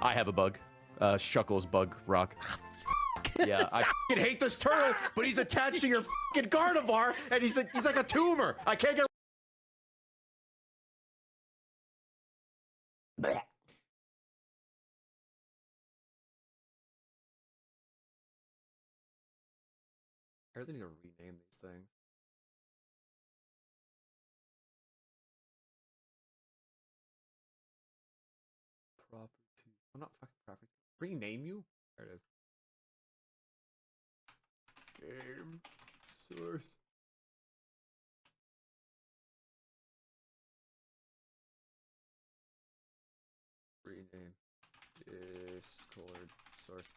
I have a bug. Shuckle's bug rock. Yeah, I fucking hate this turtle, but he's attached to your fucking carnivore, and he's like a tumor. I can't get. Blech. I really need to rename these things. Property. I'm not fucking property. Rename you? There it is. Game source. Rename. Discord source.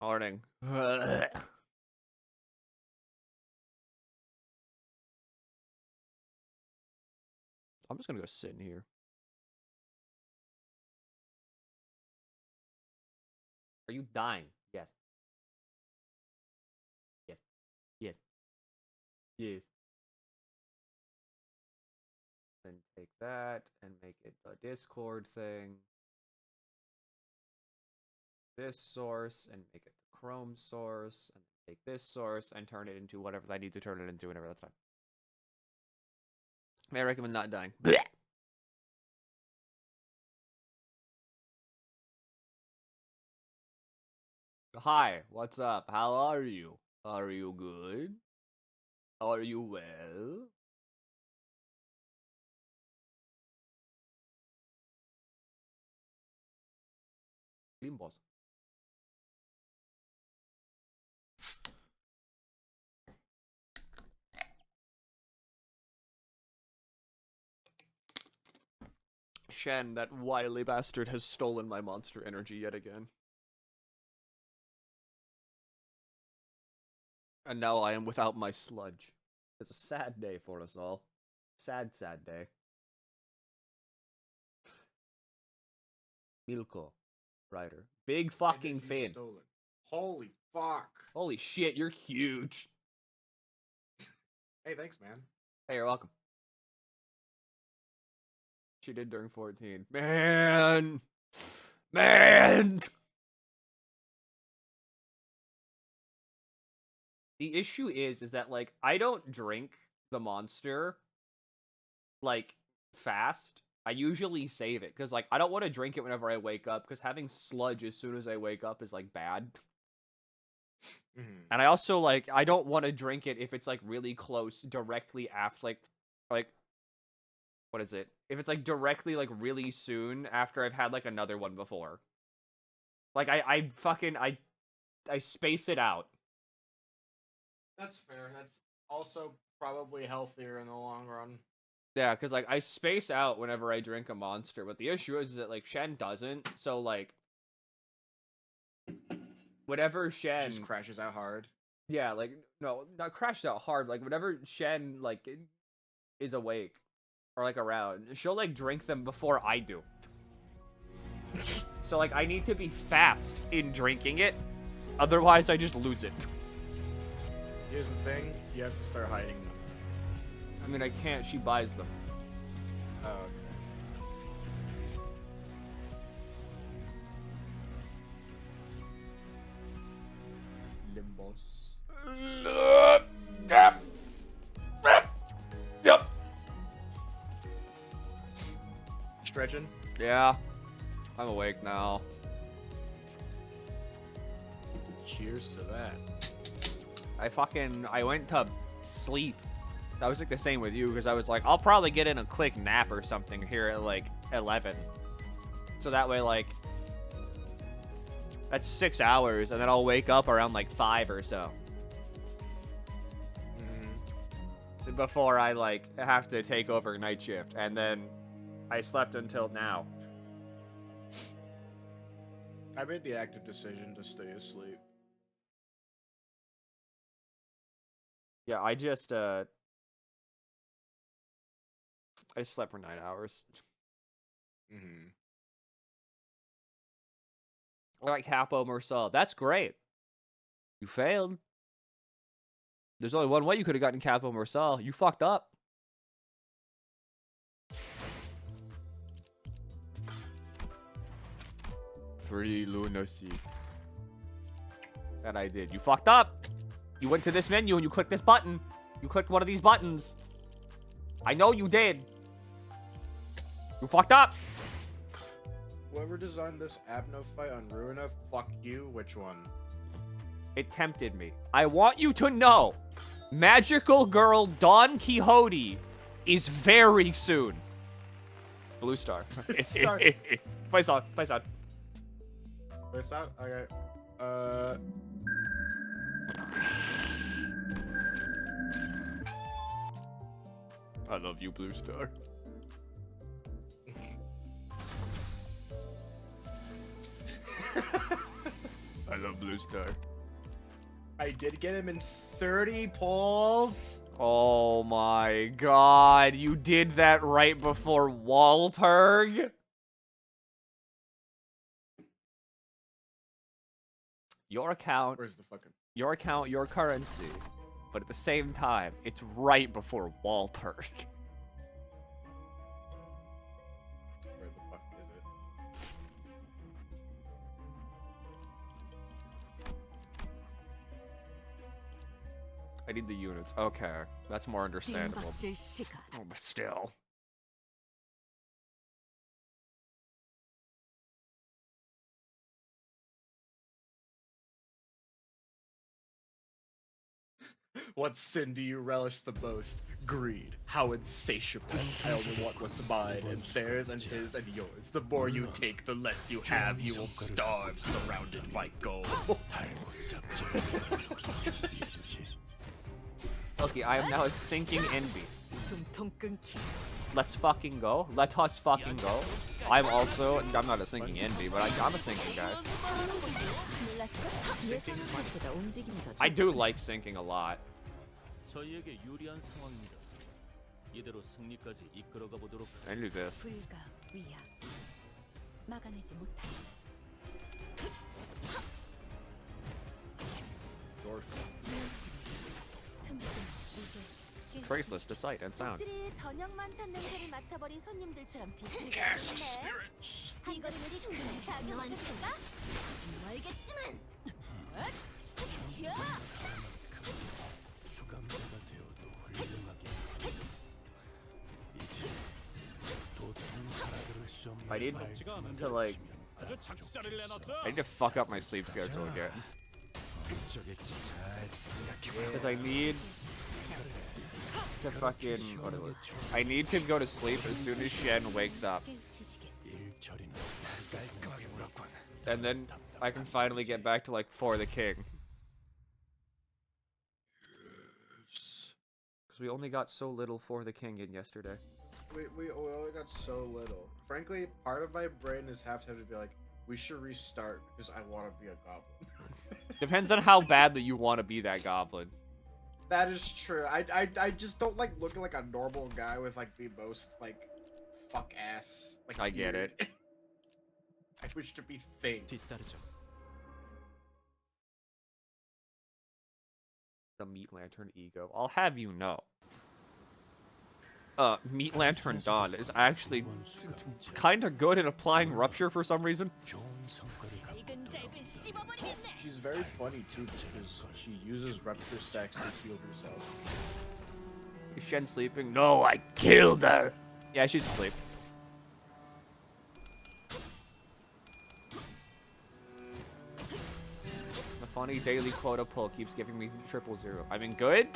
Morning. I'm just gonna go sit in here. Are you dying? Yes. Yes. Yes. Yes. Then take that and make it the Discord thing. This source and make it the Chrome source, and take this source and turn it into whatever I need to turn it into whenever that's time. May I recommend not dying? Blech. Hi, what's up? How are you? Are you good? Are you well? Limbus. Shen, that wily bastard, has stolen my monster energy yet again. And now I am without my sludge. It's a sad day for us all. Sad, sad day. Milky, writer. Big fucking fan. Holy fuck. Holy shit, you're huge. Hey, thanks, man. Hey, you're welcome. She did during 14. Man! Man! The issue is that, like, I don't drink the monster, like, fast. I usually save it, because, like, I don't want to drink it whenever I wake up, because having sludge as soon as I wake up is, like, bad. And I also, like, I don't want to drink it if it's, like, really close directly after, like, what is it? If it's, like, directly, like, really soon after I've had, like, another one before. Like, I space it out. That's fair. That's also probably healthier in the long run. Yeah, because, like, I space out whenever I drink a monster, but the issue is that, like, Shen doesn't, so, like, whenever Shen... Just crashes out hard. Yeah, like, no, not crashes out hard, like, whenever Shen, like, is awake, or, like, around, she'll, like, drink them before I do. So, like, I need to be fast in drinking it, otherwise I just lose it. Here's the thing, you have to start hiding them. I mean, I can't, she buys them. Oh, okay. Limbus. Yep. Stretching? Yeah. I'm awake now. Cheers to that. I went to sleep. I was like the same with you, because I was like, I'll probably get in a quick nap or something here at like 11. So that way, like, that's 6 hours, and then I'll wake up around like 5 or so. Before I like have to take over night shift, and then I slept until now. I made the active decision to stay asleep. Yeah, I just I slept for 9 hours. I like Capo Marcel. That's great. You failed. There's only one way you could have gotten Capo Marcel. You fucked up. free lunacy. That I did. You fucked up. You went to this menu and you clicked this button. You clicked one of these buttons. I know you did. You fucked up. Whoever designed this Abno fight on Ruina, fuck you. Which one? It tempted me. I want you to know, Magical Girl Don Quixote is very soon. Blue Star. Star. Place on. Place on. Place out? Okay. I love you, Blue Star. I love Blue Star. I did get him in 30 pulls. Oh my god, you did that right before Walpurg? Your account, Where's the fucking... your currency. But at the same time, it's right before Walpurg. Where the fuck is it? I need the units. Okay, that's more understandable. Oh, but still. What sin do you relish the most? Greed. How insatiable. I only want what's mine, and theirs, and his, and yours. The more you take, the less you have. You will starve, surrounded by gold. Okay, I am now a sinking envy. Let's fucking go. Let us fucking go. I'm not a sinking envy, but I'm a sinking guy. I do like sinking a lot. 저희에게 유리한 상황입니다. 이대로 승리까지 이끌어가 보도록. I knew this. 불가 위야 막아내지 못할 Traceless to sight and sound. 들이 저녁만 찾는 새를 맡아버린 손님들처럼 비틀거리네. 이거는 충분히 사용하겠을까? 알겠지만. 수감자가 되어도 훌륭하게. 이제 또 다른 나라들을 좀 I need to like. I need to fuck up my sleep schedule again. Because I need to fucking. What is it? I need to go to sleep as soon as Shen wakes up. And then I can finally get back to like For the King. Because we only got so little For the King in yesterday. We only got so little. Frankly, part of my brain is half tempted to be like, we should restart because I want to be a goblin. Depends on how bad that you want to be that goblin. That is true. I just don't like looking like a normal guy with like the most like fuck ass. Like, I get beard. it. I wish to be thing. 뒤따르죠. The Meat Lantern ego. I'll have you know. Meat Lantern Dawn is actually kind of good at applying rupture for some reason. She's very funny too because she uses rupture stacks to heal herself. Is Shen sleeping? No, I killed her! Yeah, she's asleep. The funny daily quota pull keeps giving me 000. I mean, good?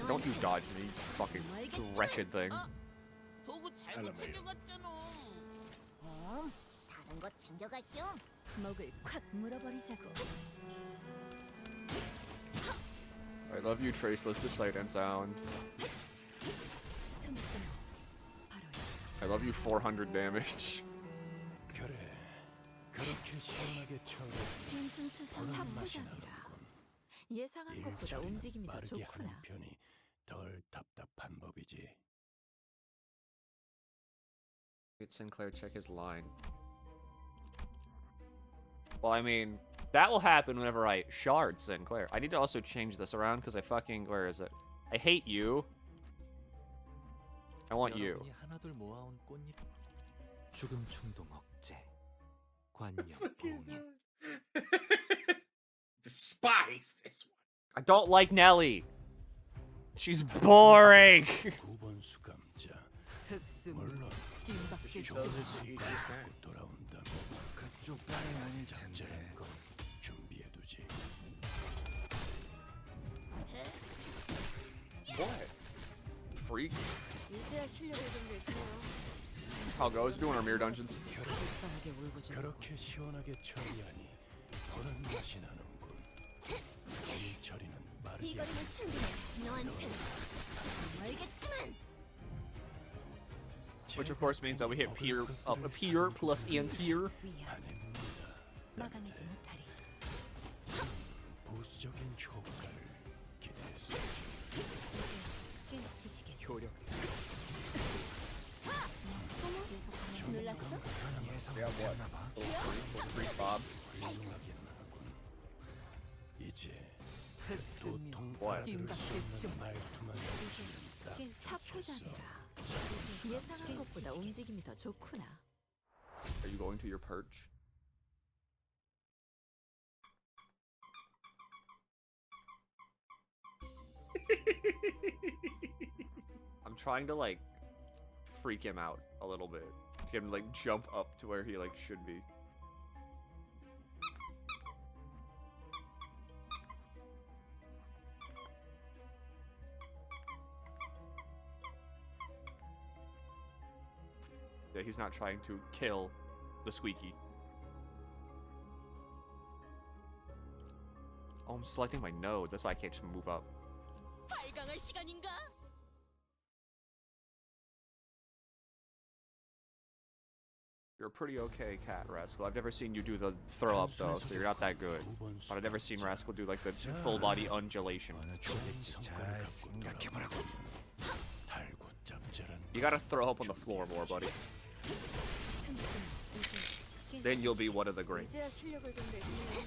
Don't you dodge me, you fucking wretched thing. 도구 잘못 챙겨갔잖아. 다른 거 챙겨갔어? 먹을 콱 물어버리자고. I love you, Traceless to sight and sound. I love you, 400 damage. 그래. 그렇게 시원하게 쳐도 빈틈투성 잡부장이라. 예상한 것보다 움직임이 더 빠르게 좋구나. 하는 편이 덜 답답한 법이지. Get Sinclair check his line. Well, I mean, that will happen whenever I shard Sinclair. I need to also change this around because I fucking... Where is it? I hate you. I want you. 여러분이 하나둘 모아온 꽃잎. 죽음 충동 억제. 관념 봉인. Despise this one. I don't like Nelly. She's boring. 9번 수감자. 흑수 물론 뒷바퀴 고 돌아온다면 그쪽 땅은 아닐 텐데 준비해두지. What? Freak. 이제야 실력을 좀 내시네요. How goes doing our mirror dungeons? 불쌍하게 울부짖는 그렇게 시원하게 처리하니 보는 맛이 나는군. 이 처리는 빠르게 이거리는 충분해. 너한텐 알겠지만. Which of course means that we hit peer plus Ian peer. 위험. 아닙니다. 막아내지 못하리. 부수적인 효과를 기대했어. 깨치시게. 효력사. 놀랐어? Yeah, what? Freak Bob. 훌륭하긴 하군. 이제 흑수미 What? 들을 수 없는 말투만 딱 착해자리라. 예상한 것보다 움직임이 더 좋구나. Are you going to your perch? I'm trying to like freak him out a little bit. To get him to like jump up to where he like should be. Yeah, he's not trying to kill the squeaky. Oh, I'm selecting my node. That's why I can't just move up. 발광할 시간인가? You're a pretty okay cat, Rascal. I've never seen you do the throw up though, so you're not that good. But I've never seen Rascal do like the full body undulation. 어느 좋은 성과를 갖고 돌아오면 달고 짭짤한 You gotta throw up on the floor more, buddy. Then you'll be one of the greats. 이제야 실력을 좀 내시네요.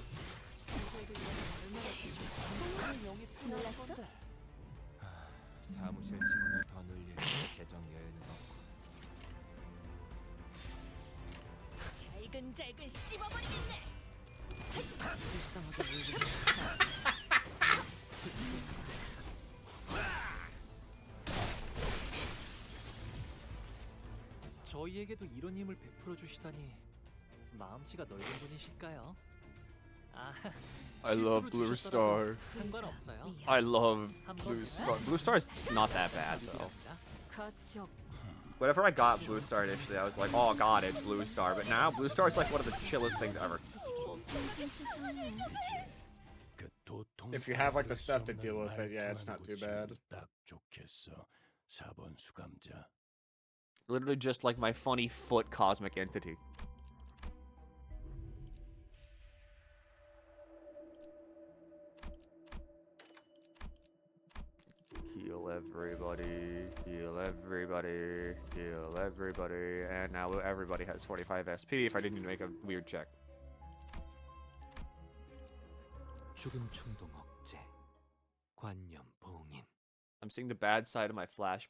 저희들 얼마나 놀랐어? 사무실 직원을 더 늘릴 재정 여유는 없고. 잘근잘근 씹어버리겠네. 불쌍하게 울부짖는 저희에게도 이런 힘을 베풀어 주시다니 마음씨가 넓은 분이실까요? 아, I love Blue Star. 상관없어요. I love Blue Star. Blue Star's not that bad though. 가치 없. Whenever I got Blue Star initially, I was like, oh god, it's Blue Star. But now, Blue Star is like one of the chillest things ever. 그 도통 If you have like the stuff to deal with it, yeah, it's not too bad. 딱 좋겠어. 4번 수감자. Literally just like my funny foot cosmic entity. Heal everybody, heal everybody, heal everybody, and now everybody has 45 SP if I didn't make a weird check. 죽음 충동 억제. 관념 봉인. I'm seeing the bad side of my slash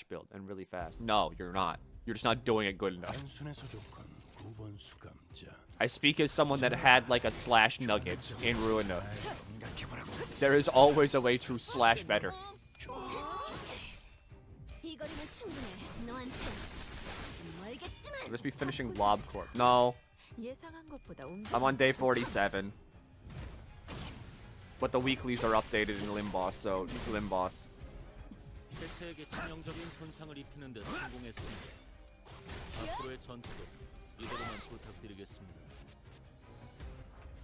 build and really fast. No, you're not. You're just not doing it good enough. 단순해서 좋건 9번 수감자. I speak as someone that had like a slash nugget in Ruina. There is always a way to slash better. 이거리는 충분해. 너한텐 알겠지만. Let's be finishing Lob Corp. No, 예상한 것보다 I'm on day 47. But the weeklies are updated in Limbus, so Limbus. 세체에게 치명적인 손상을 입히는 데 성공했습니다. 앞으로의 전투도 이대로만 부탁드리겠습니다.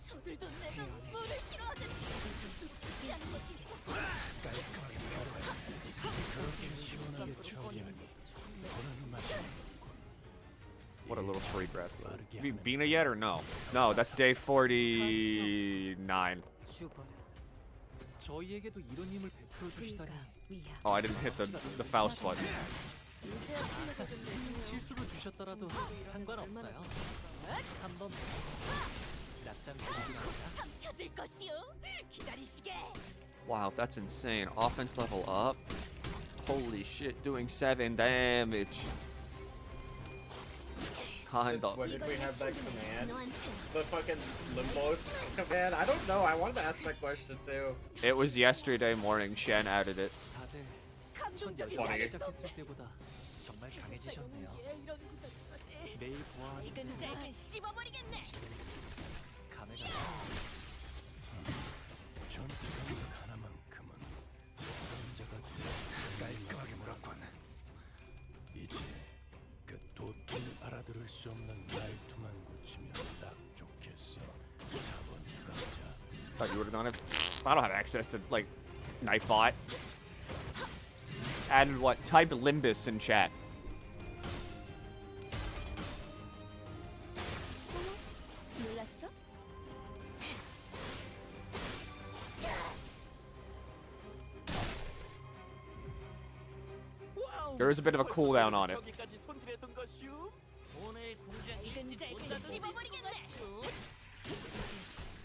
저들도 내가 물을 싫어하듯 ያን 것이 그렇게 시원하게 처리하니 보는 맛이 What a little freak rascal. Have you been it yet or no? No, that's day 49. 죽어라. 저희에게도 이런 힘을 베풀어 주시다니 위험. Oh, I didn't hit the Faust button. 이제야 실력을 좀 내시네요. 실수로 주셨더라도 상관없어요. 한번 낮잠 부리기로 하자. 삼켜질 것이오. 기다리시게. Wow, that's insane. Offense level up. Holy shit, doing 7 damage. Kind Since of. when did we have that command? 너한테 The fucking Limbus command? I don't know. I wanted to ask that question too. It was yesterday morning. Shen added it. 다들 첫 감동적인 열전을 funny. 시작했을 때보다 정말 강해지셨네요. 이런 구절이지. 매일 보아하는 잘근잘근 씹어버리겠네. 감회가 전투 감각 하나만큼은 수감자가 깔끔하게 물었군. 이제 그 도통을 알아들을 수 없는 말투만 고치면 딱 좋겠어. 4번 수감자. Thought you would have done it. I don't have access to like Knifebot. And what? Type Limbus in chat. 놀랐어? There is a bit of a cooldown on it. 잘근잘근 씹어버리겠네.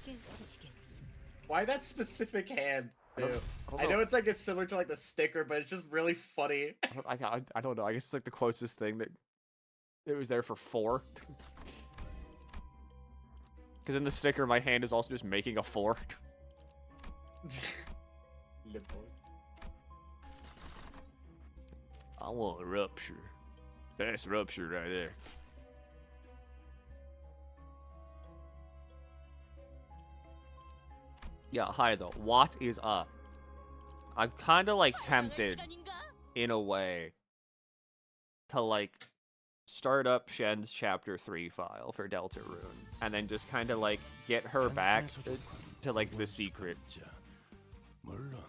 깨치시게. Why that specific hand? don't- Too? I I don't know know. it's like it's similar to like the sticker, but it's just really funny. I don't know. I guess it's like the closest thing that it was there for 4. Because in the sticker, my hand is also just making a 4. Limbus. I want a rupture. That's rupture right there. Yeah, hi though. What is up? I'm kind of like tempted 시간인가? in a way to like start up Shen's chapter 3 file for Deltarune and then just kind of like get her back to like the secret. 물론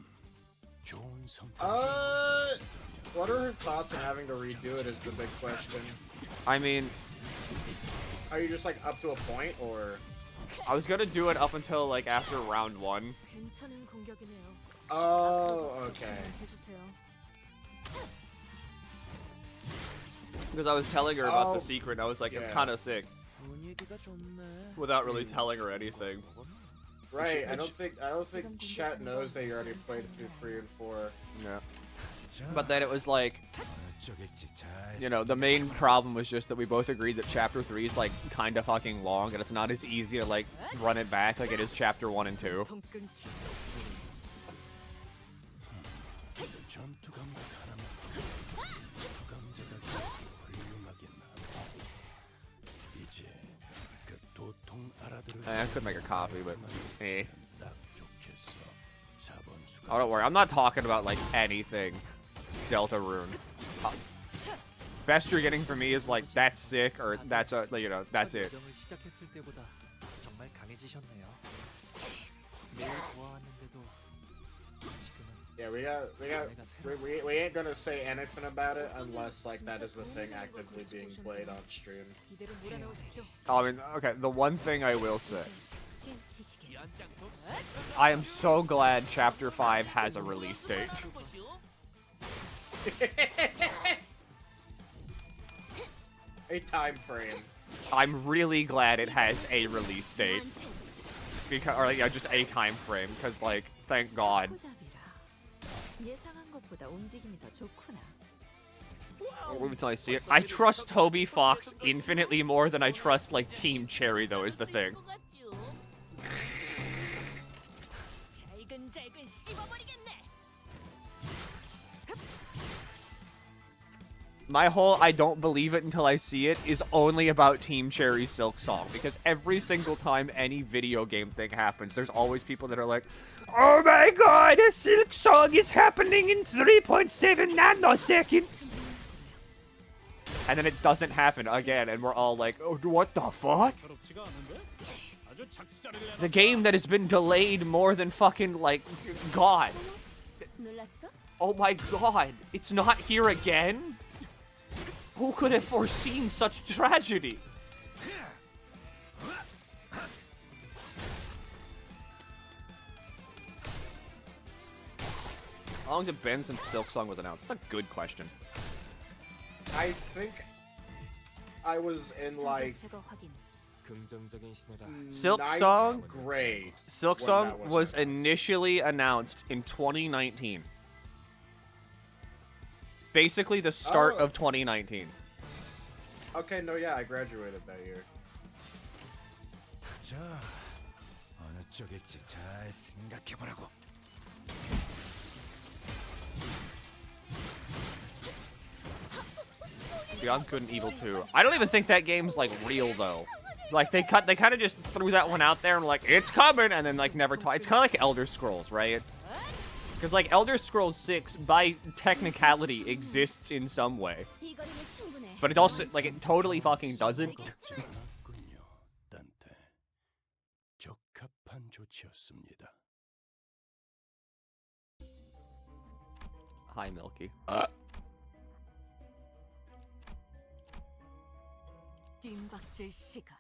좋은 선택이 What are her thoughts on having to redo it is the big question. I mean, Are you just like up to a point or? I was gonna do it up until like after round 1. 괜찮은 공격이네요. Oh, okay. 해주세요. Because I was telling her about Oh, the secret and I was like, it's yeah. kind of sick. 분위기가 좋네. Without really telling her anything. Right. I which- don't think chat knows that you already played through 3 and 4. Yeah. But then it was like, 어쩌겠지. 잘 you know, the main problem was just that we both agreed that chapter 3 is like kind of fucking long and it's not as easy to like run it back like it is chapter 1 and 2. 통 끊기. 전투 감각 하나만 수감자가 훌륭하게 나와. 이제 그 도통 알아들을 I could make a copy, but eh. 딱 좋겠어. 4번 Oh, don't worry. I'm not talking about like anything Deltarune. Best you're getting from me is like that's sick or that's a you know that's it. 열정을 시작했을 때보다 정말 강해지셨네요. 매일 보아하는데도 지금은 Yeah, we ain't gonna say anything about it unless like that is the thing actively being played on stream. 이대로 몰아넣으시죠. I mean, okay. The one thing I will say, 깨치시게. I am so glad chapter 5 has a release date. A time frame. I'm really glad it has a release date. Because, or like, just a time frame, because like, thank God. 코잡이라. 예상한 것보다 움직임이 더 좋구나. Wait until I see it. I trust Toby Fox infinitely more than I trust like Team Cherry though is the thing. 잘근잘근 씹어버리겠네. My whole I don't believe it until I see it is only about Team Cherry's Silk Song. Because every single time any video game thing happens, there's always people that are like, oh my god, a Silk Song is happening in 3.7 nanoseconds! And then it doesn't happen again, and we're all like, oh, what the fuck? The game that has been delayed more than fucking, like, God. 놀랐어? Oh my god, it's not here again? Who could have foreseen such tragedy? How long has it been since Silk Song was announced? That's a good question. I think I was in like 제거 확인. 긍정적인 신호다. Silk Night Song? Great. Silk When Song that was was announced. initially announced in 2019. Basically the start Oh. of 2019. Okay, no, yeah, I graduated that year. 자, 어느 쪽일지 잘 생각해보라고. Beyond Good and Evil 2. I don't even think that game's like real though. Like they kind of just threw that one out there and like it's coming and then like never it's kind of like Elder Scrolls, right? Because like Elder Scrolls 6 by technicality exists in some way. 이 거리는 충분해. But it also like it totally fucking doesn't. 않았군요, 딴테. 적합한 조치였습니다. Hi Milky. 뒷박질 시간.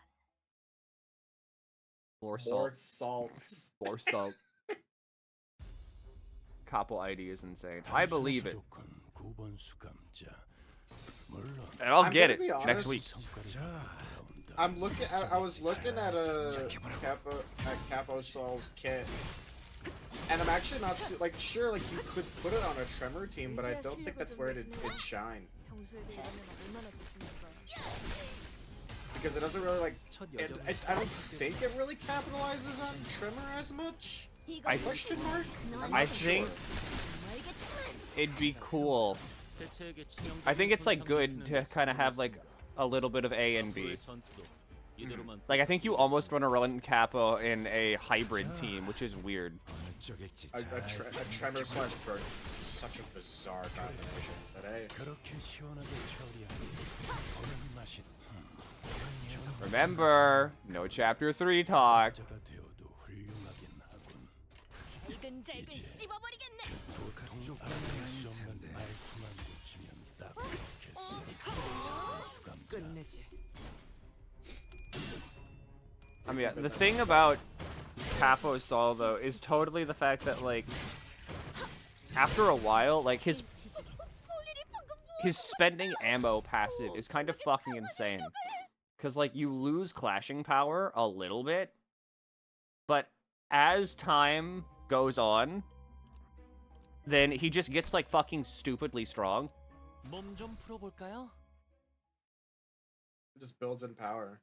More More salt. salt. More salt. Capo ID is insane. I believe it. 부족한 9번 수감자. 물론 And I'll I'm get gonna it be honest. next week. 성과를 돌아온다. I'm looking. I was looking at Capo Sol's kit, and I'm actually not like sure. Like you could put it on a Tremor team, but I don't think that's where it'd shine 평소에도 이러면 얼마나 좋습니까? because it doesn't really like. 첫 It, 여정은 I don't think it really capitalizes on Tremor as much. 이 I- 거리는 Question mark? I'm I not think sure. 알겠지만 it'd be cool. 대체에게 치명적인 I think it's like good 손상을 to 입히는 kind of have like 데서 a little bit of A and B. 앞으로의 전투도 이대로만 Like I think you almost want to run Capo in a hybrid team, which is weird. 어느 쪽일지 A 잘 Tremor slash Burn is such a bizarre combination. But hey, 그렇게 시원하게 처리하니 보는 맛이 Remember, no chapter 3 talk. 자가 되어도 훌륭하긴 하군. 잘근잘근 씹어버리겠네. 도통 알아낼 수 없는 말투만 고치면 딱 좋겠어. 수감자. 끝내지. I mean, the thing about Capo Sol though is totally the fact that like after a while, like his spending ammo passive is kind of fucking insane. Cause like you lose clashing power a little bit, but as time goes on, then he just gets like fucking stupidly strong. 몸 좀 풀어볼까요? it just builds in power.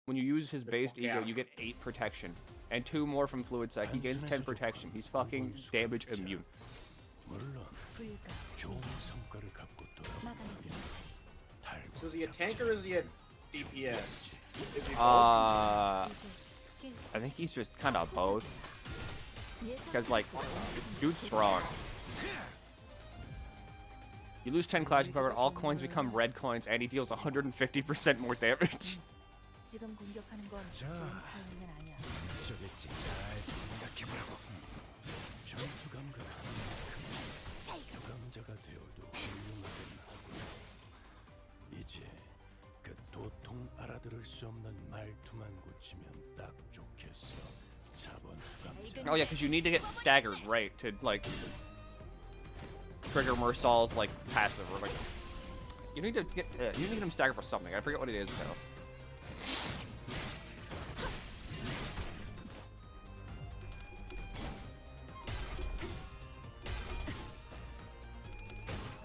When you use his based Yeah. ego, you get 8 protection. And 2 more from Fluid Sec. He gains 10 protection. He's fucking damage immune. 물론 불가 좋은 성과를 갖고 막아내지 돌아온다면 못해. So is he a tank or is he a DPS? Is he both? I think he's just kind of both. Because, like, dude's strong. You lose 10 clashing power, all coins become red coins, and he deals 150% more damage. 지금 공격하는 건 자. 좋은 타이밍은 아니야. 어느 쪽일지 잘 생각해보라고. 전투 감각 하나만큼 수감자가 되어도 훌륭하긴 하군. 이제 그 도통 알아들을 수 없는 말투만 고치면 딱 좋겠어. 4번 수감자. Oh, yeah, because you need to get staggered, right, to, like, trigger Mersal's, like, passive, or, like... You need to get him staggered for something. I forget what it is, though.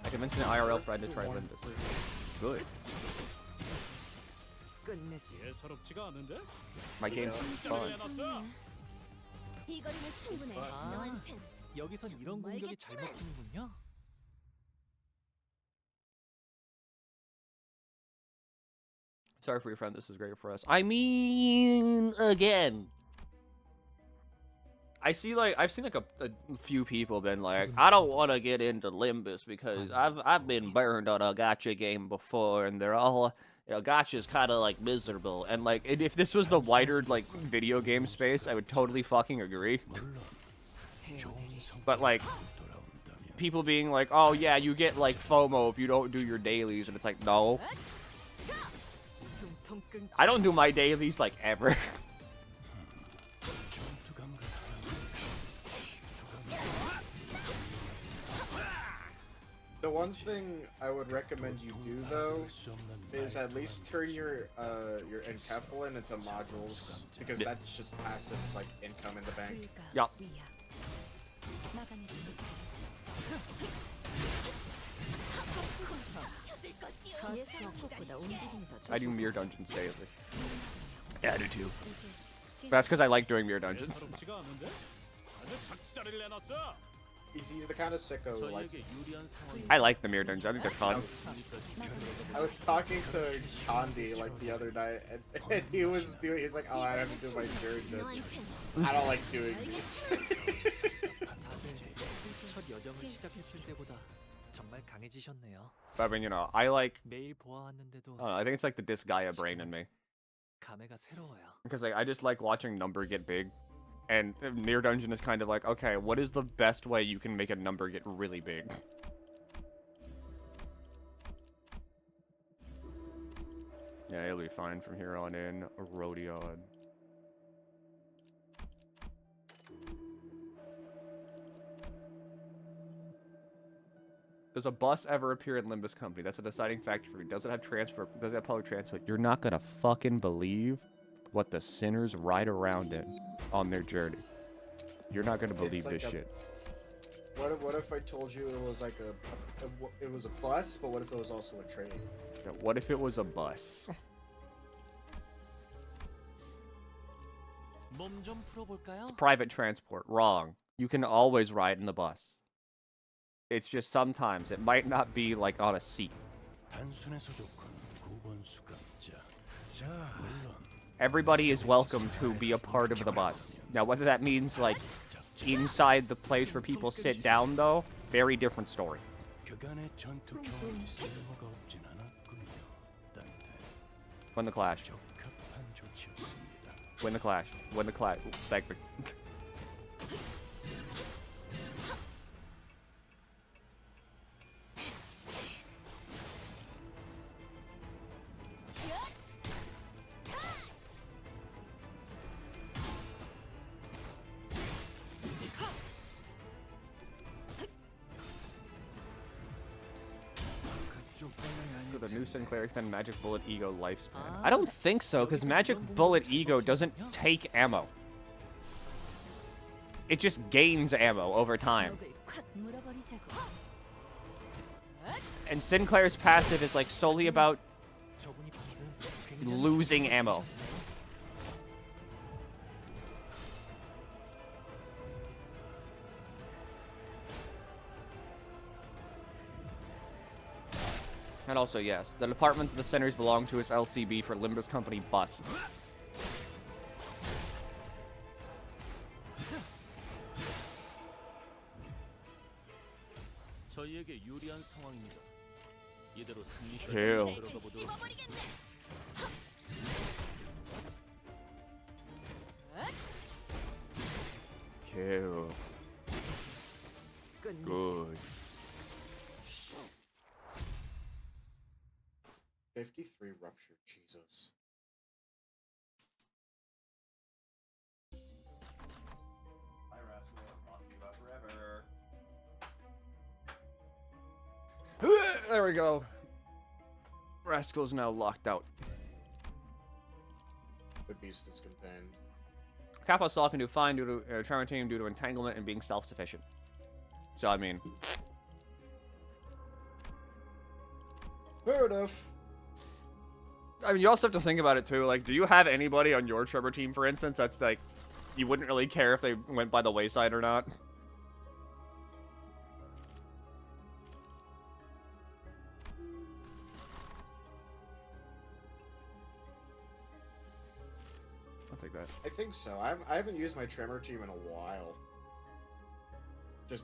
I convinced an IRL friend to try Limbus. It's good. 끝내지. 예사롭지가 않은데? My game's fun. 이 거리는 충분해. 아. 너한텐 여기선 이런 공격이 잘 먹히는군요. Sorry for your friend, this is great for us. I mean, again. I've seen like a few people been like, I don't want to get into Limbus because I've been burned on a gacha game before, and they're all, you know, gacha's kind of like miserable. And like, if this was the wider like video game space, I would totally fucking agree. 물론 좋은 But like, 돌아온다면 people being like, oh yeah, you get like FOMO if you don't do your dailies, and it's like, no, 숨통 끊. I don't do my dailies like ever. 전투 감각 하나만큼 수감자. The one one thing I would recommend you do though is at least turn your encapsulin into modules, because that's just passive like income in the bank. Yup. I do mirror dungeons daily. Yeah, I do too. That's because I like doing mirror dungeons. He's the kind of sicko who likes. I like the mirror dungeons. I think they're fun. I was talking to Chandi like the other night, and he's like, oh, I have to do my mirror dungeon. I don't like doing these. 첫 여정을 시작했을 때보다 정말 강해지셨네요. I mean, you know, I like. 매일 보아왔는데도 I think it's like the Disgaea brain in me. 감회가 새로워요. Because like I just like watching number get big, and mirror dungeon is kind of like, okay, what is the best way you can make a number get really big? Yeah, it'll be fine from here on in. A rodeo. Does a bus ever appear in Limbus Company? That's a deciding factor for me. Does it have transport? Does it have public transport? You're not gonna fucking believe what the sinners ride around in on their journey. You're not gonna believe like this shit. What if I told you it was like it was a bus, but what if it was also a train? Yeah, what if it was a bus? 몸 좀 풀어볼까요? Private transport. Wrong. You can always ride in the bus. It's just sometimes it might not be like on a seat. Everybody is welcome to be a part of the bus. Now, whether that means like inside the place where people sit down, though, very different story. Win the clash. Win the clash. Win the clash. Thank me. The new Sinclair extend Magic Bullet Ego lifespan. I don't think so, because Magic Bullet Ego doesn't take ammo. It just gains ammo over time. And Sinclair's passive is like solely about losing ammo. And also, yes, the department the centers belong to is LCB for Limbus Company Bus. 저희에게 유리한 상황입니다. 이대로 승리까지 Kill. 들어가 보도록 하겠습니다. Kill. Good. 53 rupture, Jesus. Hi, Rascal. Lock you up forever. There we go. Rascal's now locked out. The beast is contained. Kappa Saw can do fine due to Charmer Team due to entanglement and being self-sufficient. So, I mean... Fair enough. I mean, you also have to think about it, too. Like, do you have anybody on your Trevor team, for instance, that's, like, you wouldn't really care if they went by the wayside or not? I'll take that. I think so. I haven't used my Tremor team in a while.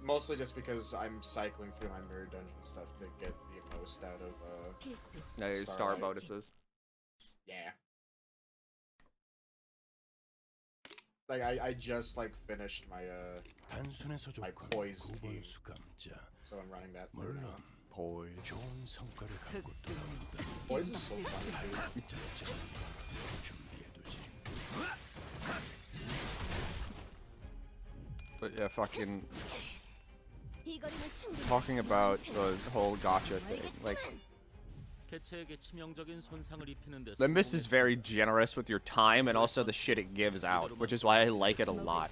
Mostly just because I'm cycling through my mirror dungeon stuff to get the most out of, Star Starlight. bonuses. Yeah. Like, I just, like, finished my, my poise team. So I'm running that through now. Poise. Poise is so fun, dude. But yeah, fucking... talking about the whole gacha thing. Like, 개체에게 치명적인 손상을 입히는 데 Limbus is very generous with your time and also the shit it gives out, which is why I like it a lot.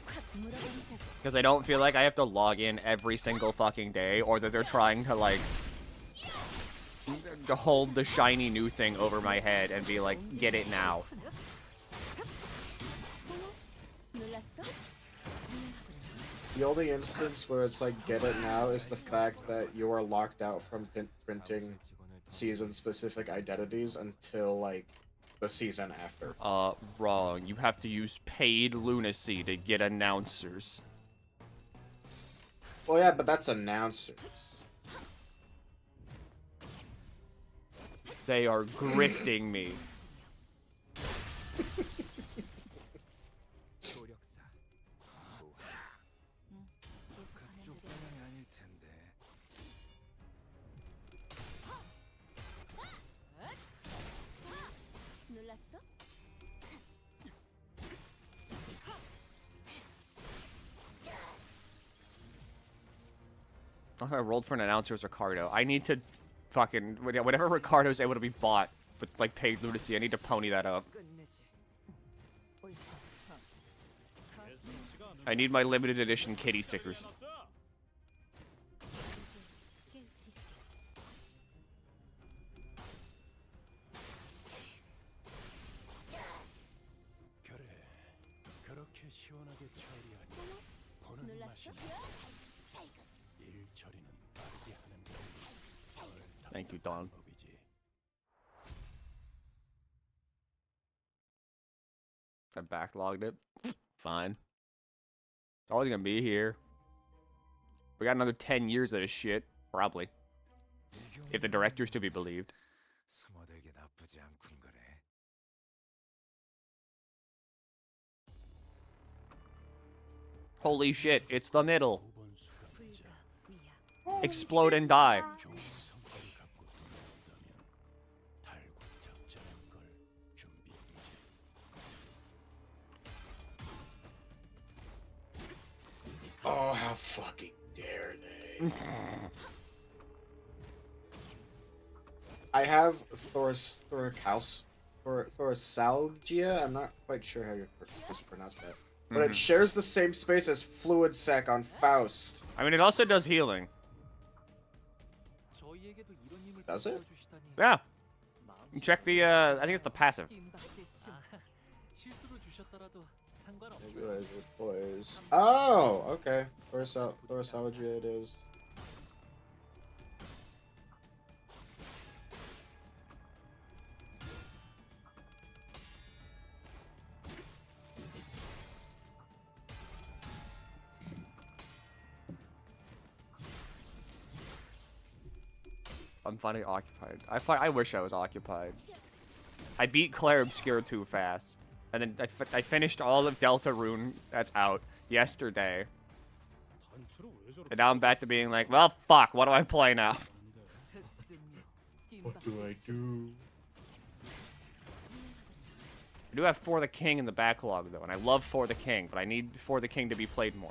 Because I don't feel like I have to log in every single fucking day, or that they're trying to, like, to hold the shiny new thing over my head and be like, get it now. The only instance where it's like get it now is the fact that you are locked out from printing season-specific identities until like the season after. Wrong. You have to use paid lunacy to get announcers. Well, yeah, but that's announcers. They are grifting me. I rolled for an announcer as Ricardo. I need to fucking... Whatever Ricardo's able to be bought with, like, paid lunacy, I need to pony that up. I need my limited edition kitty stickers. Thank you, Don. I backlogged it. Fine. It's always gonna be here. We got another 10 years of this shit. Probably. If the director's to be believed. Holy shit, it's the middle. Explode and die. Oh, how fucking dare they. I have Thoracalcia. I'm not quite sure how you're supposed to pronounce that. But it shares the same space as Fluid Sec on Faust. I mean, it also does healing. Does it? Yeah. Check the, I think it's the passive. Oh, okay. Thoracalcia it is. I'm finally occupied. I wish I was occupied. I beat Claire Obscure too fast. And then I finished all of Deltarune that's out yesterday. And now I'm back to being like, well, fuck, what do I play now? What do I do? I do have For the King in the backlog, though, and I love For the King, but I need For the King to be played more.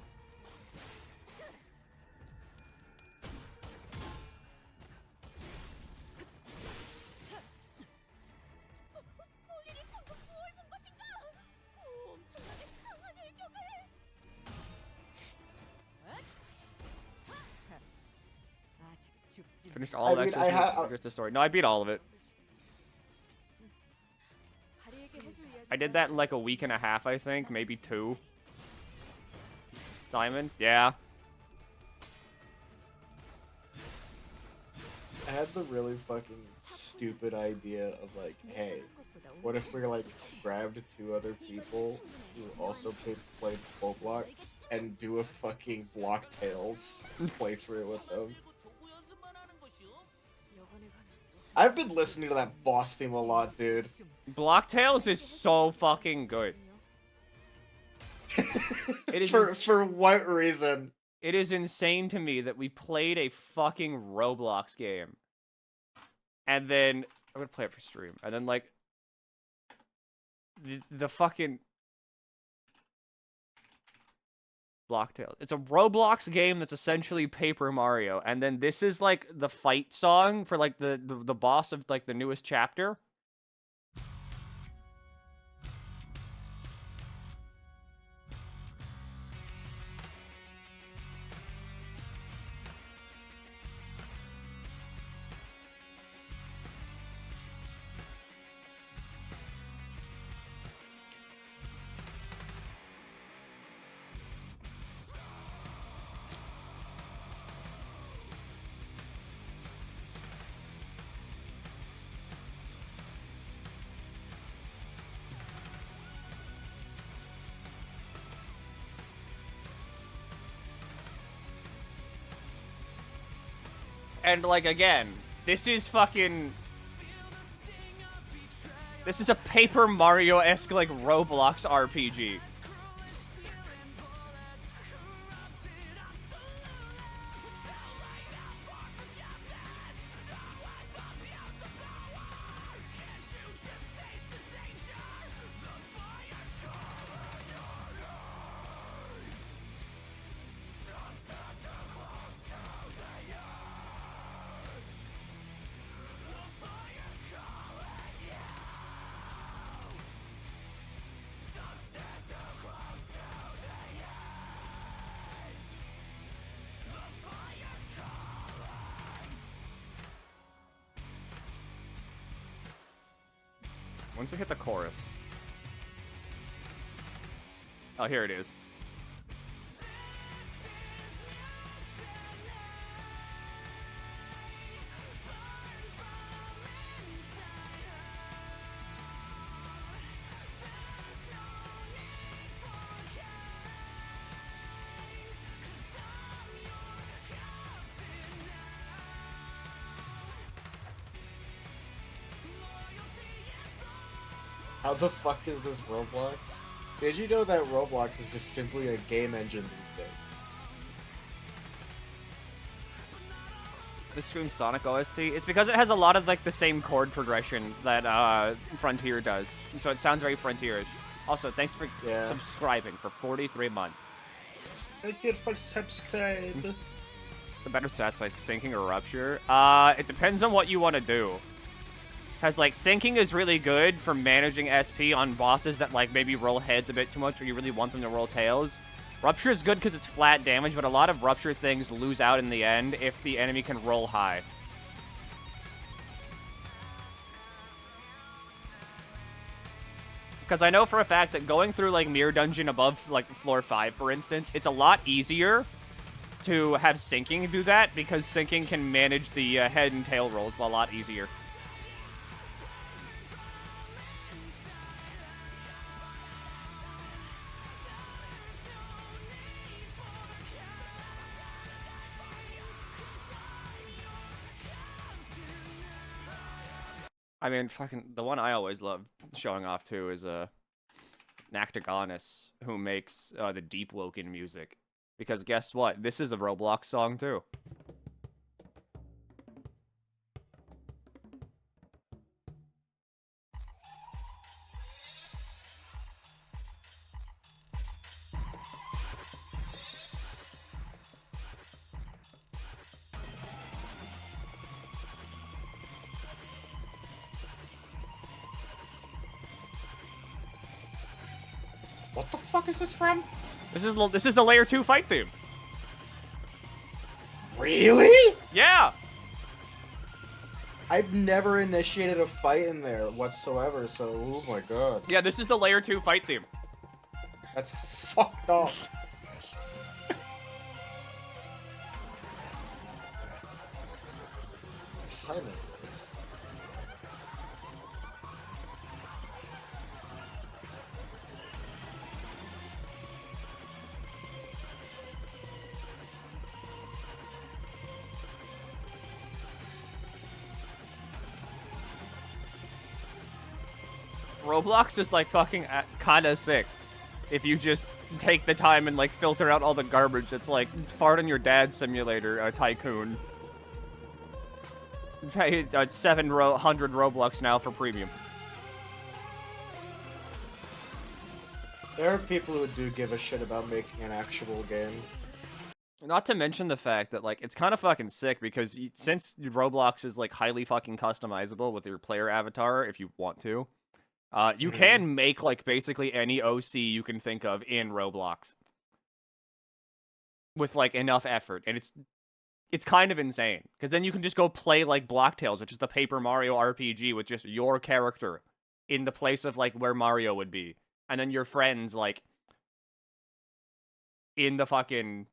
Finished all of Here's the story. No, I beat all of it. I did that in like a week and a half, I think. Maybe 2. Simon? Yeah. I had the really fucking stupid idea of like, hey, what if we like grabbed 2 other people who also played full block and do a fucking Block Tales playthrough with them? I've been listening to that boss theme a lot, dude. Block Tales is so fucking good. It is for what reason? It is insane to me that we played a fucking Roblox game. And then I'm gonna play it for stream. And then like the fucking Blocktail. It's a Roblox game that's essentially Paper Mario, and then this is like the fight song for like the boss of like the newest chapter. And, like, again, this is fucking... This is a Paper Mario-esque, like, Roblox RPG. Once I hit the chorus. Oh, here it is. How the fuck is this Roblox? Did you know that Roblox is just simply a game engine these days? The screen Sonic OST. It's because it has a lot of like the same chord progression that Frontier does, so it sounds very Frontierish. Also, thanks for subscribing for 43 months. Thank you for subscribe. The better stats like sinking or rupture. It depends on what you want to do. Because, like, sinking is really good for managing SP on bosses that, like, maybe roll heads a bit too much or you really want them to roll tails. Rupture is good because it's flat damage, but a lot of Rupture things lose out in the end if the enemy can roll high. Because I know for a fact that going through, like, Mirror Dungeon above, like, floor 5, for instance, it's a lot easier to have sinking do that because sinking can manage the head and tail rolls a lot easier. I mean, fucking, the one I always love showing off to is Nactagonus, who makes the Deep Woken music. Because guess what? This is a Roblox song, too. What the fuck is this from? This is the Layer 2 fight theme. Really? Yeah! I've never initiated a fight in there whatsoever, so oh my god. Yeah, this is the Layer 2 fight theme. That's fucked up. Roblox is like fucking kinda sick. If you just take the time and like filter out all the garbage that's like fart on your dad's simulator, tycoon. Pay 700 Roblox now for premium. There are people who do give a shit about making an actual game. Not to mention the fact that, like, it's kind of fucking sick because since Roblox is, like, highly fucking customizable with your player avatar, if you want to, you can make, like, basically any OC you can think of in Roblox. With, like, enough effort. And it's kind of insane. Because then you can just go play, like, Blocktails, which is the Paper Mario RPG with just your character in the place of, like, where Mario would be. And then your friends, like, in the fucking...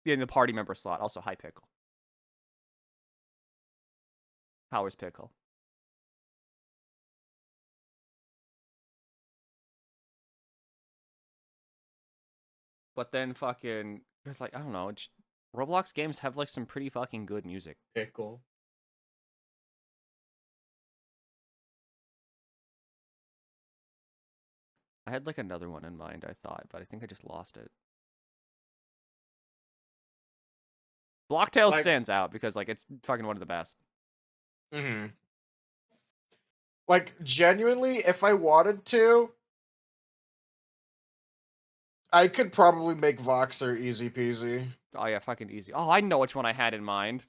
in the party member slot. Also, hi, Pickle. Powers Pickle. But then fucking... It's like, I don't know. Roblox games have, like, some pretty fucking good music. Pickle. I had, like, another one in mind, I thought, but I think I just lost it. Blocktail stands out because, like, it's fucking one of the best. Like, genuinely, if I wanted to, I could probably make Voxer easy peasy. Oh, yeah, fucking easy. Oh, I know which one I had in mind.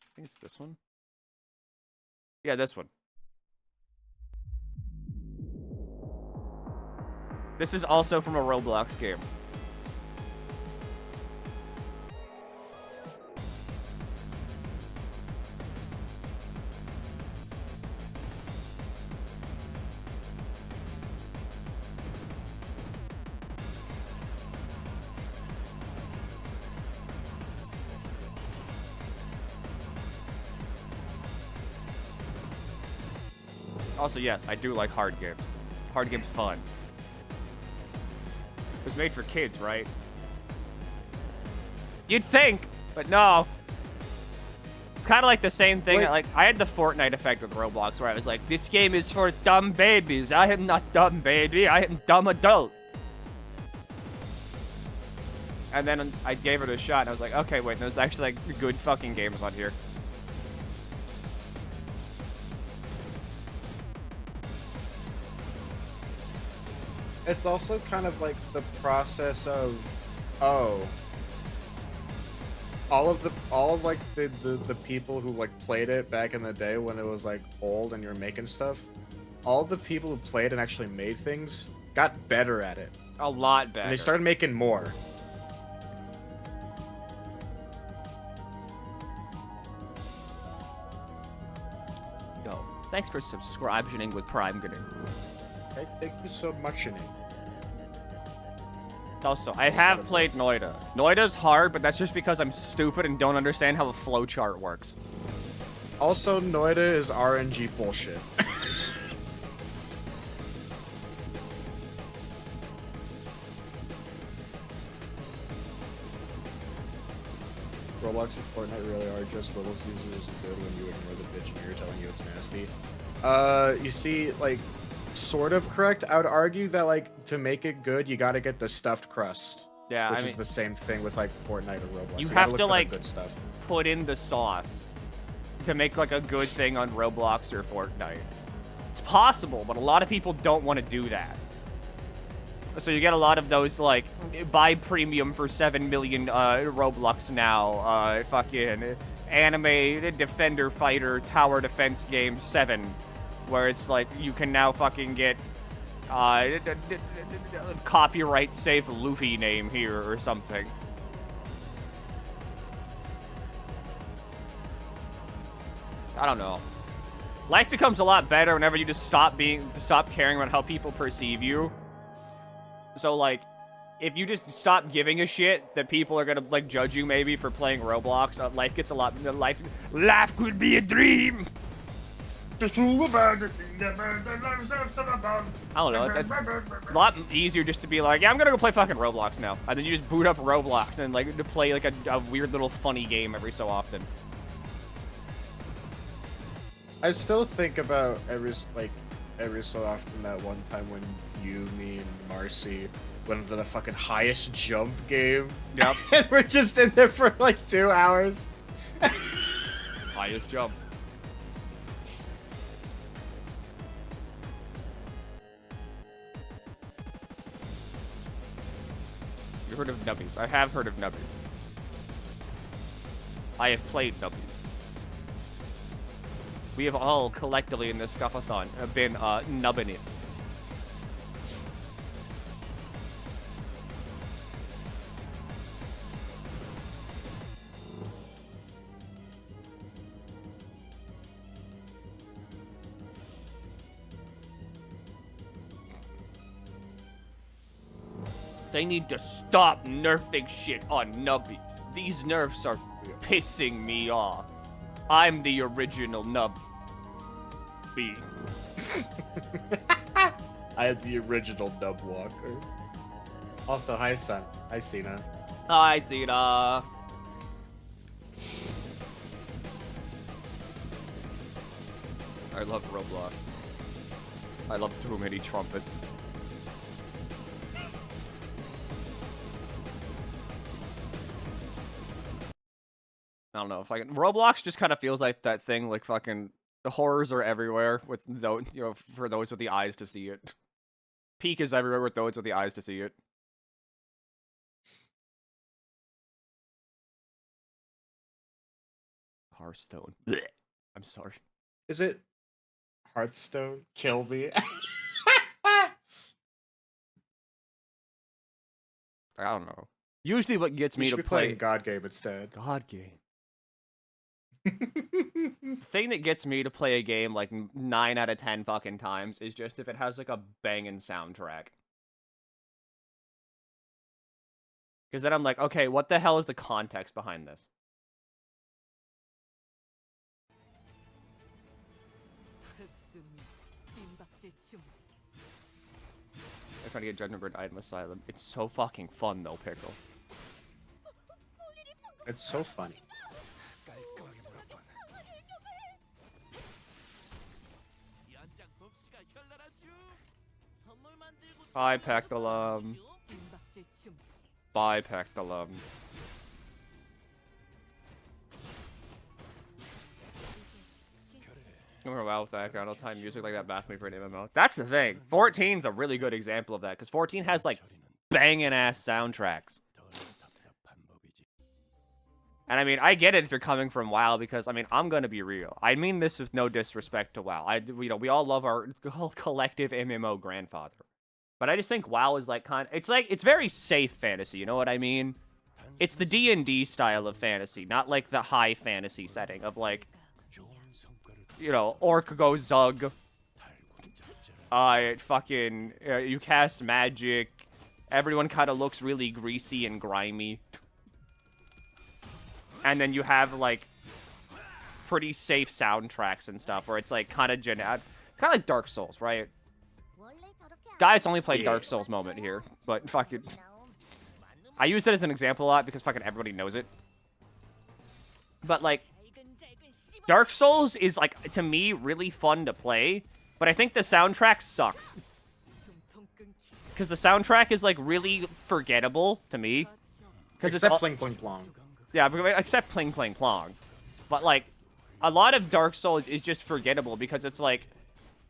I think it's this one. Yeah, this one. This is also from a Roblox game. Also, yes, I do like hard games. Hard games fun. It was made for kids, right? You'd think, but no. It's kind of like the same thing. Like, I had the Fortnite effect with Roblox, where I was like, "This game is for dumb babies. I am not dumb baby. I am dumb adult." And then I gave it a shot, and I was like, "Okay, wait, there's actually like good fucking games on here." It's also kind of like the process of, oh, all of like the people who like played it back in the day when it was like old and you're making stuff, all of the people who played and actually made things got better at it. A lot better. And they started making more. Yo, thanks for subscribing with Prime Getting. Hey, thank you so much, Shane. Also, I have played Noida. Noida's hard, but that's just because I'm stupid and don't understand how a flowchart works. Also, Noida is RNG bullshit. Roblox and Fortnite really are just Little Caesars good when you ignore the bitch and you're telling you it's nasty. You see, like, sort of correct. I would argue that, like, to make it good, you gotta get the stuffed crust. Yeah, which is the same thing with, like, Fortnite or Roblox. You have to, like, good stuff. put in the sauce to make, like, a good thing on Roblox or Fortnite. It's possible, but a lot of people don't want to do that. So you get a lot of those, like, buy premium for 7 million Roblox now, fucking anime defender fighter tower defense game 7, where it's like you can now fucking get copyright safe Luffy name here or something. I don't know. Life becomes a lot better whenever you just stop caring about how people perceive you. So, like, if you just stop giving a shit that people are gonna, like, judge you maybe for playing Roblox, life gets a lot... Life could be a dream! I don't know, it's a lot easier just to be like, yeah, I'm gonna go play fucking Roblox now. And then you just boot up Roblox and, like, to play, like, a weird little funny game every so often. I still think about every so often that one time when you, me, and Marcy went into the fucking highest jump game. Yep. And we're just in there for like 2 hours. Highest jump. You heard of nubbies? I have heard of nubbies. I have played nubbies. We have all collectively in this Scuffathon have been nubbing it. They need to stop nerfing shit on nubbies. These nerfs are pissing me off. I'm the original nub. B. I am the original Nub Walker. Also, hi, Sun. Hi, Cena. Hi, Zeta. I love Roblox. I love too many trumpets. I don't know if Roblox just kind of feels like that thing, like fucking the horrors are everywhere with those, you know, for those with the eyes to see it. Peak is everywhere with those with the eyes to see it. Hearthstone. Blech. I'm sorry. Is it Hearthstone? Kill me. I don't know. Usually what gets me should to be playing play God Game instead. God game. The thing that gets me to play a game like 9 out of 10 fucking times is just if it has like a banging soundtrack. Because then I'm like, okay, what the hell is the context behind this? I'm trying to get Judgment Bird Item Asylum. It's so fucking fun though, Pickle. It's so funny. Bye, Pectolum. Bye, Pectolum. Remember WoW with background all time music like that baffles me for an MMO. That's the thing. 14's a really good example of that because 14 has like banging ass soundtracks. And I mean, I get it if you're coming from WoW because I mean, I'm gonna be real. I mean this with no disrespect to WoW. We all love our collective MMO grandfather. But I just think WoW is like it's very safe fantasy, you know what I mean? It's the D&D style of fantasy, not like the high fantasy setting of like, you know, orc goes Zug. You cast magic. Everyone kind of looks really greasy and grimy. And then you have like pretty safe soundtracks and stuff where it's like kind of it's kind of like Dark Souls, right? Guy that's only played Dark Souls moment here, but fucking I use it as an example a lot because fucking everybody knows it. But like Dark Souls is like to me really fun to play, but I think the soundtrack sucks. Cuz the soundtrack is like really forgettable to me. Except Pling Pling Plong. Yeah, except Pling Pling Plong. But like a lot of Dark Souls is just forgettable because it's like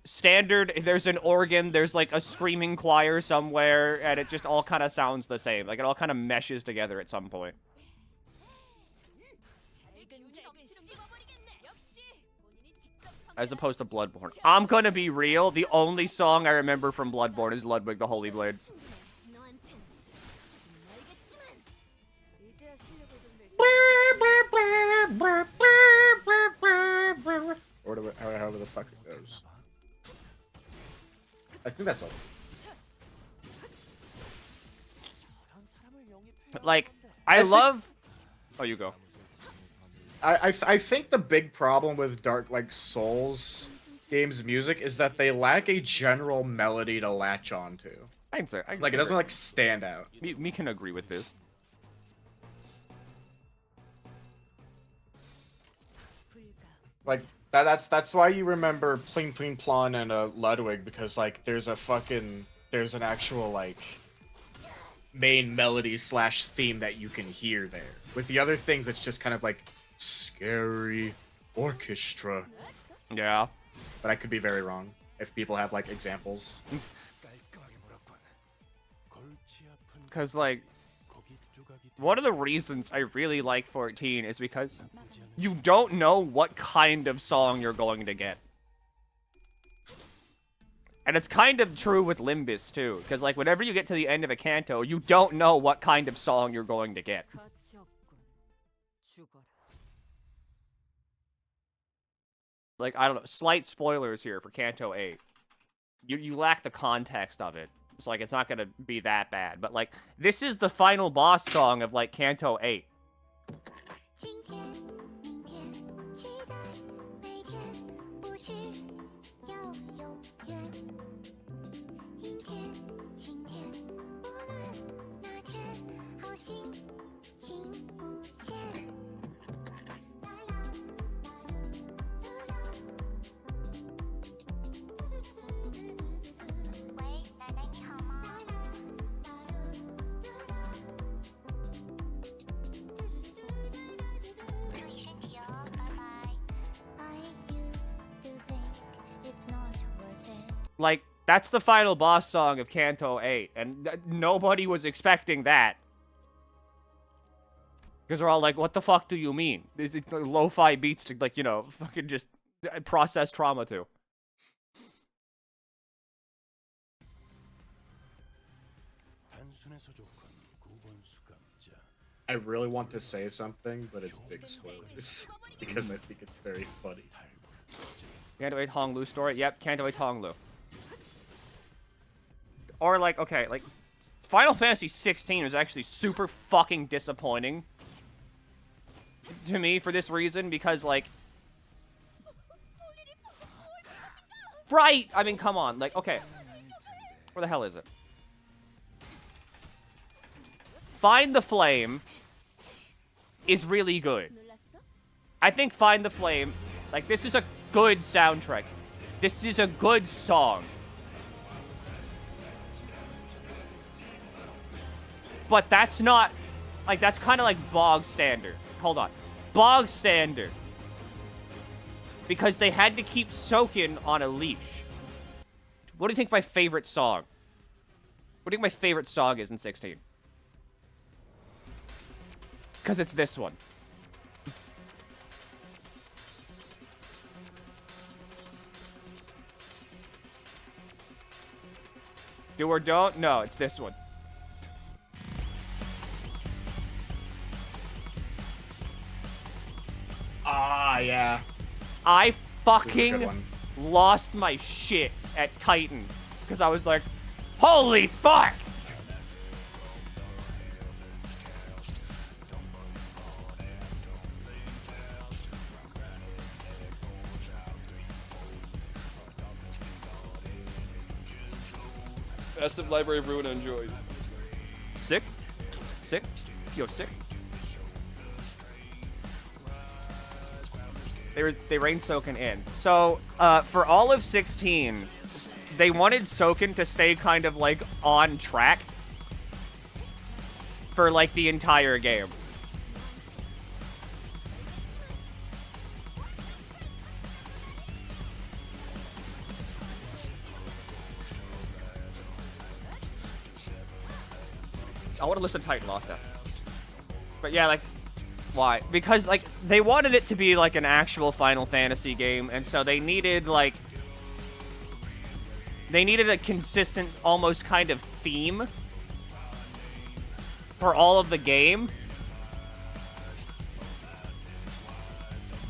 standard, there's an organ, there's like a screaming choir somewhere, and it just all kind of sounds the same. Like it all kind of meshes together at some point. As opposed to Bloodborne. I'm gonna be real, the only song I remember from Bloodborne is Ludwig the Holy Blade. Or however the fuck it goes. I think that's all. Like, I love... Oh, you go. I think the big problem with Souls games' music is that they lack a general melody to latch onto. I can say, Like, it doesn't, like, stand out. Me can agree with this. Like, that's why you remember Pling Pling Plon and Ludwig, because, like, there's an actual, like, main melody slash theme that you can hear there. With the other things, it's just kind of like scary orchestra. Yeah. But I could be very wrong if people have like examples. 깔끔하게 몰았군. 골치 아픈 Because, like, 고깃 조각이 one of the reasons I really like 14 is because you don't know what kind of song you're going to get. And it's kind of true with Limbus, too. Because, like, whenever you get to the end of a canto, you don't know what kind of song you're going to get. 가치 없군. 죽어라. Like, I don't know, slight spoilers here for Canto 8. You lack the context of it. It's like, it's not gonna be that bad. But, like, this is the final boss song of, like, Canto 8. 今天、明天，期待每天，不需要永远。阴天、晴天，无论哪天，好心情无限。啦啦啦喂，奶奶你好吗？注意身体哦，拜拜。I used to think it's not worth it. Like, that's the final boss song of Canto 8. And nobody was expecting that. Because they're all like, what the fuck do you mean? These lo-fi beats to, like, you know, fucking just process trauma to. 단순해서 좋군. 9번 수감자. I really want to say something, but it's big spoilers. Because I think it's very funny. Canto 8 Honglu story? Yep, Canto 8 Honglu. Or, like, okay, like, Final Fantasy 16 was actually super fucking disappointing to me for this reason, because, like... Right! I mean, come on, like, okay. Where the hell is it? Find the Flame is really good. I think Find the Flame, like, this is a good soundtrack. This is a good song. But that's not, like, that's kind of like bog standard. Hold on. Bog standard. Because they had to keep Soken on a leash. What do you think my favorite song? What do you think my favorite song is in 16? Because it's this one. Do or don't? No, it's this one. Ah, yeah. I This is a good fucking one. lost my shit at Titan. Because I was like, holy fuck! Massive Library of Ruin enjoyed. Sick? Sick? Yo, sick? They reined Soken in. So, for all of 16, they wanted Soken to stay kind of, like, on track for, like, the entire game. I want to listen to Titan lost that. But yeah, like, why? Because, like, they wanted it to be, like, an actual Final Fantasy game, and so they needed, like... They needed a consistent, almost kind of theme for all of the game.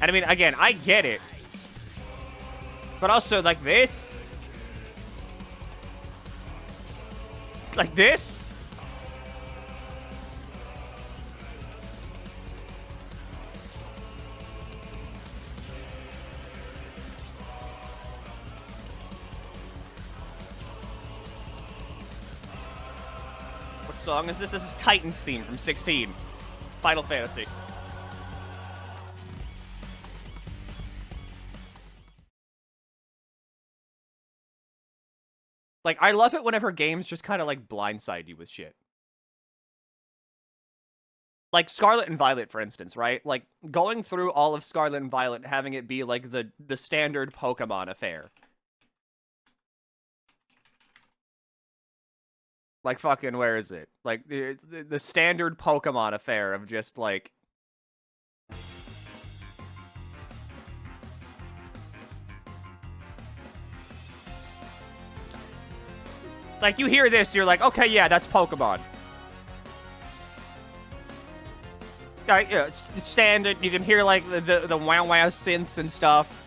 And I mean, again, I get it. But also, like, this... Like, this... What song is this? This is Titan's theme from 16. Final Fantasy. Like, I love it whenever games just kind of, like, blindside you with shit. like Scarlet and Violet, for instance, right? Like going through all of Scarlet and Violet, having it be like the standard Pokemon affair. Like fucking, where is it? Like the standard Pokemon affair of just like. Like you hear this, you're like, okay, yeah, that's Pokemon. Like, yeah, it's standard. You can hear like the wow wow synths and stuff.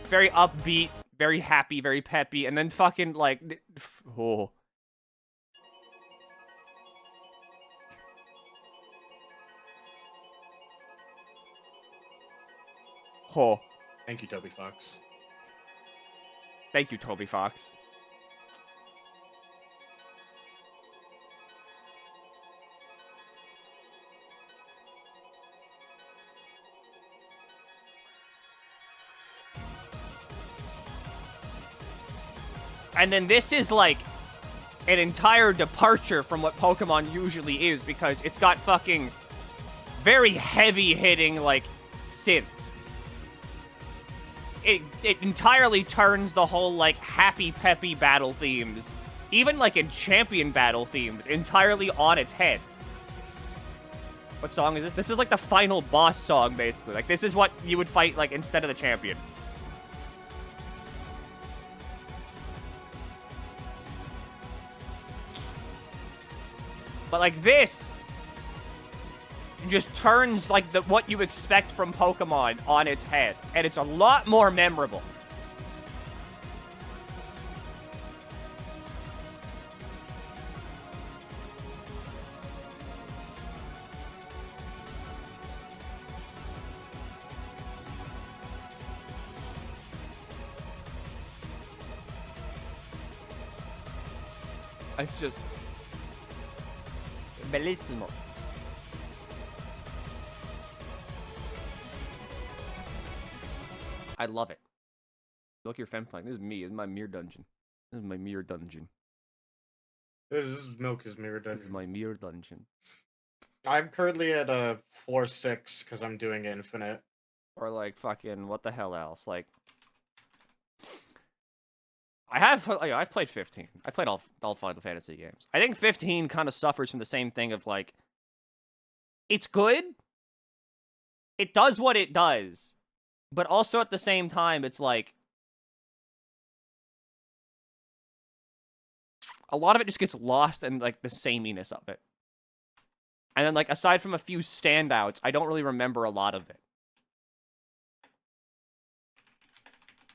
Very upbeat, very happy, very peppy, and then fucking like, oh. Oh. Thank you, Toby Fox. Thank you, Toby Fox. And then this is like an entire departure from what Pokemon usually is, because it's got fucking very heavy hitting like synths. It entirely turns the whole like happy peppy battle themes, even like in champion battle themes, entirely on its head. What song is this? This is like the final boss song, basically. Like this is what you would fight like instead of the champion. But like this just turns like what you expect from Pokemon on its head, and it's a lot more memorable. It's just bellissimo. I love it. Look, your fan playing. This is me. This is my mirror dungeon. This is my mirror dungeon. This is Milky's mirror This is dungeon. my mirror dungeon. I'm currently at a floor 6 because I'm doing infinite. Or like fucking what the hell else? Like I've played 15. I played all Final Fantasy games. I think 15 kind of suffers from the same thing of like it's good. It does what it does. But also at the same time, it's like a lot of it just gets lost in like the sameness of it. And then like aside from a few standouts, I don't really remember a lot of it.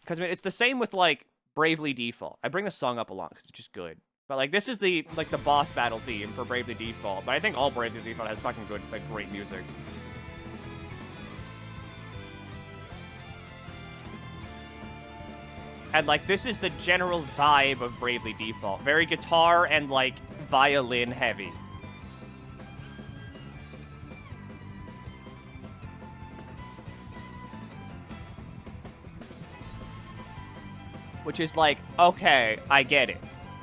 Because I mean, it's the same with like Bravely Default. I bring this song up a lot because it's just good. But like this is the like the boss battle theme for Bravely Default. But I think all Bravely Default has fucking good, like great music. And, like, this is the general vibe of Bravely Default. Very guitar and, like, violin heavy. Which is like, okay, I get it.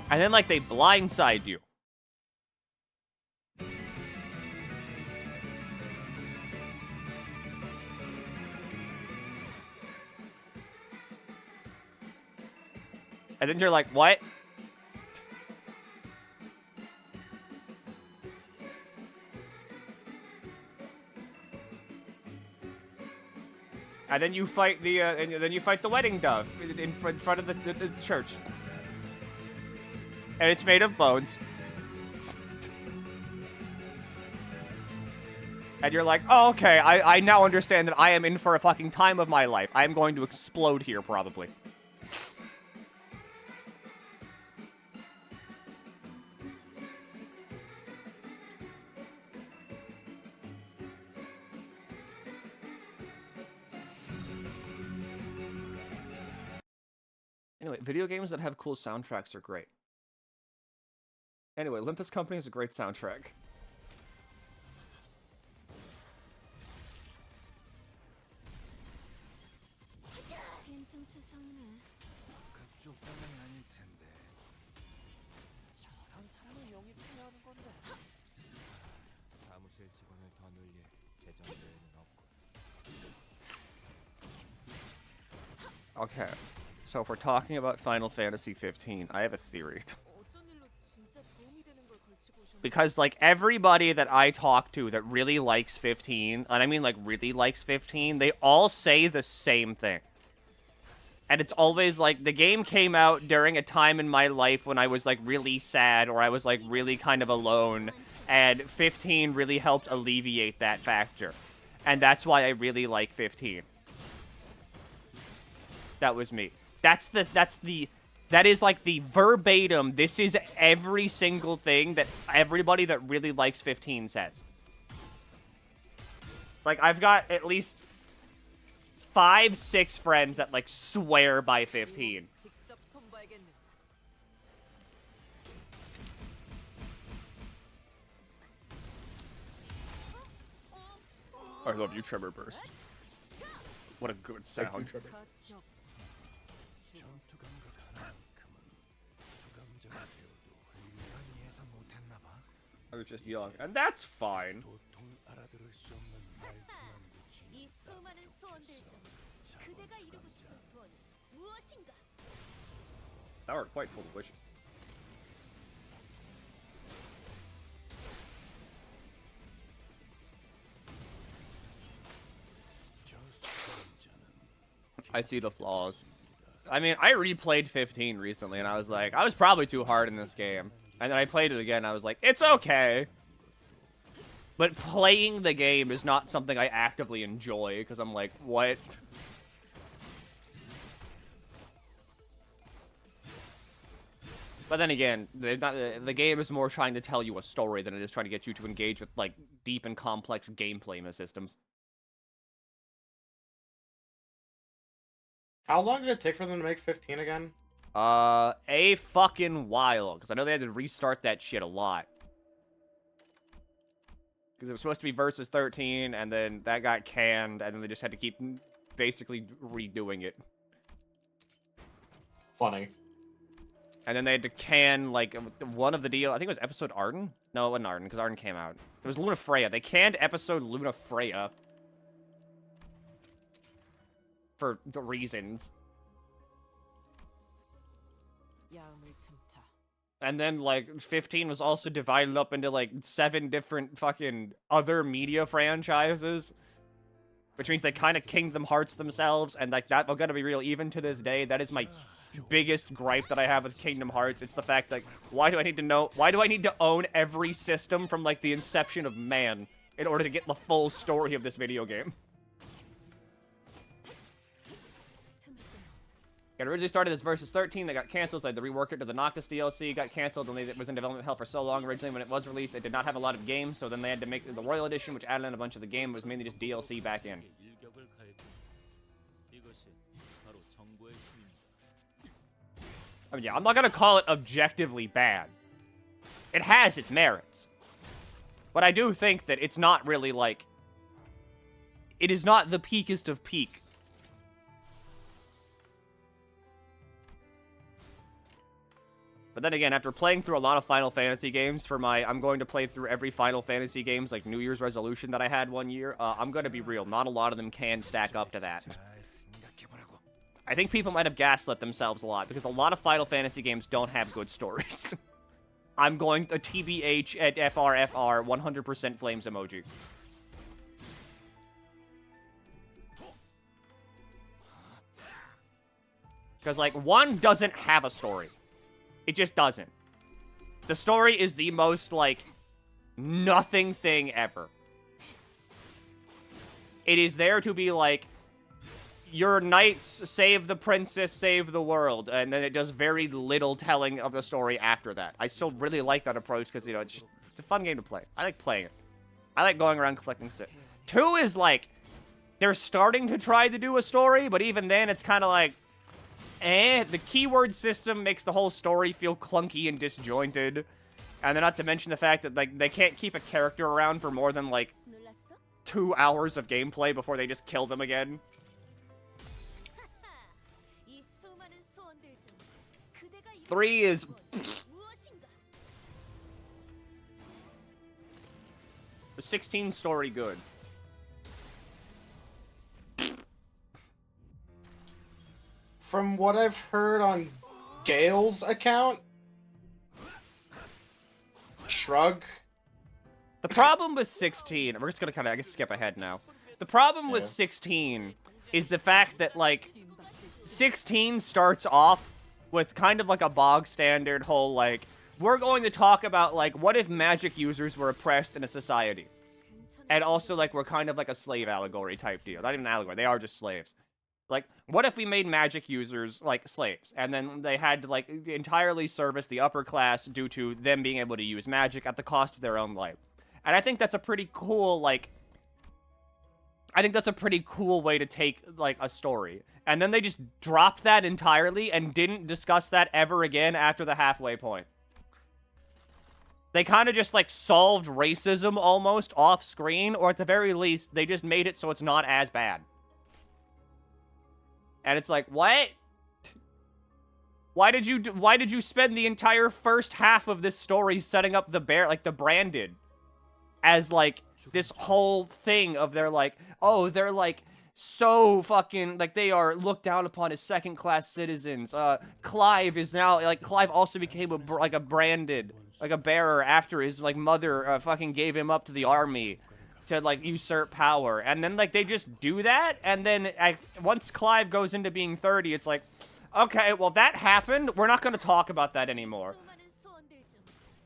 And then, like, they blindside you. And then you're like, what? And then you fight the wedding dove in front of the church. And it's made of bones. And you're like, oh, okay, I now understand that I am in for a fucking time of my life. I am going to explode here, probably. Anyway, video games that have cool soundtracks are great. Anyway, Limbus Company is a great soundtrack. 그쪽 방향이 아닐 텐데. 저런 사람의 용이 필요하다면 Okay. So if we're talking about Final Fantasy 15, I have a theory. Because, like, everybody that I talk to that really likes 15, and I mean, like, really likes 15, they all say the same thing. And it's always, like, the game came out during a time in my life when I was, like, really sad, or I was, like, really kind of alone, and 15 really helped alleviate that factor. And that's why I really like 15. That was me. That is like the verbatim, this is every single thing that everybody that really likes 15 says. Like, I've got at least 5, 6 friends that, like, swear by 15. I love you, Tremor Burst. What a good sound. 전투 감각하나만큼은 수감자가 되어도 훌륭한 예상 못했나 봐. I was just young, and that's fine. 도통 알아들을 수 없는 말투만 이 수많은 소원들 중 그대가 이루고 싶은 소원은 무엇인가? That were quite full of wishes. I see the flaws. I mean, I replayed 15 recently, and I was like, I was probably too hard in this game. And then I played it again, and I was like, it's okay. But playing the game is not something I actively enjoy, because I'm like, what? But then again, the game is more trying to tell you a story than it is trying to get you to engage with, like, deep and complex gameplay systems. How long did it take for them to make 15 again? A fucking while, because I know they had to restart that shit a lot. Because it was supposed to be Versus 13, and then that got canned, and then they just had to keep basically redoing it. Funny. And then they had to can, like, one of the deal. I think it was episode Arden? No, it wasn't Arden, because Arden came out. It was Luna Freya. They canned episode Luna Freya. For the reasons. And then, like, 15 was also divided up into, like, 7 different fucking other media franchises. Which means they kind of Kingdom Hearts themselves, and, like, that, I'm gonna be real, even to this day, that is my biggest gripe that I have with Kingdom Hearts. It's the fact that, why do I need to own every system from, like, the inception of man in order to get the full story of this video game? It originally started as Versus 13, they got canceled, so they had to rework it to the Noctis DLC, got canceled, and it was in development hell for so long originally when it was released. They did not have a lot of games, so then they had to make the Royal Edition, which added in a bunch of the game. It was mainly just DLC back in. I mean, yeah, I'm not gonna call it objectively bad. It has its merits. But I do think that it's not really, like... It is not the peakest of peak. But then again, after playing through a lot of Final Fantasy games for my... I'm going to play through every Final Fantasy games, like, New Year's resolution that I had one year. I'm gonna be real. Not a lot of them can stack up to that. I think people might have gaslit themselves a lot, because a lot of Final Fantasy games don't have good stories. I'm going to TBH at FRFR 100% flames emoji. Because, like, 1 doesn't have a story. It just doesn't. The story is the most, like, nothing thing ever. It is there to be like, your knights save the princess, save the world, and then it does very little telling of the story after that. I still really like that approach because, you know, it's a fun game to play. I like playing it. I like going around collecting stuff. 2 is like, they're starting to try to do a story, but even then it's kind of like, the keyword system makes the whole story feel clunky and disjointed. And then not to mention the fact that, like, they can't keep a character around for more than, like, 2 hours of gameplay before they just kill them again. Three is... The 16 story good. From what I've heard on Gale's account, shrug. The problem with 16, we're just gonna kind of, I guess, skip ahead now. The problem with Yeah. 16 is the fact that, like, 16 starts off with kind of like a bog standard whole, like, we're going to talk about, like, what if magic users were oppressed in a society? And also, like, we're kind of like a slave allegory type deal. Not even an allegory, they are just slaves. Like, what if we made magic users, like, slaves? And then they had to, like, entirely service the upper class due to them being able to use magic at the cost of their own life. And I think that's a pretty cool, like... I think that's a pretty cool way to take, like, a story. And then they just dropped that entirely and didn't discuss that ever again after the halfway point. They kind of just, like, solved racism almost off-screen, or at the very least, they just made it so it's not as bad. And it's like, what? Why did you spend the entire first half of this story setting up the the branded as, like, this whole thing of they're like, oh, they're, like, so fucking, like, they are looked down upon as second-class citizens. Clive is now, like, Clive also became a branded, like, a bearer after his, like, mother fucking gave him up to the army to, like, usurp power. And then, like, they just do that, and then once Clive goes into being 30, it's like, okay, well, that happened. We're not going to talk about that anymore.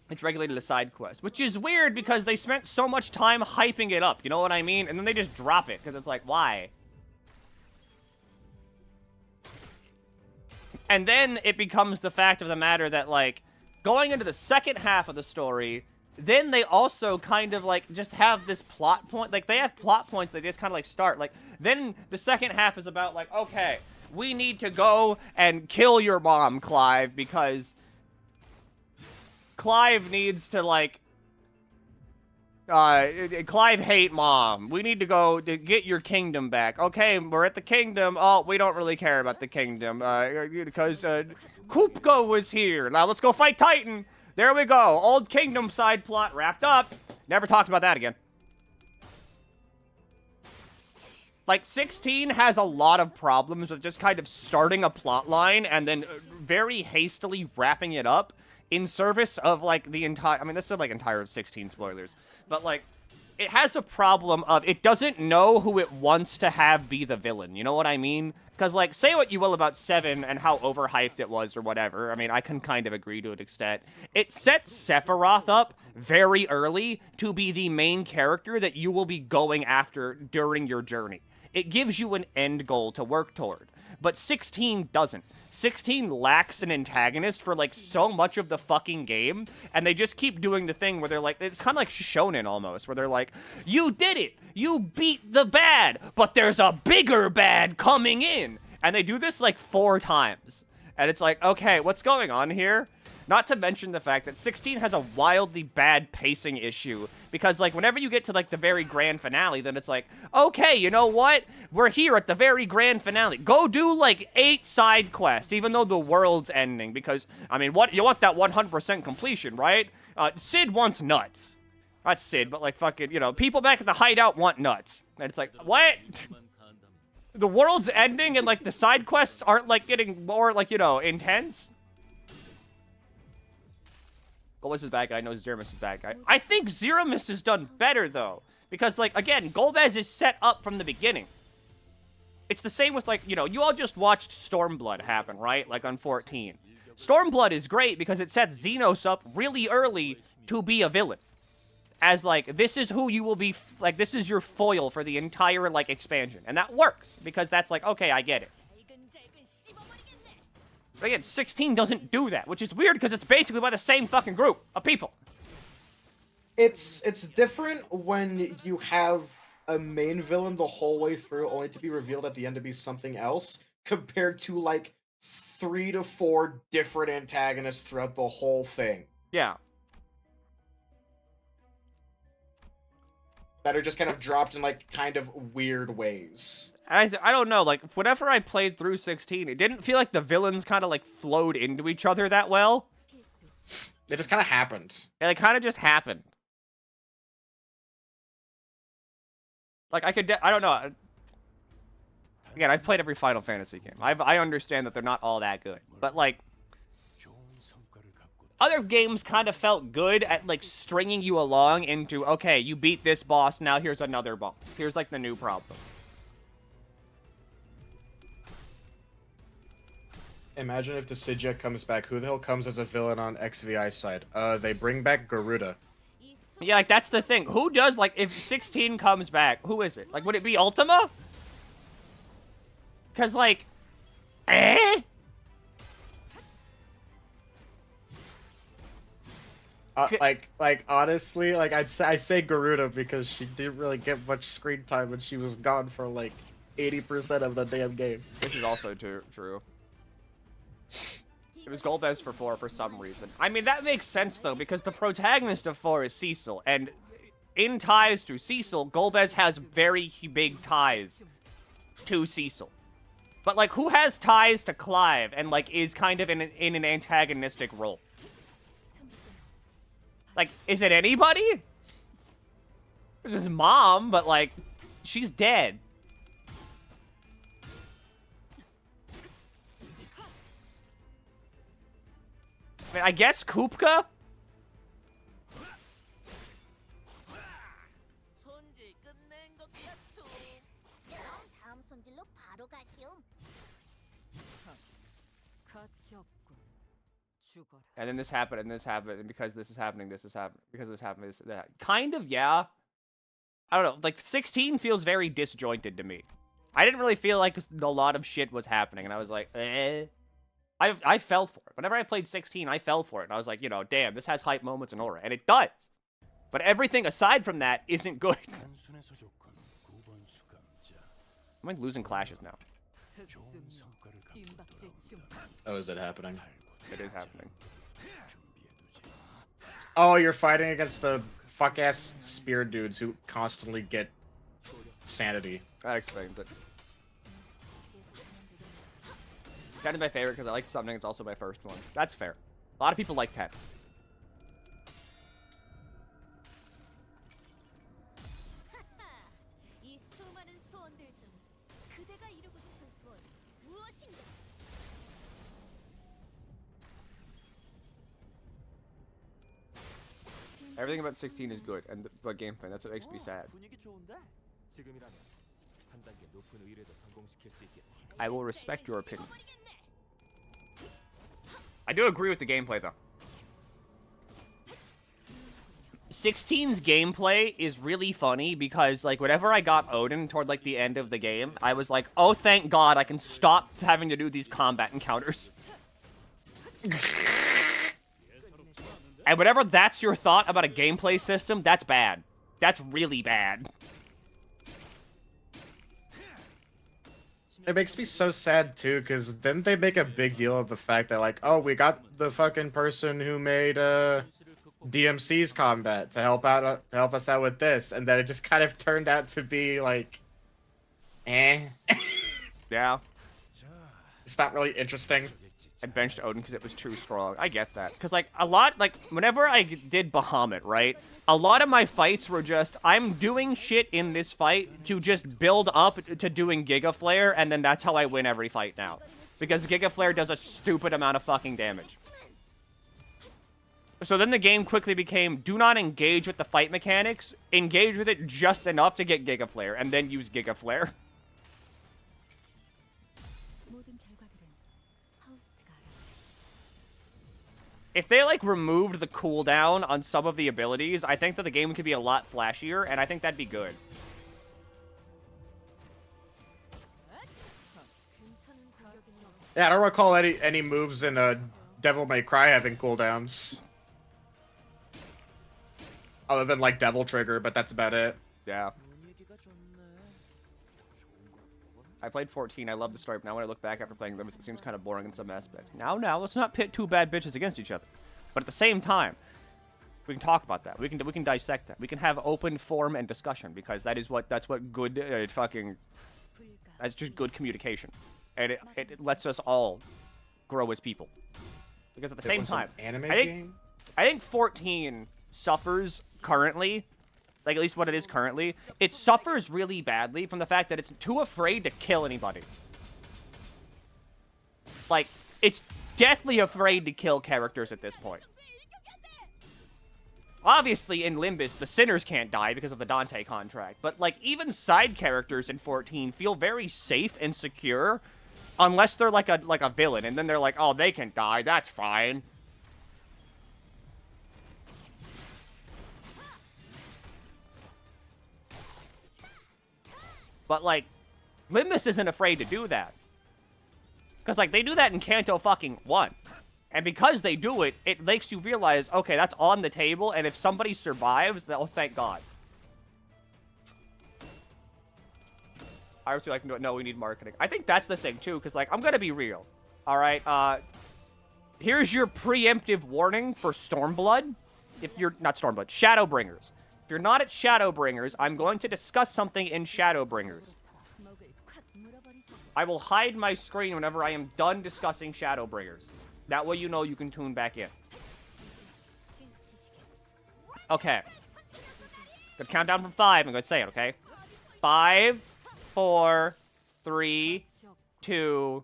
It's regulated as side quest, which is weird because they spent so much time hyping it up, you know what I mean? And then they just drop it, because it's like, why? And then it becomes the fact of the matter that, like, going into the second half of the story, then they also kind of, like, just have this plot point. Like, they have plot points that just kind of, like, start. Like, then the second half is about, like, okay, we need to go and kill your mom, Clive, because Clive needs to, like, Clive hate mom. We need to go to get your kingdom back. Okay, we're at the kingdom. Oh, we don't really care about the kingdom, because, Kupka was here. Now let's go fight Titan. There we go. Old kingdom side plot wrapped up. Never talked about that again. Like, 16 has a lot of problems with just kind of starting a plot line and then very hastily wrapping it up in service of, like, the entire... I mean, this is, like, entire 16 spoilers. But, like, it has a problem of it doesn't know who it wants to have be the villain. You know what I mean? Because, like, say what you will about 7 and how overhyped it was or whatever. I mean, I can kind of agree to an extent. It sets Sephiroth up very early to be the main character that you will be going after during your journey. It gives you an end goal to work toward. But 16 doesn't. 16 lacks an antagonist for, like, so much of the fucking game, and they just keep doing the thing where they're like, it's kind of like Shonen almost, where they're like, you did it! You beat the bad! But there's a bigger bad coming in! And they do this, like, 4 times. And it's like, okay, what's going on here? Not to mention the fact that 16 has a wildly bad pacing issue. Because, like, whenever you get to, like, the very grand finale, then it's like, okay, you know what? We're here at the very grand finale. Go do, like, 8 side quests, even though the world's ending. Because, I mean, what you want that 100% completion, right? Sid wants nuts. Not Sid, but, like, fucking, you know, people back at the hideout want nuts. And it's like, what? The world's ending and, like, the side quests aren't, like, getting more, like, you know, intense? Golbez is bad guy. No, Zeramis is bad guy. I think Zeramis is done better, though. Because, like, again, Golbez is set up from the beginning. It's the same with, like, you know, you all just watched Stormblood happen, right? Like, on 14. Stormblood is great because it sets Xenos up really early to be a villain. As, like, this is who you will be, like, this is your foil for the entire, like, expansion. And that works, because that's like, okay, I get it. But again, 16 doesn't do that, which is weird because it's basically by the same fucking group of people. It's different when you have a main villain the whole way through, only to be revealed at the end to be something else, compared to, like, 3 to 4 different antagonists throughout the whole thing. Yeah. That are just kind of dropped in, like, kind of weird ways. I don't know, like, whenever I played through 16, it didn't feel like the villains kind of, like, flowed into each other that well. It just kind of happened. And it kind of just happened. Like, I don't know. Again, I've played every Final Fantasy game. I understand that they're not all that good. But, like, 좋은 성과를 갖고 other games kind of felt good at, like, stringing you along into, okay, you beat this boss, now here's another boss. Here's, like, the new problem. Imagine if Dissidia comes back. Who the hell comes as a villain on XVI side? They bring back Garuda. Yeah, like, that's the thing. Who does, like, if 16 comes back, who is it? Like, would it be Ultima? Because, like, eh? Like honestly, like I say Garuda because she didn't really get much screen time and she was gone for like 80% of the damn game. This is also true. It was Golbez for 4 for some reason. I mean, that makes sense, though, because the protagonist of 4 is Cecil, and in ties to Cecil, Golbez has very big ties to Cecil. But, like, who has ties to Clive and, like, is kind of in an antagonistic role? Like, is it anybody? It's his mom, but, like, she's dead. I mean, I guess Kupka? 손질 끝낸 것 같소. 그럼 다음 손질로 바로 가시오. 가치 없군. 죽어라. And then this happened, and this happened, and because this is happening, this is happening. Because this happened, this that. Kind of, yeah. I don't know. Like, 16 feels very disjointed to me. I didn't really feel like a lot of shit was happening, and I was like, eh. I fell for it. Whenever I played 16, I fell for it, and I was like, you know, damn, this has hype moments and aura, and it does. But everything aside from that isn't good. 단순해서 족한 9번 수감자. I'm like losing clashes now. 좋은 성과를 갖고 뒷박질 중. Oh, is it happening? It is happening. 준비해두지. Oh, you're fighting against the fuck-ass spear dudes who constantly get sanity. That explains it. Kind of my favorite because I like summoning. It's also my first one. That's fair. A lot of people like 10. 이 수많은 소원들 중 그대가 이루고 싶은 소원이 무엇인가? Everything about 16 is good, and but gameplay, that's what makes me sad. 분위기 좋은데? 지금이라면 한 단계 높은 의뢰도 성공시킬 수 있겠지. I will respect your opinion. I do agree with the gameplay, though. 16's gameplay is really funny because, like, whenever I got Odin toward, like, the end of the game, I was like, oh, thank God, I can stop having to do these combat encounters. And whenever that's your thought about a gameplay system, that's bad. That's really bad. It makes me so sad too, because then they make a big deal of the fact that, like, oh, we got the fucking person who made DMC's combat to help us out with this, and then it just kind of turned out to be like, eh. Yeah. It's not really interesting. I benched Odin because it was too strong. I get that. Because, like, a lot, like, whenever I did Bahamut, right? A lot of my fights were just, I'm doing shit in this fight to just build up to doing Giga Flare, and then that's how I win every fight now. Because Giga Flare does a stupid amount of fucking damage. So then the game quickly became, do not engage with the fight mechanics, engage with it just enough to get Giga Flare, and then use Giga Flare. 모든 결과들은 하우스트가 알아. If they, like, removed the cooldown on some of the abilities, I think that the game could be a lot flashier, and I think that'd be good. Yeah, I don't recall any moves in Devil May Cry having cooldowns. Other than, like, Devil Trigger, but that's about it. Yeah. 분위기가 좋네. 좋은 걸 먹었나? I played 14. I love the story, but now when I look back after playing them, it seems kind of boring in some aspects. Now, let's not pit two bad bitches against each other. But at the same time, we can talk about that. We can dissect that. We can have open form and discussion because that's what good that's just good communication, and it lets us all grow as people. Because at the same time, anime I think game. I think 14 suffers currently like at least what it is currently, it suffers really badly from the fact that it's too afraid to kill anybody. Like, it's deathly afraid to kill characters at this point. Obviously, in Limbus, the sinners can't die because of the Dante contract, but, like, even side characters in 14 feel very safe and secure, unless they're like a villain, and then they're like, oh, they can die, that's fine. But, like, Limbus isn't afraid to do that. Because, like, they do that in Kanto fucking 1. And because they do it, it makes you realize, okay, that's on the table, and if somebody survives, then, oh, thank God. I was like, no, we need marketing. I think that's the thing, too, because, like, I'm gonna be real. Alright, here's your preemptive warning for Stormblood. If you're, not Stormblood, Shadowbringers. If you're not at Shadowbringers, I'm going to discuss something in Shadowbringers. I will hide my screen whenever I am done discussing Shadowbringers. That way you know you can tune back in. Okay. Gonna count down from 5. I'm gonna say it, okay? 5, 4, 3, 2,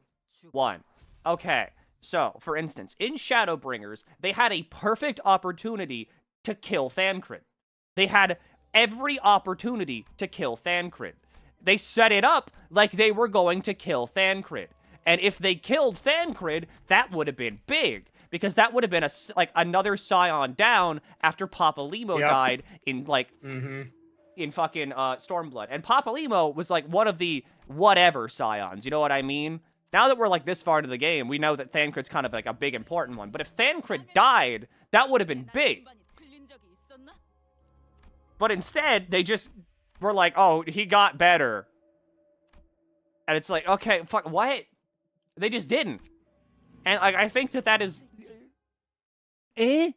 1. Okay. So, for instance, in Shadowbringers, they had a perfect opportunity to kill Thancred. They had every opportunity to kill Thancred. They set it up like they were going to kill Thancred. And if they killed Thancred, that would have been big. Because that would have been, like, another Scion down after Papalimo died in, like, in fucking Stormblood. And Papalimo was, like, one of the whatever Scions. You know what I mean? Now that we're, like, this far into the game, we know that Thancred's kind of, like, a big important one. But if Thancred died, that would have been big. But instead, they just were like, oh, he got better. And it's like, okay, fuck, what? They just didn't. And, like, I think that is... I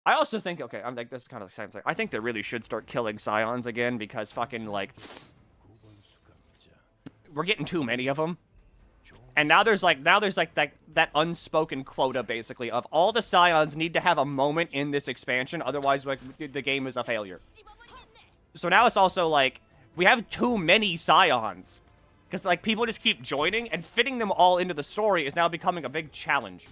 also think, okay, I'm like, this is kind of the same thing. I think they really should start killing Scions again because fucking, like... We're getting too many of them. And now there's like that unspoken quota, basically, of all the Scions need to have a moment in this expansion, otherwise, like, the game is a failure. So now it's also, like, we have too many Scions. Because, like, people just keep joining, and fitting them all into the story is now becoming a big challenge.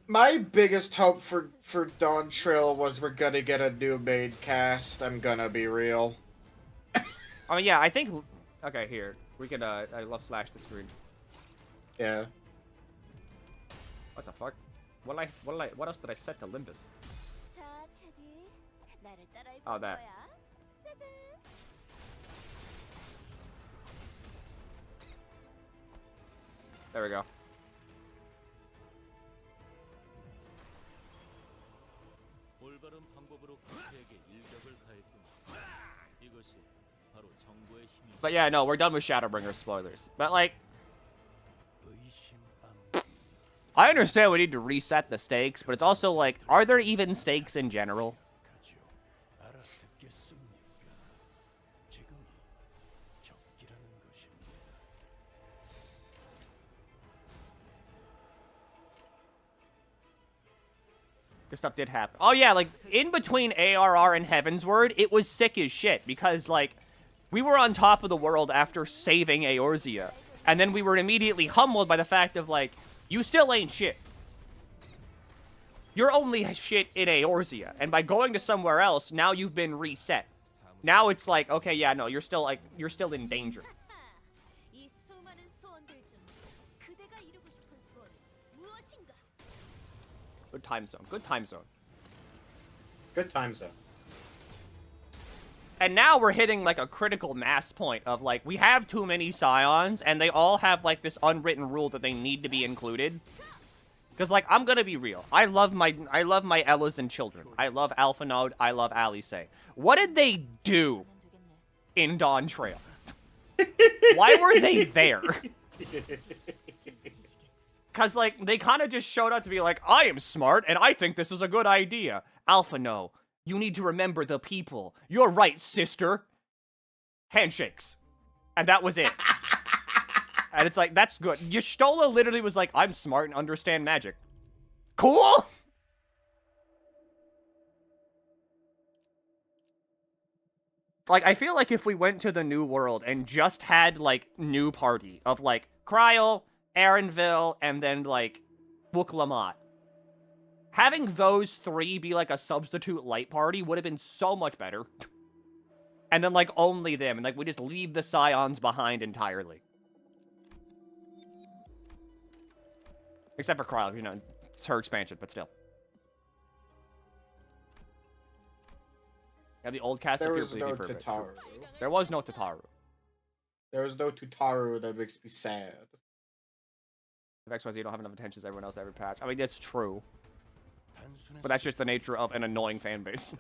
My biggest hope for Dawn Trail was we're gonna get a new main cast, I'm gonna be real. Oh, yeah, I think... Okay, here. We could, I love flash the screen. Yeah. What the fuck? What else did I set to Limbus? Oh, that. There we go. But yeah, no, we're done with Shadowbringer spoilers. But, like, I understand we need to reset the stakes, but it's also like, are there even stakes in general? This stuff did happen. Oh yeah, like, in between ARR and Heavensward, it was sick as shit, because, like, we were on top of the world after saving Eorzea, and then we were immediately humbled by the fact of, like, you still ain't shit. You're only shit in Eorzea, and by going to somewhere else, now you've been reset. Now it's like, okay, yeah, no, you're still in danger. Good time zone. Good time zone. Good time zone. And now we're hitting, like, a critical mass point of, like, we have too many Scions, and they all have, like, this unwritten rule that they need to be included. Because, like, I'm gonna be real. I love my Ellas and children. I love Alpha Node. I love Alice. What did they do in Dawn Trail? Why were they there? Because, like, they kind of just showed up to be like, I am smart, and I think this is a good idea. Alpha, no. You need to remember the people. You're right, sister. Handshakes. And that was it. And it's like, that's good. Y'shtola literally was like, I'm smart and understand magic. Cool? Like, I feel like if we went to the New World and just had, like, new party of, like, Kryl, Aaronville, and then, like, Wook-Lamont. Having those three be, like, a substitute light party would have been so much better. And then, like, only them. And, like, we just leave the Scions behind entirely. Except for Kryl, you know, it's her expansion, but still. Yeah, the old cast There appears was to be no perfect. Tataru. There was no Tataru. There was no Tataru. That makes me sad. If XYZ don't have enough attention as everyone else every patch. I mean, that's true. But that's just the nature of an annoying fan base.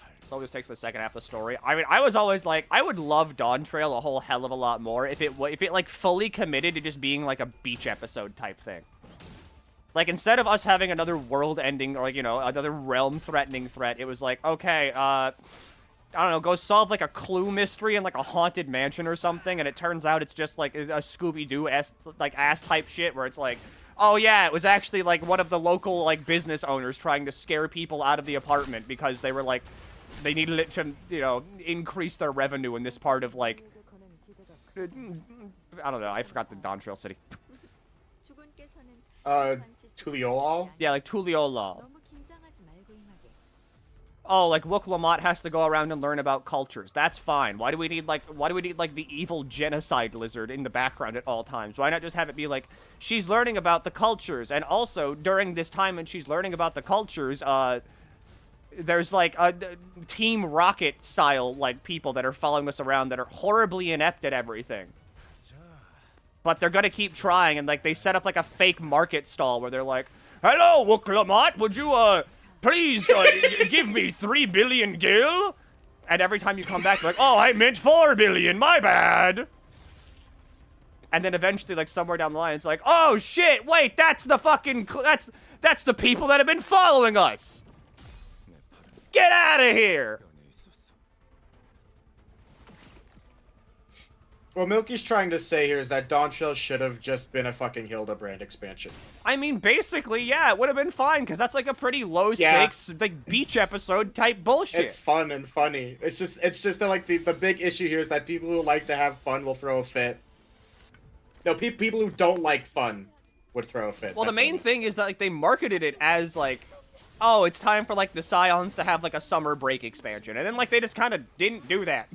It always takes the second half of the story. I mean, I was always like, I would love Dawn Trail a whole hell of a lot more if it like fully committed to just being like a beach episode type thing. Like, instead of us having another world-ending or, like, you know, another realm-threatening threat, it was like, okay, I don't know, go solve, like, a clue mystery in, like, a haunted mansion or something, and it turns out it's just, like, a Scooby-Doo ass-type shit where it's like, oh, yeah, it was actually, like, one of the local, like, business owners trying to scare people out of the apartment because they were, like, they needed it to, you know, increase their revenue in this part of, like, I don't know, I forgot the Dawn Trail city. Tuliolal? Yeah, like, Tuliolal. Oh, like, Wook-Lamont has to go around and learn about cultures. That's fine. Why do we need, like, the evil genocide lizard in the background at all times? Why not just have it be, like, she's learning about the cultures, and also, during this time when she's learning about the cultures, there's, like, a Team Rocket-style, like, people that are following us around that are horribly inept at everything. But they're gonna keep trying, and, like, they set up, like, a fake market stall where they're like, hello, Wook-Lamont, would you, please, give me 3 billion gil? And every time you come back, they're like, oh, I meant 4 billion, my bad. And then eventually, like, somewhere down the line, it's like, oh, shit, wait, that's the fucking, that's the people that have been following us. Get out of here. What Milky's trying to say here is that Dawn Trail should have just been a fucking Hildebrand expansion. I mean, basically, yeah, it would have been fine, because that's, like, a pretty low-stakes, like, beach episode type bullshit. It's fun and funny. It's just that, like, the big issue here is that people who like to have fun will throw a fit. No, people who don't like fun would throw a fit. Well, That's the main thing is that, like, they marketed it as, like, oh, it's time for, like, the Scions to have, like, a summer break expansion. And then, like, they just kind of didn't do that.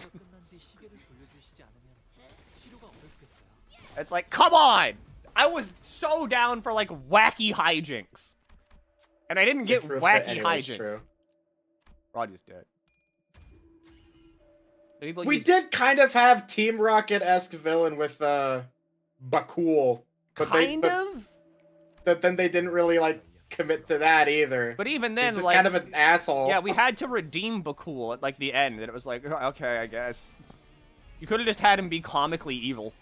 It's like, come on! I was so down for, like, wacky hijinks. And I didn't get wacky hijinks. True. Roddy's dead. We did kind of have Team Rocket-esque villain with, Bakul. But then they didn't really, like, commit to that either. But even then, he's just like, kind of an asshole. yeah, we had to redeem Bakul at, like, the end. And it was like, okay, I guess. You could have just had him be comically evil.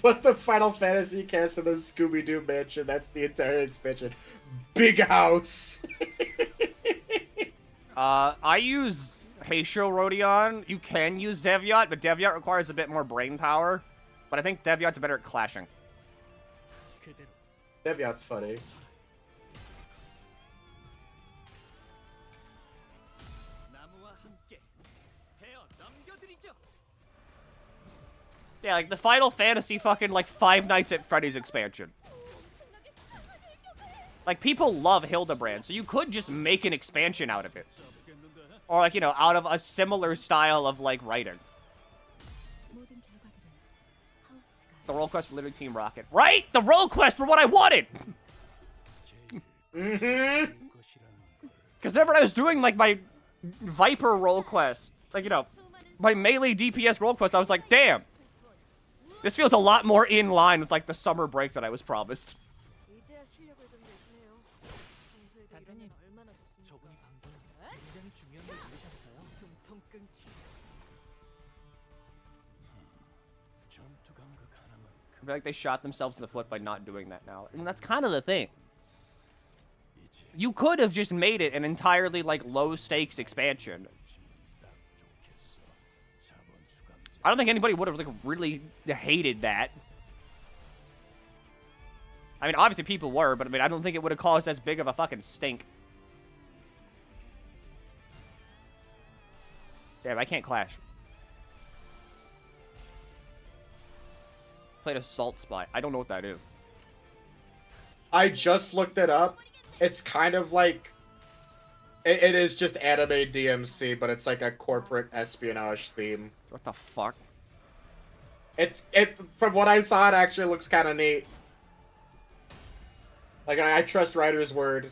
Put the Final Fantasy cast in the Scooby-Doo mansion. That's the entire expansion. Big house. I use Heisho Rodion. You can use Devyat, but Devyat requires a bit more brain power. But I think Devyat's better at clashing. Devyat's funny. Yeah, like the Final Fantasy fucking, like, Five Nights at Freddy's expansion. Like, people love Hildebrand, so you could just make an expansion out of it. Or, like, you know, out of a similar style of, like, writing. The role quest for Living Team Rocket. Right? The role quest for what I wanted! Mm-hmm. Because whenever I was doing, like, my Viper role quest, like, you know, my melee DPS role quest, I was like, damn. This feels a lot more in line with, like, the summer break that I was promised. I feel like they shot themselves in the foot by not doing that now. And that's kind of the thing. You could have just made it an entirely, like, low-stakes expansion. I don't think anybody would have, like, really hated that. I mean, obviously people were, but I mean, I don't think it would have caused as big of a fucking stink. Damn, I can't clash. Played Assault Spy. I don't know what that is. I just looked it up. It's kind of like... It is just anime DMC, but it's like a corporate espionage theme. What the fuck? From what I saw, it actually looks kind of neat. Like, I trust writer's word.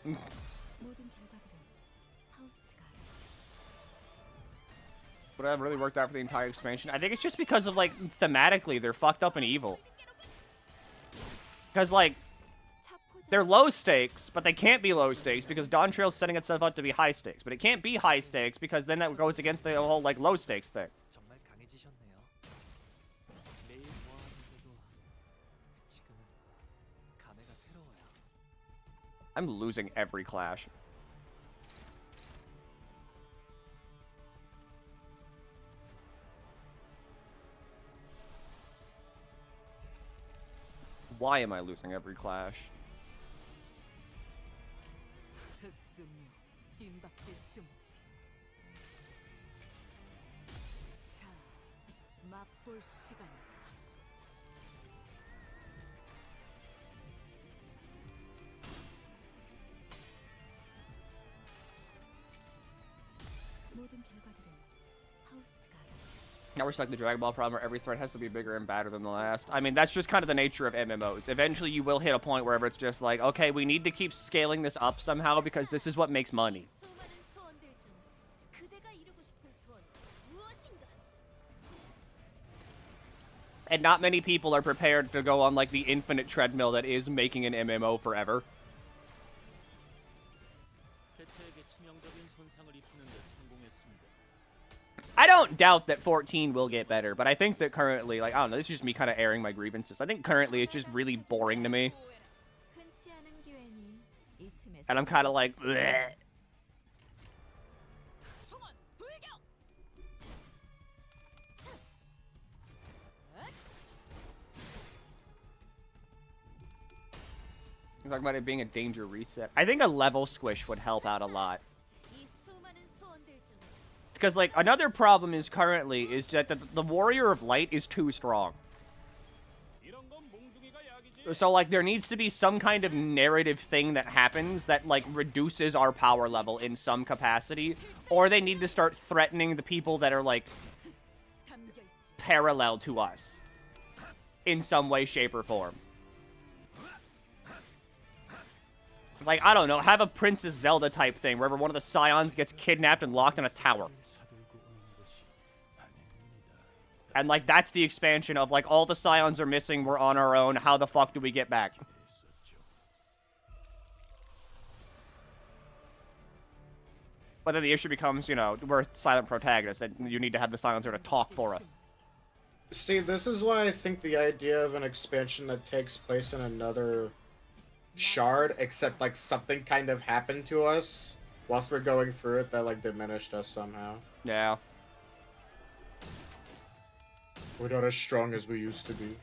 모든 결과들은 하우스트가 Would have really worked out for the entire expansion? I think it's just because of, like, thematically, they're fucked up and evil. Because, like, they're low stakes, but they can't be low stakes because Dawn Trail's setting itself up to be high stakes. But it can't be high stakes because then that goes against the whole, like, low stakes thing. 정말 강해지셨네요. 매일 모아하는데도 지금은 감회가 새로워요. I'm losing every clash. Why am I losing every clash? 흑승류 뒷박질 춤. 자, 맛볼 시간이다. 모든 결과들은 하우스트가 Now we're stuck in the Dragon Ball problem where every threat has to be bigger and badder than the last. I mean, that's just kind of the nature of MMOs. Eventually, you will hit a point wherever it's just like, okay, we need to keep scaling this up somehow because this is what makes money. 수많은 소원들 중 그대가 이루고 싶은 소원 무엇인가? And not many people are prepared to go on, like, the infinite treadmill that is making an MMO forever. 개체에게 치명적인 손상을 입히는 데 성공했습니다. I don't doubt that 14 will get better, but I think that currently, like, I don't know, this is just me kind of airing my grievances. I think currently it's just really boring to me. 흔치 않은 기회니 이 틈에서 And I'm kind of like, bleh. 총원 돌격! You're talking about it being a danger reset. I think a level squish would help out a lot. 이 수많은 소원들 중 Because, like, another problem is currently is that the Warrior of Light is too strong. 이런 건 몽둥이가 약이지. So, like, there needs to be some kind of narrative thing that happens that, like, reduces our power level in some capacity. Or they need to start threatening the people that are, like, 담겨 있지. parallel to us. In some way, shape, or form. Like, I don't know, have a Princess Zelda type thing, wherever one of the Scions gets kidnapped and locked in a tower. 사들고 오는 것이 아닙니다. And, like, that's the expansion of, like, all the Scions are missing, we're on our own, how the fuck do we get back? 했었죠. But then the issue becomes, you know, we're silent protagonists, and you need to have the Silencer to talk for us. See, this is why I think the idea of an expansion that takes place in another shard, except like something kind of happened to us whilst we're going through it that like diminished us somehow. Yeah. We're not as strong as we used to be.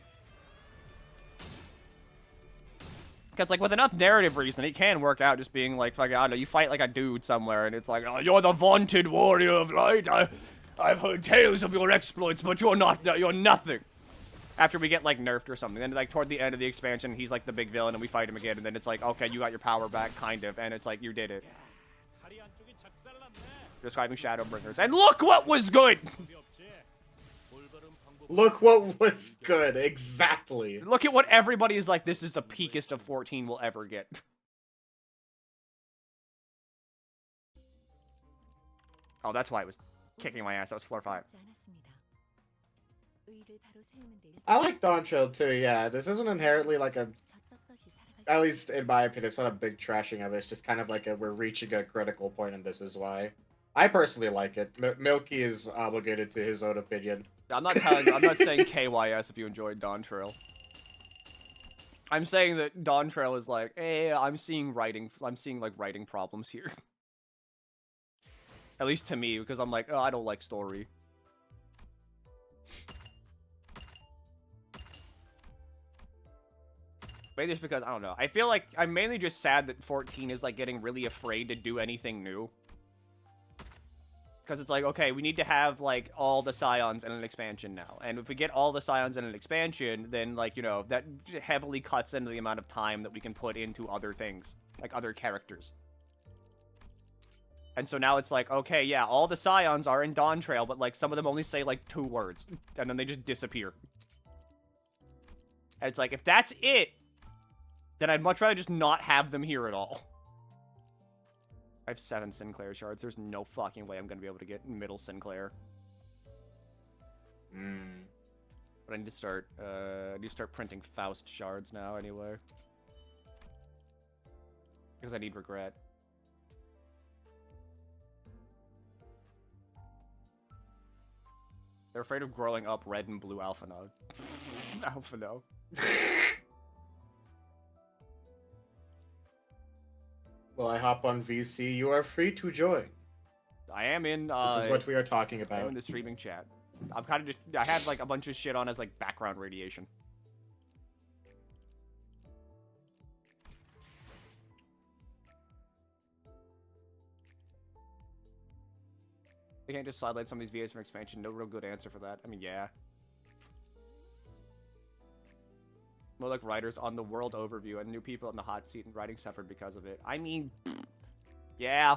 Because, like, with enough narrative reason, it can work out just being like, fucking, I don't know, you fight like a dude somewhere, and it's like, oh, you're the vaunted warrior of light. I've heard tales of your exploits, but you're nothing. After we get, like, nerfed or something. Then, like, toward the end of the expansion, he's, like, the big villain, and we fight him again, and then it's like, okay, you got your power back, kind of, and it's like, you did it. 다리 안쪽이 작살났네. Describing Shadowbringers. And look what was good! 답이 없지. 올바른 방법. Look what was good, exactly. Look at what everybody is like, this is the peakest of 14 we'll ever get. Oh, that's why it was kicking my ass. That was floor 5. 잊지 않았습니다. 의의를 바로 세우는 데 I like Dawn Trail too, yeah. This isn't inherently like a, 떳떳이 살아갈 at 수 least in my opinion, it's not a big trashing of it. It's just kind of like we're reaching a critical point, and this is why. I personally like it. Milky is obligated to his own opinion. I'm not saying KYS if you enjoyed Dawn Trail. I'm saying that Dawn Trail is like, hey, I'm seeing like writing problems here. At least to me, because I'm like, oh, I don't like story. Maybe it's because, I don't know. I feel like I'm mainly just sad that 14 is, like, getting really afraid to do anything new. Because it's like, okay, we need to have, like, all the Scions in an expansion now. And if we get all the Scions in an expansion, then, like, you know, that heavily cuts into the amount of time that we can put into other things. Like, other characters. And so now it's like, okay, yeah, all the Scions are in Dawn Trail, but, like, some of them only say, like, 2 words. And then they just disappear. And it's like, if that's it, then I'd much rather just not have them here at all. I have 7 Sinclair shards. There's no fucking way I'm going to be able to get middle Sinclair. But I need to start printing Faust shards now anyway. Because I need regret. They're afraid of growing up red and blue Alphino. Alphino. Well, I hop on VC. You are free to join. I am in, This is what we are talking I am about. in the streaming chat. I'm kind of just, I have, like, a bunch of shit on as, like, background radiation. They can't just sidelight some of these VAs from expansion. No real good answer for that. I mean, yeah. More like writers on the world overview and new people in the hot seat and writing suffered because of it. I mean, yeah.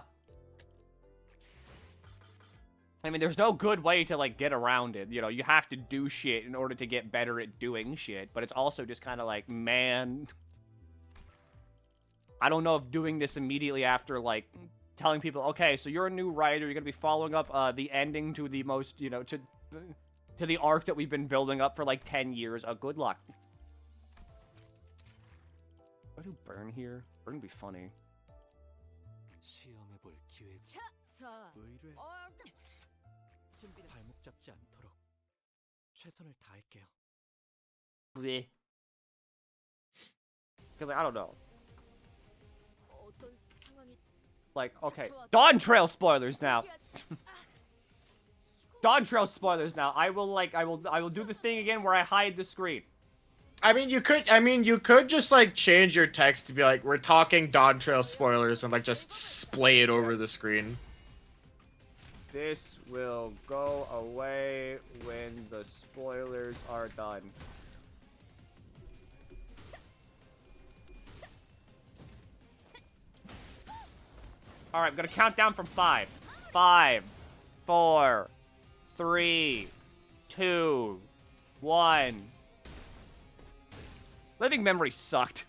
I mean, there's no good way to, like, get around it. You know, you have to do shit in order to get better at doing shit. But it's also just kind of like, man, I don't know if doing this immediately after, like, telling people, okay, so you're a new writer, you're going to be following up the ending to the most, you know, to the arc that we've been building up for, like, 10 years. Good luck. What do burn here? Burn would be funny. 시험해볼 기회가 자, 의뢰 준비는 발목 잡지 않도록 최선을 다할게요. Because, like, I don't know. 어떤 상황이 Like, okay, Dawn Trail spoilers now. Dawn Trail spoilers now. I will do the thing again where I hide the screen. I mean, you could just, like, change your text to be like, we're talking Dawn Trail spoilers, and, like, just splay it over the screen. This will go away when the spoilers are done. Alright, I'm gonna count down from 5. 5, 4, 3, 2, 1. Living memory sucked.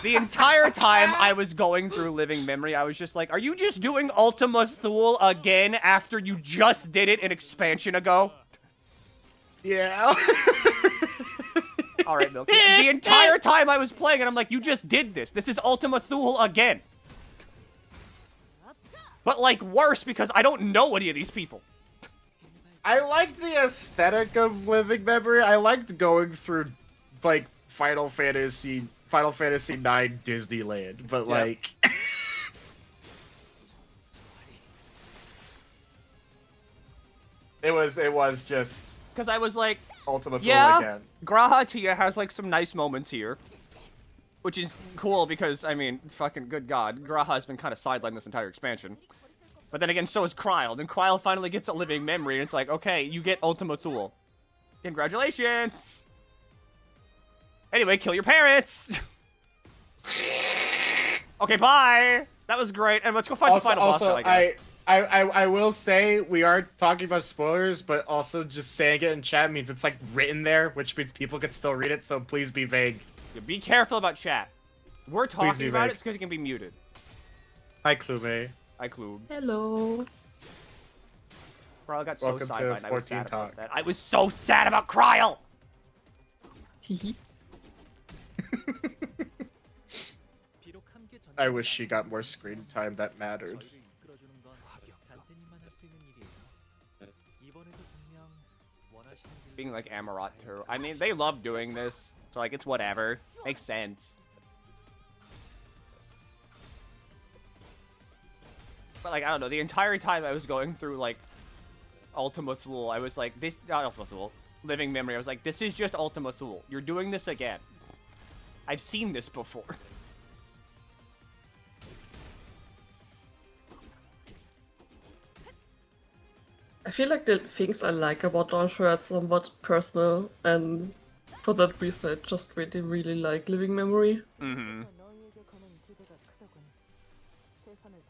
The entire time I was going through living memory, I was just like, are you just doing Ultima Thule again after you just did it an expansion ago? Yeah. Alright, Milky. The entire time I was playing it, I'm like, you just did this. This is Ultima Thule again. But, like, worse because I don't know any of these people. I liked the aesthetic of Living Memory. I liked going through, like, Final Fantasy IX Disneyland, but, like... it was just... Because I was like, Ultima Thule yeah, again. Graha Tia has, like, some nice moments here. Which is cool because, I mean, fucking good god, Graha has been kind of sidelined this entire expansion. But then again, so is Kryl. Then Kryl finally gets a living memory, and it's like, okay, you get Ultima Thule. Congratulations! Anyway, kill your parents! Okay, bye! That was great, and let's go fight the final boss guy, I guess. I will say, we are talking about spoilers, but also just saying it in chat means it's, like, written there, which means people can still read it, so please be vague. Yeah, be careful about chat. We're talking about vague. it, it's because you can be muted. Hi, Klume. I clued. Hello. Kryl got so Welcome to sidelined, I was 14 sad Talk. about that. I was so sad about Kryl! 비록 함께 전쟁을 I wish she got more screen time that mattered. 저희를 이끌어주는 건 단테님만 할 수 있는 일이에요. 이번에도 분명 원하시는 길로 Being like Amarot too. I mean, they love doing this, so like it's whatever. Makes sense. But like I don't know, the entire time I was going through like Ultima Thule, I was like, this not Ultima Thule, Living Memory. I was like, this is just Ultima Thule. You're doing this again. I've seen this before. I feel like the things I like about Dawntree are somewhat personal, and for that reason I just really, really like Living Memory. Mm-hmm.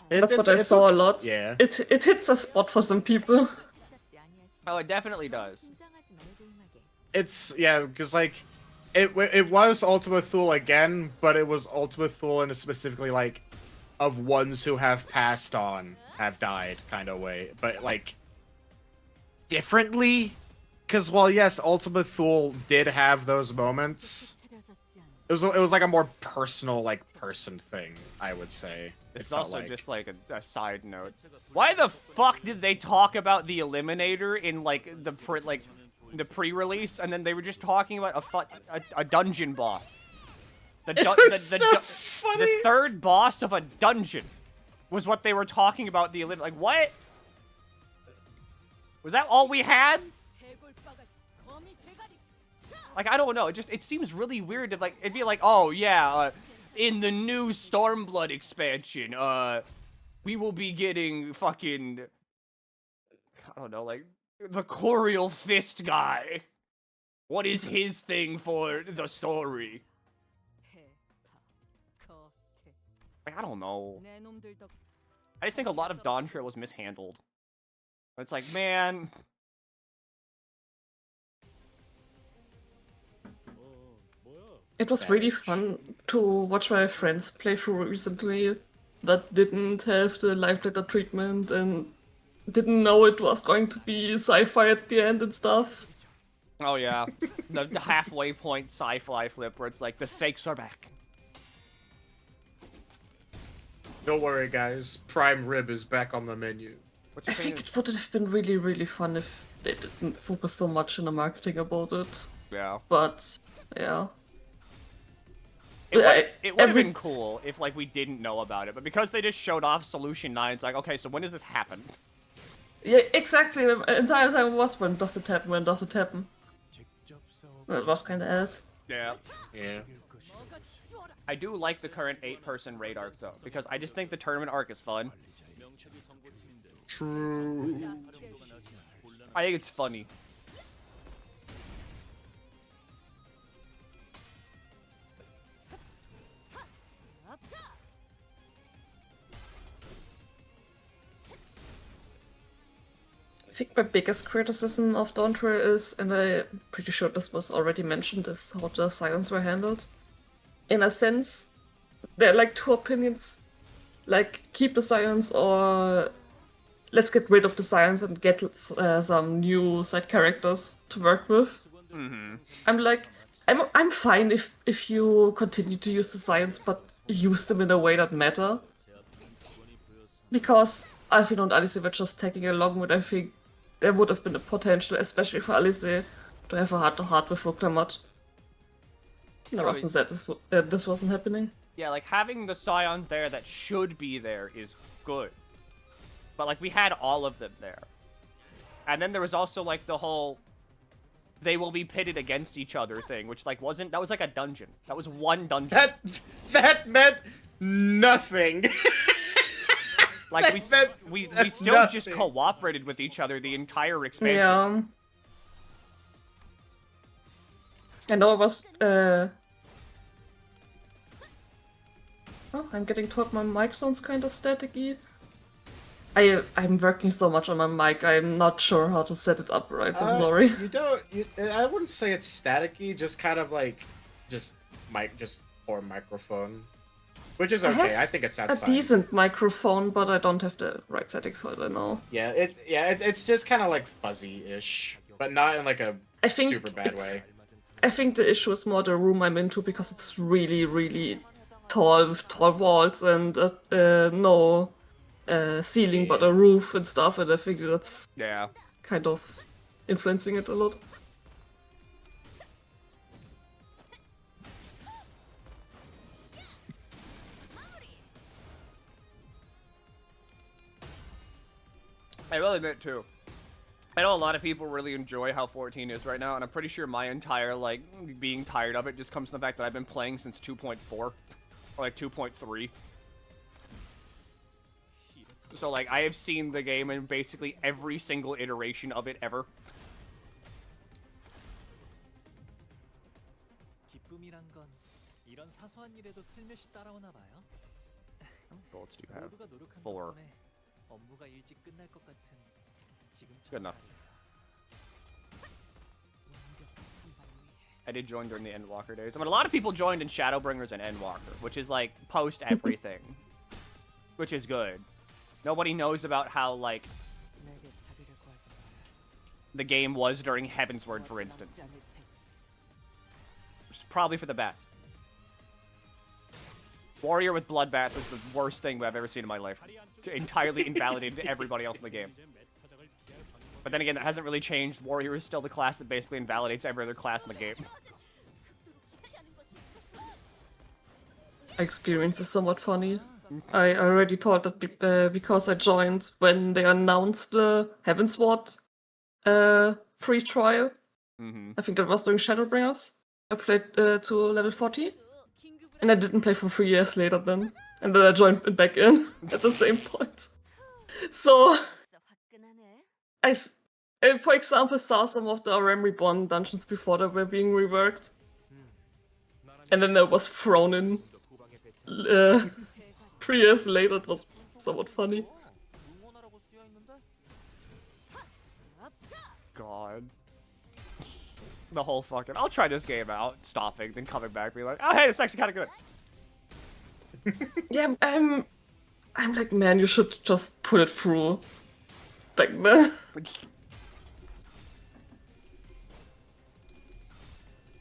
That's what I saw a lot. Yeah. It hits a spot for some people. Oh, it definitely does. It's, yeah, because, like, it was Ultima Thule again, but it was Ultima Thule in a specifically, like, of ones who have passed on, have died kind of way. But, like, differently? Because, well, yes, Ultima Thule did have those moments. It was like a more personal, like, person thing, I would say. It's also just like a side note. Why the fuck did they talk about the Eliminator in like the pre-release, and then they were just talking about a dungeon boss? The third boss of a dungeon was what they were talking about. The Eliminator. Like what? Was that all we had? Like I don't know. It seems really weird to like. It'd be like, oh yeah. In the new Stormblood expansion, we will be getting fucking, I don't know, like, the Corial Fist guy. What is his thing for the story? Like, I don't know. I just think a lot of Dawntree was mishandled. It's like, man... It was really fun to watch my friends play through recently that didn't have the life letter treatment and didn't know it was going to be sci-fi at the end and stuff. Oh yeah, the halfway point sci-fi flip where it's like, the stakes are back. Don't worry, guys. Prime rib is back on the menu. I think it would have been really, really fun if they didn't focus so much in the marketing about it. Yeah. But, yeah. It would have been cool if, like, we didn't know about it, but because they just showed off Solution 9, it's like, okay, so when does this happen? Yeah, exactly. The entire time was, when does it happen, when does it happen? That was kinda ass. Yeah. Yeah. I do like the current 8-person raid arc, though, because I just think the tournament arc is fun. True. I think it's funny. I think my biggest criticism of Dawntree is, and I'm pretty sure this was already mentioned, is how the scions were handled. In a sense, there are like two opinions. Like, keep the scions or let's get rid of the scions and get some new side characters to work with. Mm-hmm. I'm like, I'm fine if you continue to use the scions, but use them in a way that matter. Because Alfie and Alice were just tagging along, but I think there would have been a potential, especially for Alice, to have a heart-to-heart with Ruktamat. I wasn't sad this wasn't happening. Yeah, like, having the scions there that should be there is good. But, like, we had all of them there. And then there was also, like, the whole... they will be pitted against each other thing, which, like, wasn't... that was, like, a dungeon. That was one dungeon. That meant nothing. Like, we still nothing. just cooperated with each other the entire expansion. Yeah. I know it was, Oh, I'm getting told my mic sounds kinda staticky. I'm working so much on my mic, I'm not sure how to set it up right, I'm sorry. I wouldn't say it's staticky, just kind of like, just poor microphone. Which is okay, I think it sounds a fine. decent microphone, but I don't have the right settings for it, I know. Yeah, it's just kind of like fuzzy-ish, but not in like a super bad way. I think the issue is more the room I'm into, because it's really, really tall, with tall walls and no ceiling but a roof and stuff, and I think that's kind of influencing it a lot. I will admit, too, I know a lot of people really enjoy how 14 is right now, and I'm pretty sure my entire, like, being tired of it just comes from the fact that I've been playing since 2.4, or, like, 2.3. So, like, I have seen the game in basically every single iteration of it ever. 기쁨이란 건 이런 사소한 일에도 슬며시 따라오나 봐요. How many bullets do you have? 모두가 노력한 4. 덕분에 업무가 일찍 끝날 것 같은 지금처럼. Good enough. I did join during the Endwalker days. I mean, a lot of people joined in Shadowbringers and Endwalker, which is, like, post everything. Which is good. Nobody knows about how, like, the game was during Heavensward, for instance. Which is probably for the best. Warrior with Bloodbath was the worst thing I've ever seen in my life. It entirely invalidated everybody else in the game. But then again, that hasn't really changed. Warrior is still the class that basically invalidates every other class in the game. Experience is somewhat funny. I already thought that because I joined when they announced the Heavensward free trial. I think that was during Shadowbringers. I played to level 40. And I didn't play for 3 years later then. And then I joined back in at the same point. So I, for example, saw some of the RM Reborn dungeons before they were being reworked. And then I was thrown in 3 years later. It was somewhat funny. God. The whole fucking, I'll try this game out, stopping, then coming back, being like, oh hey, it's actually kind of good. Yeah, I'm like, man, you should just put it through back then.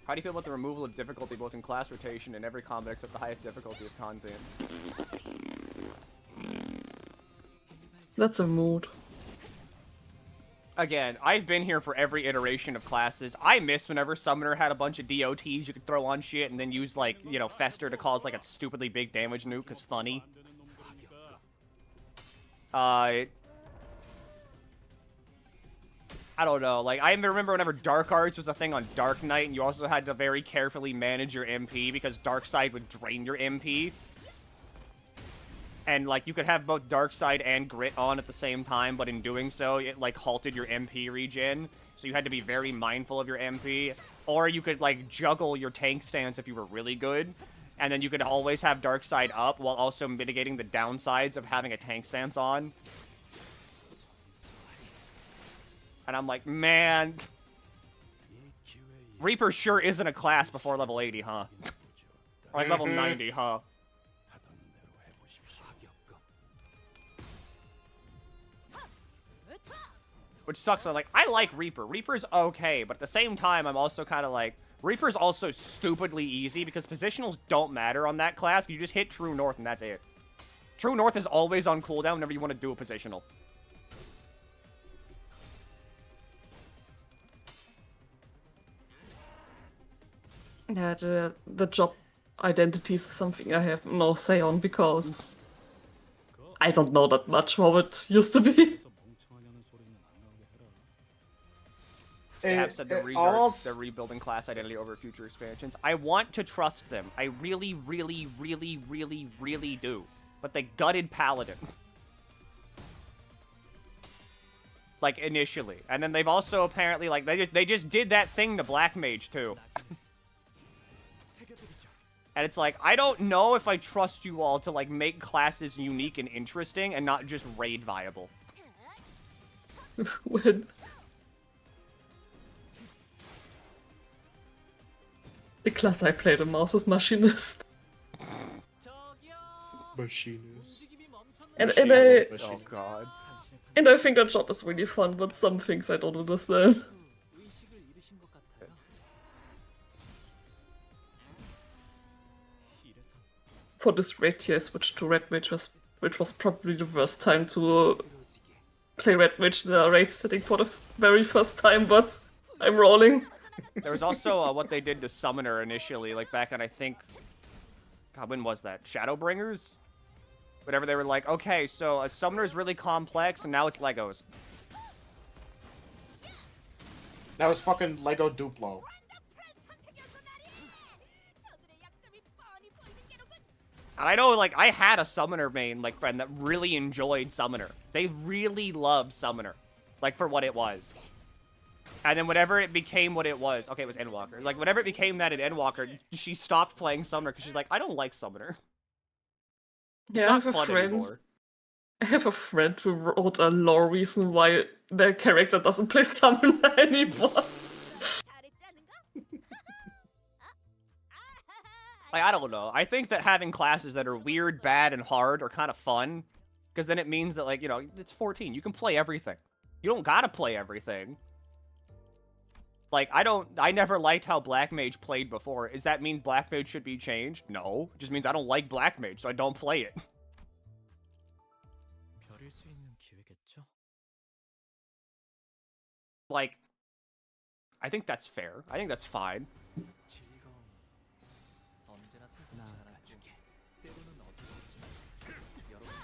How do you feel about the removal of difficulty both in class rotation and every combat except the highest difficulty of content? That's a mood. Again, I've been here for every iteration of classes. I miss whenever Summoner had a bunch of DOTs you could throw on shit and then use, like, you know, Fester to cause, like, a stupidly big damage nuke, because funny. I don't know, like, I remember whenever Dark Arts was a thing on Dark Knight, and you also had to very carefully manage your MP, because Dark Side would drain your MP. And, like, you could have both Dark Side and Grit on at the same time, but in doing so, it, like, halted your MP regen. So you had to be very mindful of your MP. Or you could, like, juggle your tank stance if you were really good. And then you could always have Dark Side up while also mitigating the downsides of having a tank stance on. And I'm like, man... Reaper sure isn't a class before level 80, huh? Or like level 90, huh? Which sucks. Like, I like Reaper. Reaper's okay, but at the same time, I'm also kind of like... Reaper's also stupidly easy, because positionals don't matter on that class. You just hit True North, and that's it. True North is always on cooldown whenever you want to do a positional. Yeah, the job identities is something I have no say on, because I don't know that much how it used to be. They have said they're rebuilding class identity over future expansions. I want to trust them. I really, really, really, really, really do. But they gutted Paladin. Like, initially. And then they've also apparently, like, they just did that thing to Black Mage, too. And it's like, I don't know if I trust you all to, like, make classes unique and interesting and not just raid viable. When the class I played the mouse is Machinist. Machinist. And Oh god. I think that job is really fun, but some things I don't understand. For this raid tier I switched to Red Mage, which was probably the worst time to play Red Mage in the raid setting for the very first time, but I'm rolling. There was also what they did to Summoner initially, like back on, I think, God, when was that? Shadowbringers? Whatever, they were like, okay, so a Summoner is really complex, and now it's Legos. That was fucking Lego Duplo. And I know, like, I had a Summoner main, like, friend that really enjoyed Summoner. They really loved Summoner, like, for what it was. And then whenever it became what it was, okay, it was Endwalker. Like, whenever it became that in Endwalker, she stopped playing Summoner because she's like, I don't like Summoner. It's Yeah, I not have a fun friend. anymore. I have a friend who wrote a lore reason why their character doesn't play Summoner anymore. Like, I don't know. I think that having classes that are weird, bad, and hard are kind of fun. Because then it means that, like, you know, it's 14. You can play everything. You don't gotta play everything. Like, I never liked how Black Mage played before. Does that mean Black Mage should be changed? No. It just means I don't like Black Mage, so I don't play it. 벼릴 수 있는 기회겠죠? Like, I think that's fair. I think that's fine. 즐거움 언제나 슬프지 않았고 때로는 어색했지만 여러분과 함께 여행은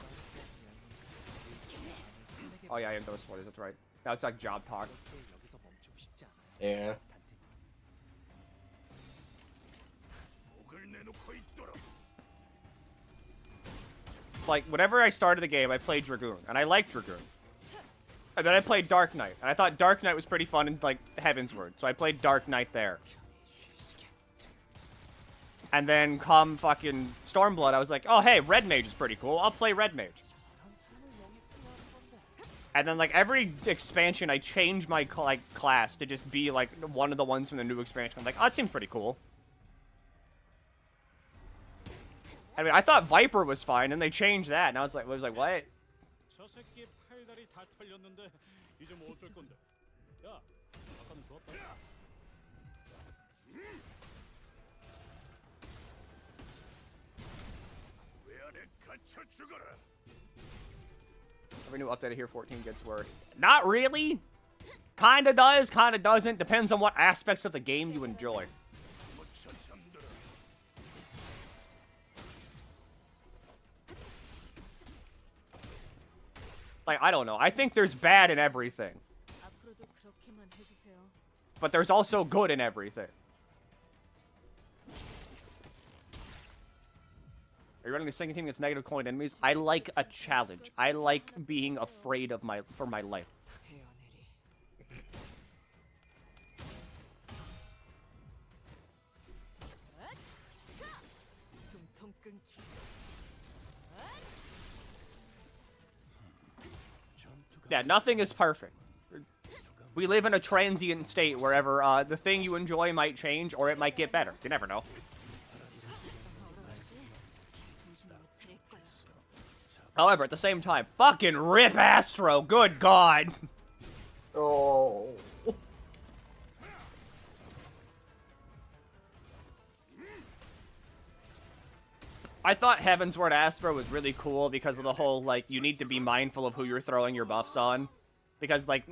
Oh yeah, I am those spoilers, that's right. Now it's like job talk. 여기서 멈추고 싶지 않아요. Yeah. Like, whenever I started the game, I played Dragoon, and I liked Dragoon. And then I played Dark Knight, and I thought Dark Knight was pretty fun in, like, Heavensward, so I played Dark Knight there. And then come fucking Stormblood, I was like, oh hey, Red Mage is pretty cool, I'll play Red Mage. And then, like, every expansion, I change my, class to just be, like, one of the ones from the new expansion. I'm like, oh, that seems pretty cool. I mean, I thought Viper was fine, and they changed that. Now it's like, what? 저 새끼 팔다리 다 털렸는데 이제 뭐 어쩔 건데? 야, 아까는 좋았다. 왜 안에 갇혀 죽어라? Every new update I hear 14 gets worse. Not really. Kinda does, kinda doesn't. Depends on what aspects of the game you enjoy. Like, I don't know. I think there's bad in everything. 앞으로도 그렇게만 해주세요. But there's also good in everything. Are you running a single team against negative coin enemies? I like a challenge. I like being afraid of for my life. 숨통 끊기. Yeah, nothing is perfect. We live in a transient state wherever the thing you enjoy might change or it might get better. You never know. However, at the same time, fucking rip Astro, good god. Oh. I thought Heavensward Astro was really cool because of the whole, like, you need to be mindful of who you're throwing your buffs on. Because, like,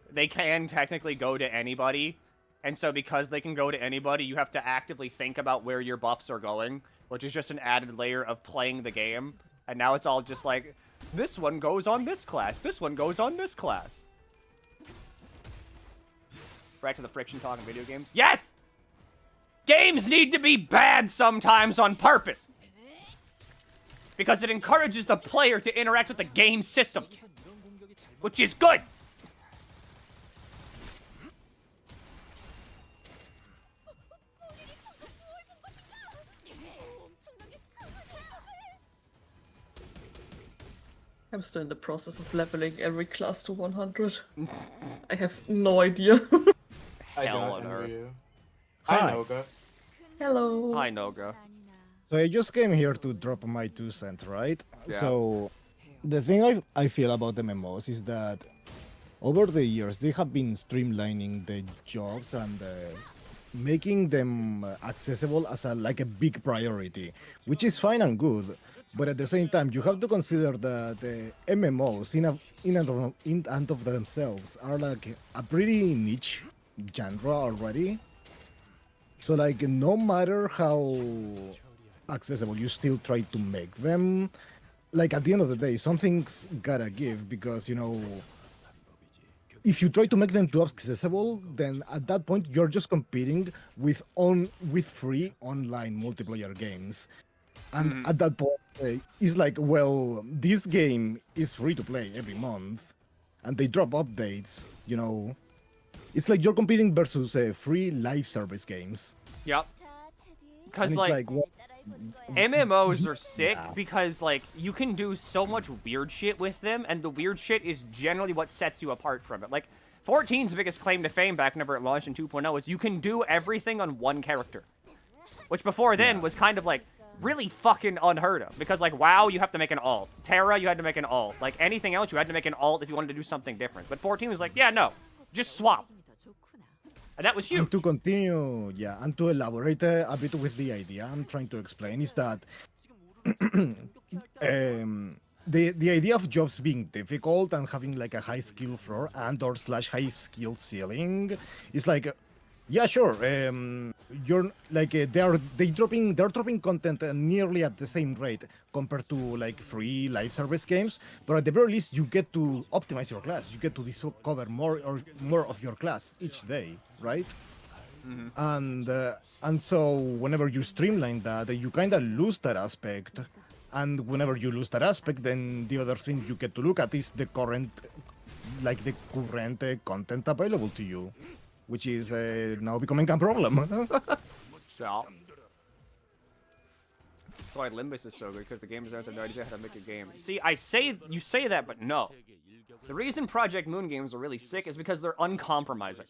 they can technically go to anybody. And so because they can go to anybody, you have to actively think about where your buffs are going. Which is just an added layer of playing the game. And now it's all just like, this one goes on this class, this one goes on this class. Back to the friction talk in video games. Yes! Games need to be bad sometimes on purpose. Because it encourages the player to interact with the game systems. Which is good. I'm still in the process of leveling every class to 100. I have no idea. I Hell don't on envy earth. you. Hi. Hi, Noga. Hello. Hi, Noga. So I just came here to drop my 2 cents, right? Yeah. So the thing I feel about MMOs is that over the years they have been streamlining the jobs and making them accessible as like a big priority, which is fine and good. But at the same time, you have to consider that the MMOs in and of themselves are like a pretty niche genre already. So like no matter how accessible you still try to make them, like at the end of the day something's gotta give, because you know if you try to make them too accessible, then at that point you're just competing with free online multiplayer games, and at that point it's like, well, this game is free to play every month, and they drop updates. You know, it's like you're competing versus free live service games. Yep. Because And it's like well, MMOs are sick Yeah. because like you can do so much weird shit with them, and the weird shit is generally what sets you apart from it. Like 14's biggest claim to fame back whenever it launched in 2.0 is you can do everything on one character, which before then was kind of like really fucking unheard of. Because like WoW, you have to make an alt. Terra, you had to make an alt. Like anything else, you had to make an alt if you wanted to do something different. But 14 was like, yeah, no, just swap. And that was huge. And to continue, and to elaborate a bit with the idea I'm trying to explain is that the idea of jobs being difficult and having like a high skill floor and/or / high skill ceiling is like, yeah, sure. You're like they're dropping content nearly at the same rate compared to like free live service games, but at the very least you get to optimize your class. You get to discover more of your class each day, right? And so whenever you streamline that, you kind of lose that aspect. And whenever you lose that aspect, then the other thing you get to look at is the current content available to you, which is now becoming a problem. Yeah. That's why Limbus is so good, because the game designers have no idea how to make a game. See, you say that, but no. The reason Project Moon games are really sick is because they're uncompromising.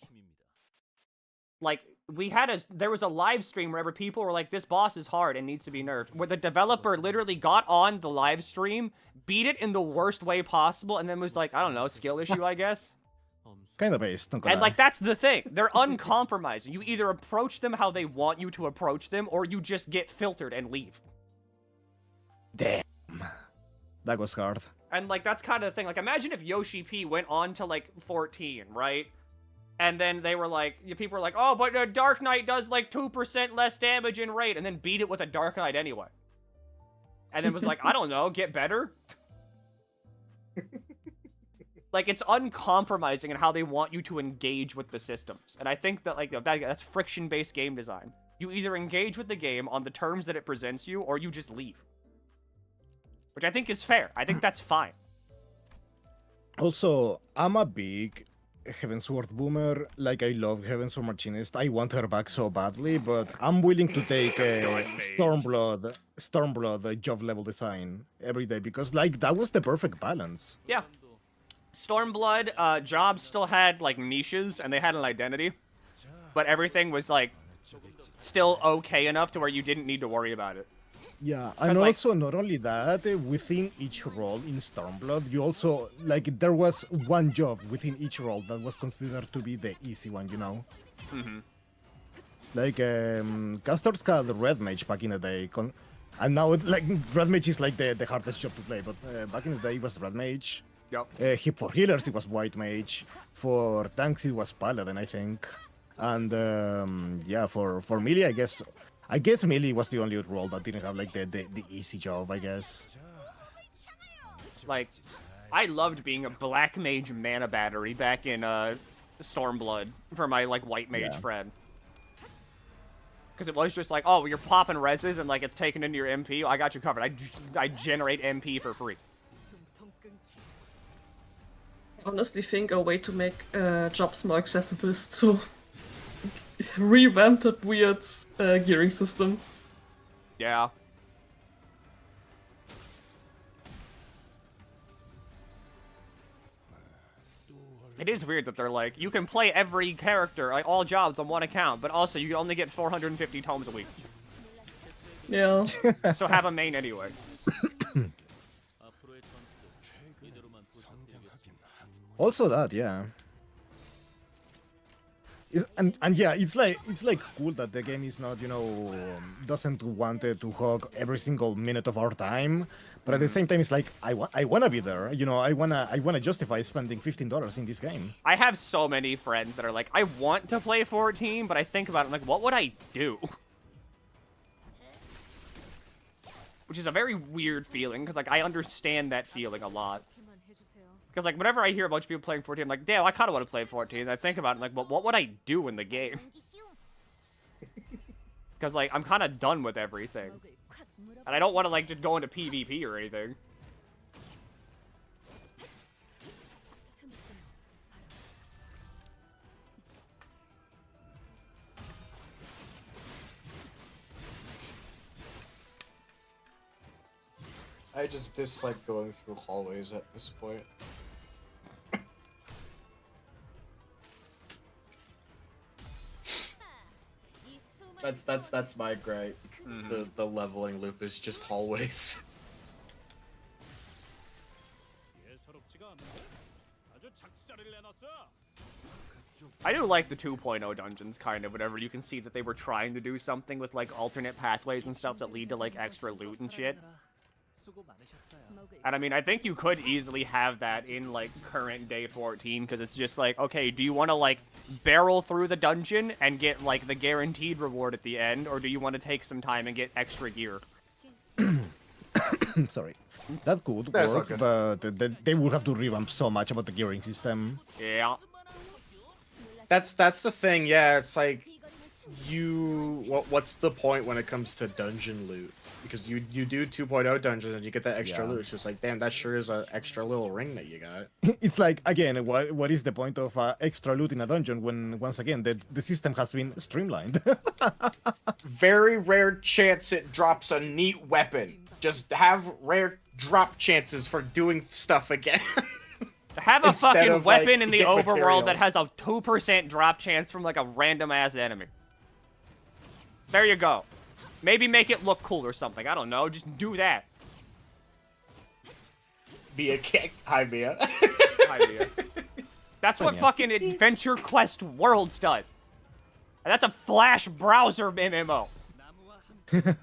Like, there was a live stream wherever people were like, this boss is hard and needs to be nerfed, where the developer literally got on the live stream, beat it in the worst way possible, and then was like, I don't know, skill issue, I guess? Kind of based. And like, that's the thing. They're uncompromising. You either approach them how they want you to approach them, or you just get filtered and leave. Damn. That was hard. And like, that's kind of the thing. Like, imagine if Yoshi P went on to like 14, right? And then they were like, people were like, oh, but a Dark Knight does like 2% less damage in rate, and then beat it with a Dark Knight anyway. And then was like, I don't know, get better? Like, it's uncompromising in how they want you to engage with the systems. And I think that, like, that's friction-based game design. You either engage with the game on the terms that it presents you, or you just leave. Which I think is fair. I think that's fine. Also, I'm a big Heavensward boomer. Like, I love Heavensward Machinist. I want her back so badly, but I'm willing to take Stormblood job level design every day, because, like, that was the perfect balance. Yeah. Stormblood, jobs still had, like, niches, and they had an identity. But everything was, like, still okay enough to where you didn't need to worry about it. Yeah, and like, also, not only that, within each role in Stormblood, you also, like, there was one job within each role that was considered to be the easy one, you know? Like, casters had Red Mage back in the day, and now, like, Red Mage is, like, the hardest job to play, but back in the day, it was Red Mage. Yep. For healers, it was White Mage. For tanks, it was Paladin, I think. And, yeah, for melee, I guess melee was the only role that didn't have, like, the easy job, I guess. Like, I loved being a Black Mage mana battery back in Stormblood for my, like, White Mage friend. Because it was just like, oh, you're popping reses and, like, it's taken into your MP. I got you covered. I generate MP for free. I honestly think a way to make jobs more accessible is to revamp that weird gearing system. Yeah. It is weird that they're like, you can play every character, like all jobs on one account, but also you can only get 450 tomes a week. Yeah. So have a main anyway. Also that, yeah. And yeah, it's like cool that the game is not, you know, doesn't want it to hog every single minute of our time, but at the same time, it's like I wanna be there, you know, I wanna justify spending $15 in this game. I have so many friends that are like, I want to play 14, but I think about it, I'm like, what would I do? Which is a very weird feeling, because like I understand that feeling a lot. Because, like, whenever I hear a bunch of people playing 14, I'm like, damn, I kind of want to play 14. And I think about it, like, well, what would I do in the game? Because, like, I'm kind of done with everything. And I don't want to, like, just go into PvP or anything. I just dislike going through hallways at this point. That's my gripe. The leveling loop is just hallways. 예사롭지가 않는데? 아주 작사를 내놨어. I do like the 2.0 dungeons, kind of, whenever you can see that they were trying to do something with, like, alternate pathways and stuff that lead to, like, extra loot and shit. 수고 많으셨어요. And I mean, I think you could easily have that in, like, current day 14, because it's just like, okay, do you want to, like, barrel through the dungeon and get, like, the guaranteed reward at the end, or do you want to take some time and get extra gear? Sorry. That could That's work, not but they would have to revamp so much about the gearing system. Yeah. That's the thing. Yeah, it's like what's the point when it comes to dungeon loot? Because you do 2.0 dungeons and you get that extra Yeah. loot. It's just like, damn, that sure is an extra little ring that you got. It's like, again, what is the point of extra loot in a dungeon when, once again, the system has been streamlined? Very rare chance it drops a neat weapon. Just have rare drop chances for doing stuff again. Have a Instead fucking of, like, weapon in the get overworld material. that has a 2% drop chance from, like, a random-ass enemy. There you go. Maybe make it look cool or something. I don't know. Just do that. Mia kick. Hi, Mia. Hi, Mia. That's what Mia. fucking Adventure Quest Worlds does. And that's a Flash browser MMO.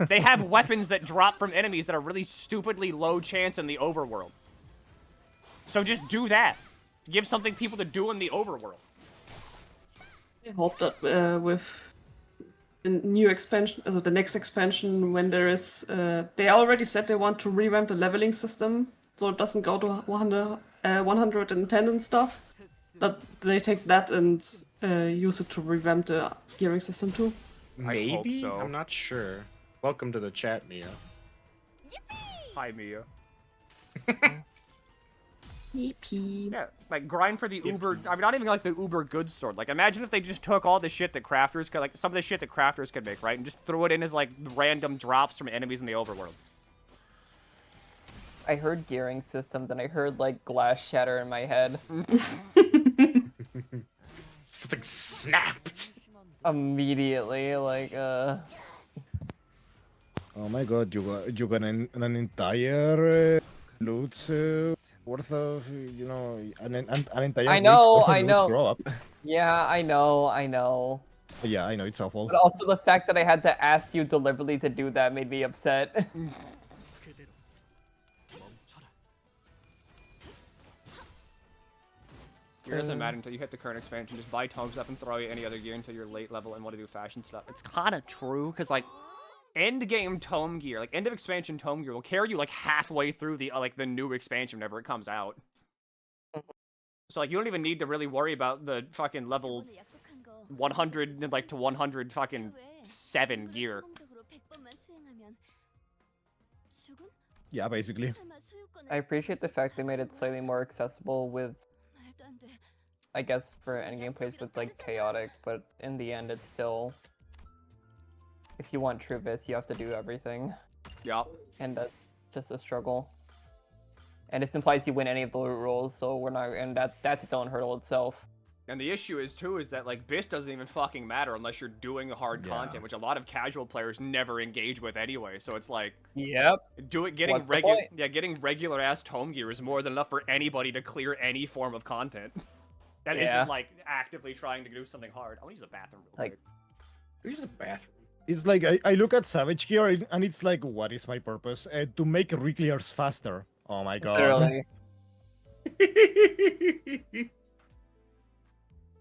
They have weapons that drop from enemies that are really stupidly low chance in the overworld. So just do that. Give something people to do in the overworld. I hope that with the new expansion, also the next expansion, when there is, they already said they want to revamp the leveling system, so it doesn't go to 110 and stuff. That they take that and use it to revamp the gearing system too. Maybe? so. I'm not sure. Welcome to the chat, Mia. Hi, Mia. Yippee. Yeah, like, grind for the uber... I mean, not even, like, the uber good sword. Like, imagine if they just took all the shit that crafters could... Like, some of the shit that crafters could make, right? And just threw it in as, like, random drops from enemies in the overworld. I heard gearing system, then I heard like glass shatter in my head. Something snapped. Immediately, like Oh my god, you got an entire loot worth of, you know, an entire I know, week's worth of I loot know. grow up. yeah, I know. Yeah, I know, it's awful. But also the fact that I had to ask you deliberately to do that made me upset. Gear doesn't matter until you hit the current expansion. Just buy tomes up and throw away any other gear until you're late level and want to do fashion stuff. It's kind of true, because, like, end game tome gear, like, end of expansion tome gear will carry you, like, halfway through the, like, the new expansion whenever it comes out. So, like, you don't even need to really worry about the fucking level 100, like, to 100 fucking 7 gear. Yeah, basically. I appreciate the fact they made it slightly more accessible with, I guess, for endgame plays with like chaotic, but in the end it's still, if you want true Vis, you have to do everything. Yeah. And that's just a struggle. And it implies you win any of the loot rolls, so we're not, and that's its own hurdle itself. And the issue is, too, is that, like, BIS doesn't even fucking matter unless you're doing hard content, which a lot of casual players never engage with anyway, so it's like... Yep. Getting What's the point? getting regular-ass tome gear is more than enough for anybody to clear any form of content. That isn't, like, actively trying to do something hard. I want to use the bathroom real quick. Use the bathroom. It's like, I look at Savage gear, and it's like, what is my purpose? To make re-clears faster. Oh my god. Literally.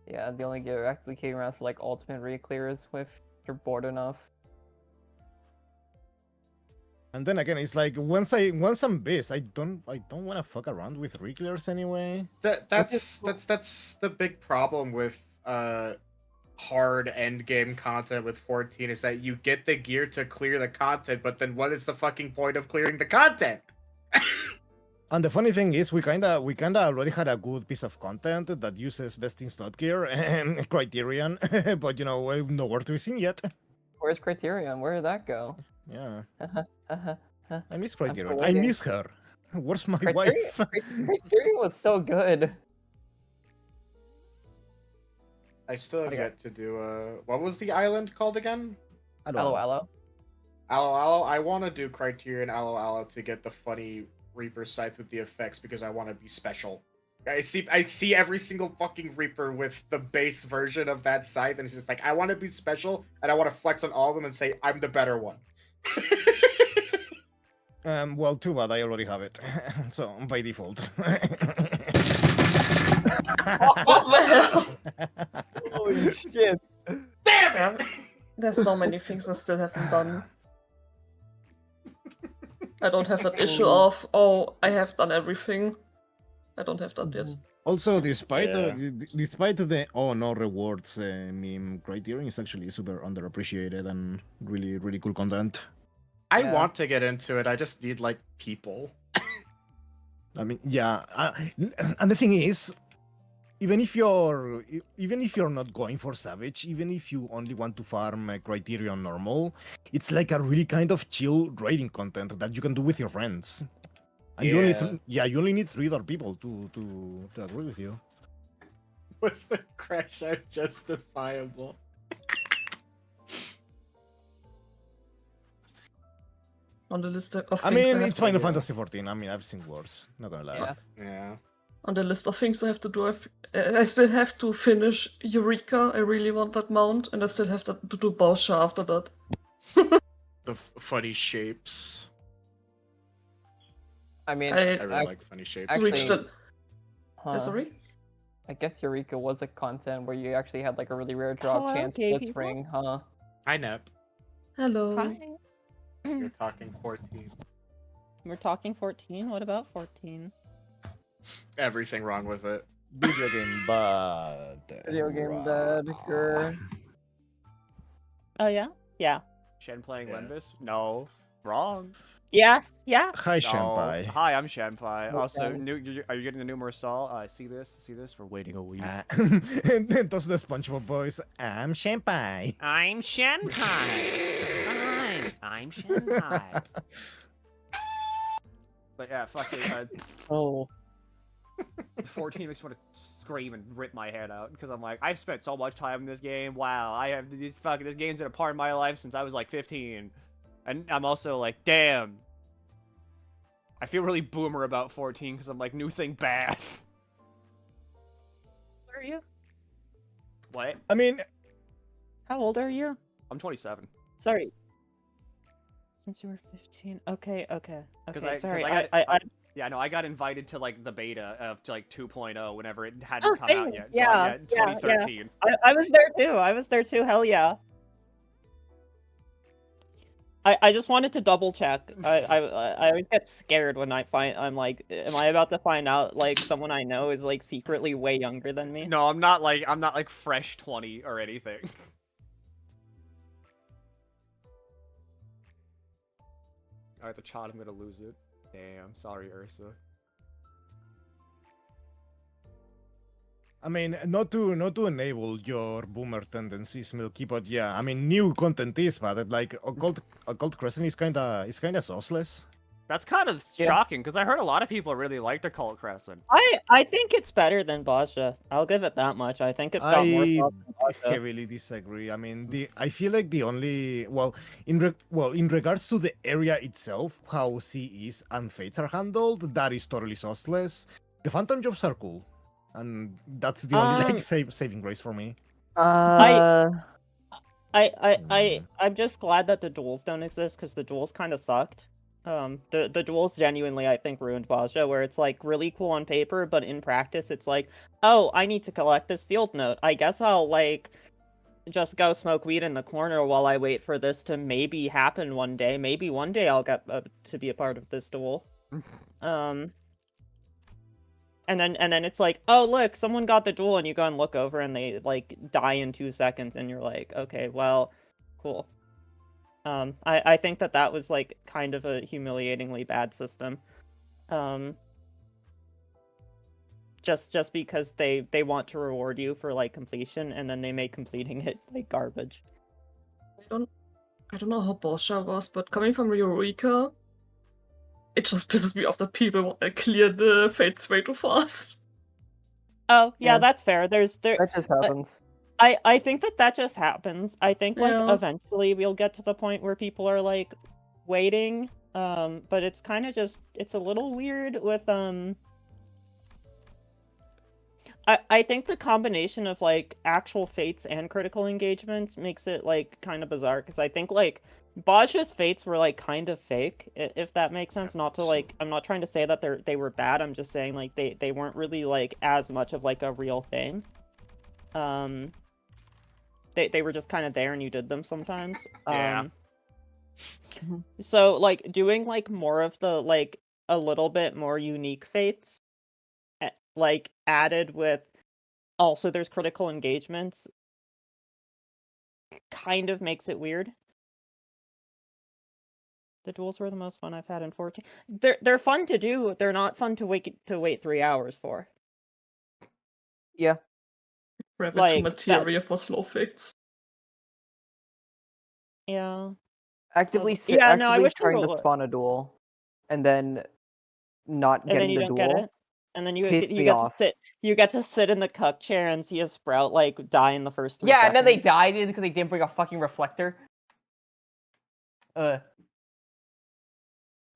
Yeah, the only gear actually came around for like ultimate re-clears if you're bored enough. And then again, it's like once I'm base, I don't want to fuck around with reclears anyway. That's the big problem with hard end game content with 14 is that you get the gear to clear the content, but then what is the fucking point of clearing the content? And the funny thing is, we kinda already had a good piece of content that uses best in slot gear and Criterion, but nowhere to be seen yet. Where's Criterion? Where did that go? Yeah, I miss Criterion. I waiting. miss her. Where's my Criterion, wife? Criterion was so good. I still have yet to do what was the island called again? Allo. Allo Allo. I want to do Criterion Allo Allo to get the funny Reaper scythe with the effects because I want to be special. I see every single fucking Reaper with the base version of that scythe, and it's just like I want to be special and I want to flex on all of them and say I'm the better one. Well, too bad. I already have it, so by default. What the hell? Holy shit. Damn it! There's so many things I still haven't done. I don't have that issue of, oh, I have done everything. I don't have that yet. Also, despite the oh no rewards meme, Criterion is actually super underappreciated and really cool content. I want to get into it. I just need like people. I mean, yeah, and the thing is, even if you're not going for Savage, even if you only want to farm Criterion normal, it's like a really kind of chill raiding content that you can do with your friends. And you only need 3 other people to agree with you. Was the crash out justifiable? On the list of things I mean, have it's to Final do. Fantasy 14. I mean, I've seen worse. Not gonna lie. Yeah. On the list of things I have to do, I still have to finish Eureka. I really want that mount, and I still have to do Bausha after that. The funny shapes. I mean, I really like funny shapes. actually- Reached it. huh, Sorry? I guess Eureka was a content where you actually had like a really rare drop Hello, chance gay blitz people. ring, huh? Hi, Nep. Hello. Hi. You're talking 14. We're talking 14. What about 14? Everything wrong with it. Video game bad. Video game bad, sure. Oh yeah? Yeah. Shen playing Yeah. Limbus? No. Wrong. Yes. Yeah. Hi, No. Shenpai. Hi, I'm Shenpai. Well Also, done. are you getting the new Marisol? See this? See this? We're waiting a week. And then those the SpongeBob boys. I'm Shenpai. I'm Shenpai. I'm Shenpai. But yeah, fuck it. Oh. 14 makes me want to scream and rip my head out because I'm like, I've spent so much time in this game. Wow, this game's been a part of my life since I was like 15, and I'm also like, damn. I feel really boomer about 14 because I'm like, new thing bad. What are you? What? I mean, How old are you? I'm 27. Sorry. Since you were 15. Okay. Okay. Okay. Sorry. Yeah, no, I got invited to like the beta to like 2.0 whenever it hadn't Oh, come same. out yet. So Yeah, yeah, 2013. I was there too. I was there too. Hell yeah. I just wanted to double check. I always get scared when I'm like, am I about to find out like someone I know is like secretly way younger than me? No, I'm not like fresh 20 or anything. Alright, the chat, I'm gonna lose it. Damn, sorry, Ursa. I mean, not to enable your boomer tendencies, Milky, but yeah, I mean, new content is bad. Like Occult Crescent is kinda sauceless. That's kind of shocking, because I heard a lot of people really liked Occult Crescent. I think it's better than Basha. I'll give it that much. I think it's got more I thought than Basha. heavily disagree. I mean, I feel like the only in regards to the area itself, how CEs and fates are handled, that is totally sauceless. The phantom jobs are cool, and that's the only like saving grace for me. I'm just glad that the duels don't exist because the duels kind of sucked. The duels genuinely, I think, ruined Basha, where it's like really cool on paper, but in practice, it's like, oh, I need to collect this field note. I guess I'll like just go smoke weed in the corner while I wait for this to maybe happen one day. Maybe one day I'll get to be a part of this duel. And then it's like, oh look, someone got the duel, and you go and look over, and they like die in 2 seconds, and you're like, okay, well, cool. I think that was like kind of a humiliatingly bad system. Just because they want to reward you for like completion, and then they make completing it like garbage. I don't know how Borsha was, but coming from Eureka, it just pisses me off that people clear the fates way too fast. Oh yeah, Yeah. that's fair. That just happens. I think that just happens. I think like Yeah. eventually we'll get to the point where people are like waiting. But it's kind of just it's a little weird with I think the combination of like actual fates and critical engagements makes it like kind of bizarre, because I think like Baj's fates were like kind of fake, if that makes sense. Not to like, I'm not trying to say that they were bad. I'm just saying like they weren't really like as much of like a real thing. They were just kind of there and you did them sometimes. Yeah. So like doing like more of the like a little bit more unique fates, like added with also there's critical engagements, kind of makes it weird. The duels were the most fun I've had in 14. They're fun to do. They're not fun to wait 3 hours for. Yeah. Grab it Like, to that- materia for slow fates. Yeah. Actively, Yeah, no, I actively wish there trying to were- spawn a duel, and then not And then getting you the don't duel. get it. And then you pissed me get off. to sit. You get to sit in the cuck chair and see a sprout like die in the first 3 Yeah, seconds. and then they died because they didn't bring a fucking reflector. The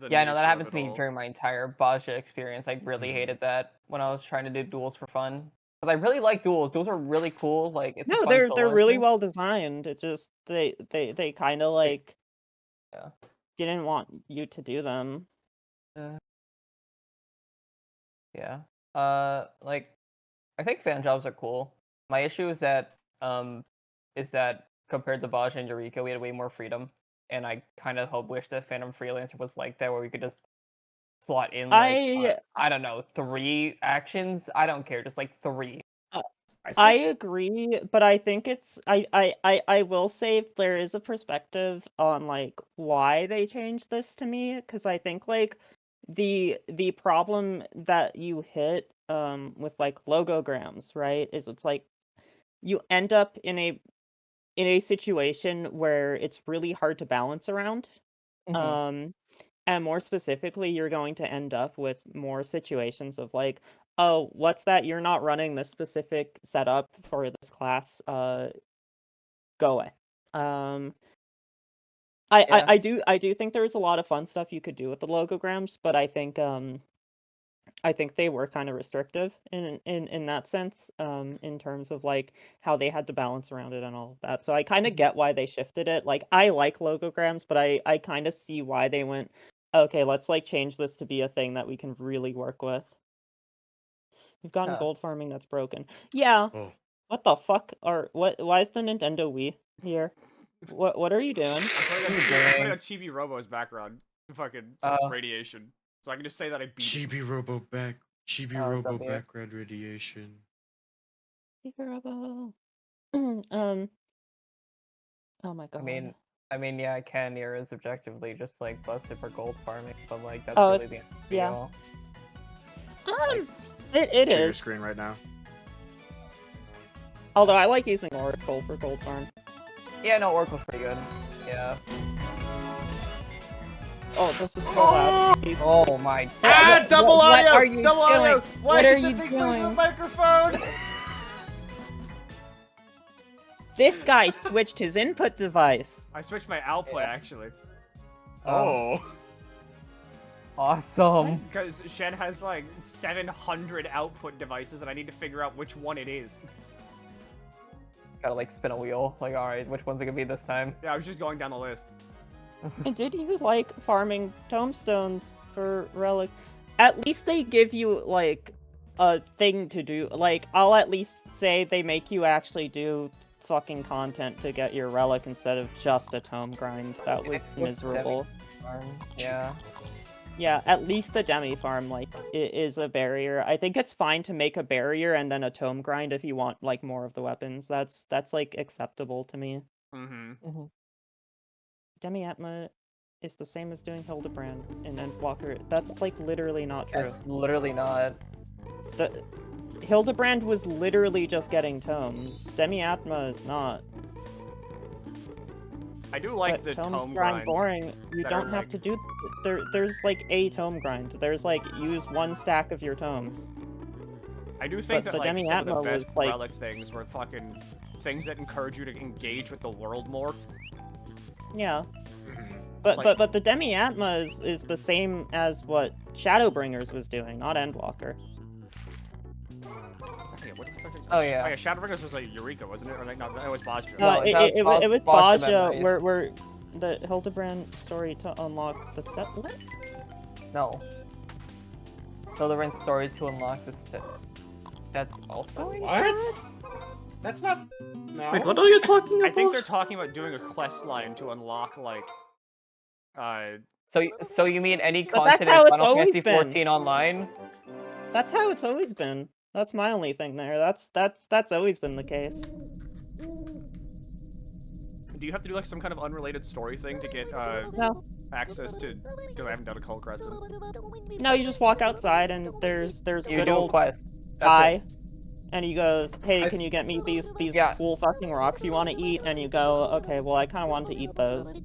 Yeah, no, that nature happened of to it me all. during my entire Baja experience. I really hated that when I was trying to do duels for fun. Because I really like duels. Duels are really cool. Like, it's a No, fun they're solo really experience. well designed. It's just they kind of like Yeah. didn't want you to do them. Yeah. Like, I think fan jobs are cool. My issue is that compared to Baja and Eureka, we had way more freedom, and I kind of wish that Phantom Freelancer was like that, where we could just slot in like I don't know, 3 actions. I don't care, just like 3. I agree, but I think it's I will say there is a perspective on like why they changed this to me, because I think like the problem that you hit with like logograms, right, is it's like you end up in a situation where it's really hard to balance around. And more specifically, you're going to end up with more situations of like, oh, what's that? You're not running this specific setup for this class. Go away. I do think there's a lot of fun stuff you could do with the logograms, but I think they were kind of restrictive in that sense, in terms of like how they had to balance around it and all of that. So I kind of get why they shifted it. Like, I like logograms, but I kind of see why they went, okay, let's like change this to be a thing that we can really work with. We've gotten gold farming that's broken. Yeah. Oh. What the fuck why is the Nintendo Wii here? What are you doing? I'm putting on Chibi-Robo as background fucking radiation. So I can just say that I beat it. Chibi-Robo background radiation. Chibi-Robo. Oh my god. I mean, yeah, Cannier is objectively just like busted for gold farming, but like that's Oh, really the end of the yeah. all. It Share your is. screen right now. Although I like using Oracle for gold farm. Yeah, no, Oracle's pretty good. Yeah. Oh, this is so loud. Oh my god. Ah, double what audio! are you Double doing? audio! Why What are is you it big for the doing? microphone? This guy switched his input device. I switched my output actually. Oh. Awesome. Because Shen has like 700 output devices and I need to figure out which one it is. Gotta like spin a wheel. Like, alright, which one's it gonna be this time? Yeah, I was just going down the list. And did you like farming tomestones for relic? At least they give you like a thing to do. Like, I'll at least say they make you actually do fucking content to get your relic instead of just a tome grind. That was miserable. Yeah. Yeah, at least the demi farm, like, it is a barrier. I think it's fine to make a barrier and then a tome grind if you want, like, more of the weapons. That's like, acceptable to me. Mm-hmm. Demi Atma is the same as doing Hildebrand in Endwalker. That's, like, literally not true. That's literally not. The Hildebrand was literally just getting tomes. Demi Atma is not. I do like But the tome grind grinds. boring. You that don't are, have like- to do. There's like a tome grind. There's like use one stack of your tomes. I do think But that the like some of the Demi-Atma best was, like- relic things were fucking things that encourage you to engage with the world more. Yeah. Mhm. But the Demi Atma is the same as what Shadowbringers was doing, not Endwalker. Okay, what the fuck is- Oh, yeah. Oh yeah, Shadowbringers was like Eureka, wasn't it? Or like no, that was Bostra. No, It was Baja Baja memories. where the Hildebrand story to unlock the step. What? No. Hildebrand story to unlock the step. That's also What? That's not. No. Wait, what are you talking about? I think they're talking about doing a quest line to unlock like So you mean any But that's content how in it's Final always Fantasy been. 14 online? That's how it's always been. That's my only thing there. That's always been the case. do you have to do like some kind of unrelated story thing to get No. access to because I haven't done a Cold Crescent. No, you just walk outside and there's You good do a old quest. That's guy, it. and he goes, "Hey, can you get me these Yeah. cool fucking rocks you want to eat?" And you go, "Okay, well I kind of want to eat those."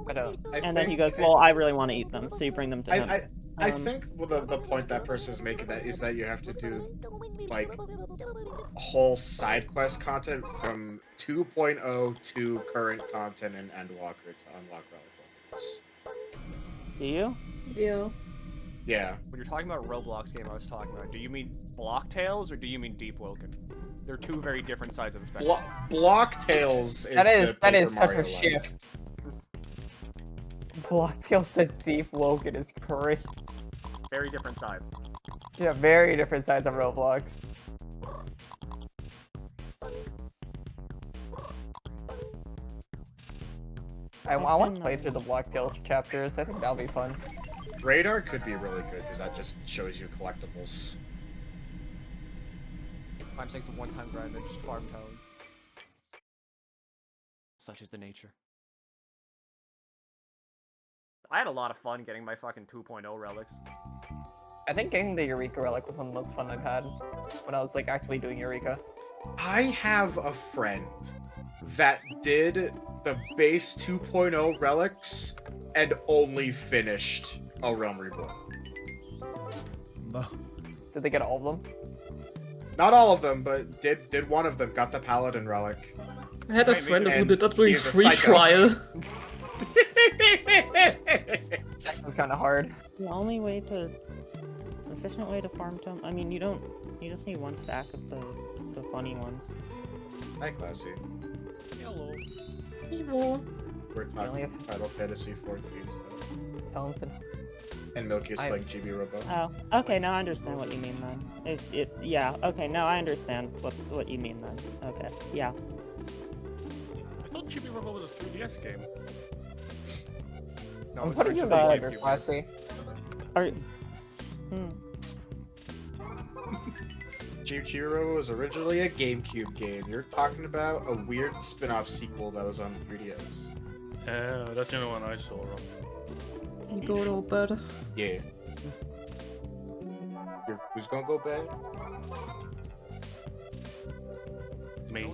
But, And then he goes, "Well, I really want to eat them," so you bring them to him. I think the point that person's making that is that you have to do like whole side quest content from 2.0 to current content in Endwalker to unlock relic weapons. Do you? Yeah. Yeah. When you're talking about Roblox game I was talking about, do you mean Block Tales or do you mean Deep Woken? They're two very different sides of the spectrum. Block Tales is that is the that Paper is such Mario a line. shift. Blocktails to Deep Woken is great. Very different sides. Yeah, very different sides of Roblox. I want to play through the Blocktails chapters. I think that'll be fun. Radar could be really good because that just shows you collectibles. 5 6 of one-time grind, then just farm toads. Such is the nature. I had a lot of fun getting my fucking 2.0 relics. I think getting the Eureka relic was one of the most fun I've had when I was like actually doing Eureka. I have a friend that did the base 2.0 relics and only finished A Realm Reborn. Did they get all of them? Not all of them, but did one of them. Got the Paladin relic. I had a Hey, me friend too. who And did that during he's a free psycho. trial. That was kind of hard. The only way to efficient way to farm tome. I mean, you just need one stack of the funny ones. Hi, Classy. Hello. Evil. We're only talking have- Final Fantasy 14 stuff. Thompson. And Milky is I- playing Chibi-Robo. Oh, okay. Now I understand what you mean then. Yeah. Okay. Now I understand what you mean then. Okay. Yeah. I thought Chibi-Robo was a 3DS game. No, I'm it's putting you in originally the GameCube. other classy. Are Chibi-Robo was originally a GameCube game. You're talking about a weird spin-off sequel that was on 3DS. That's the only one I saw. Go to bed. Yeah. Who's gonna go bad? Me.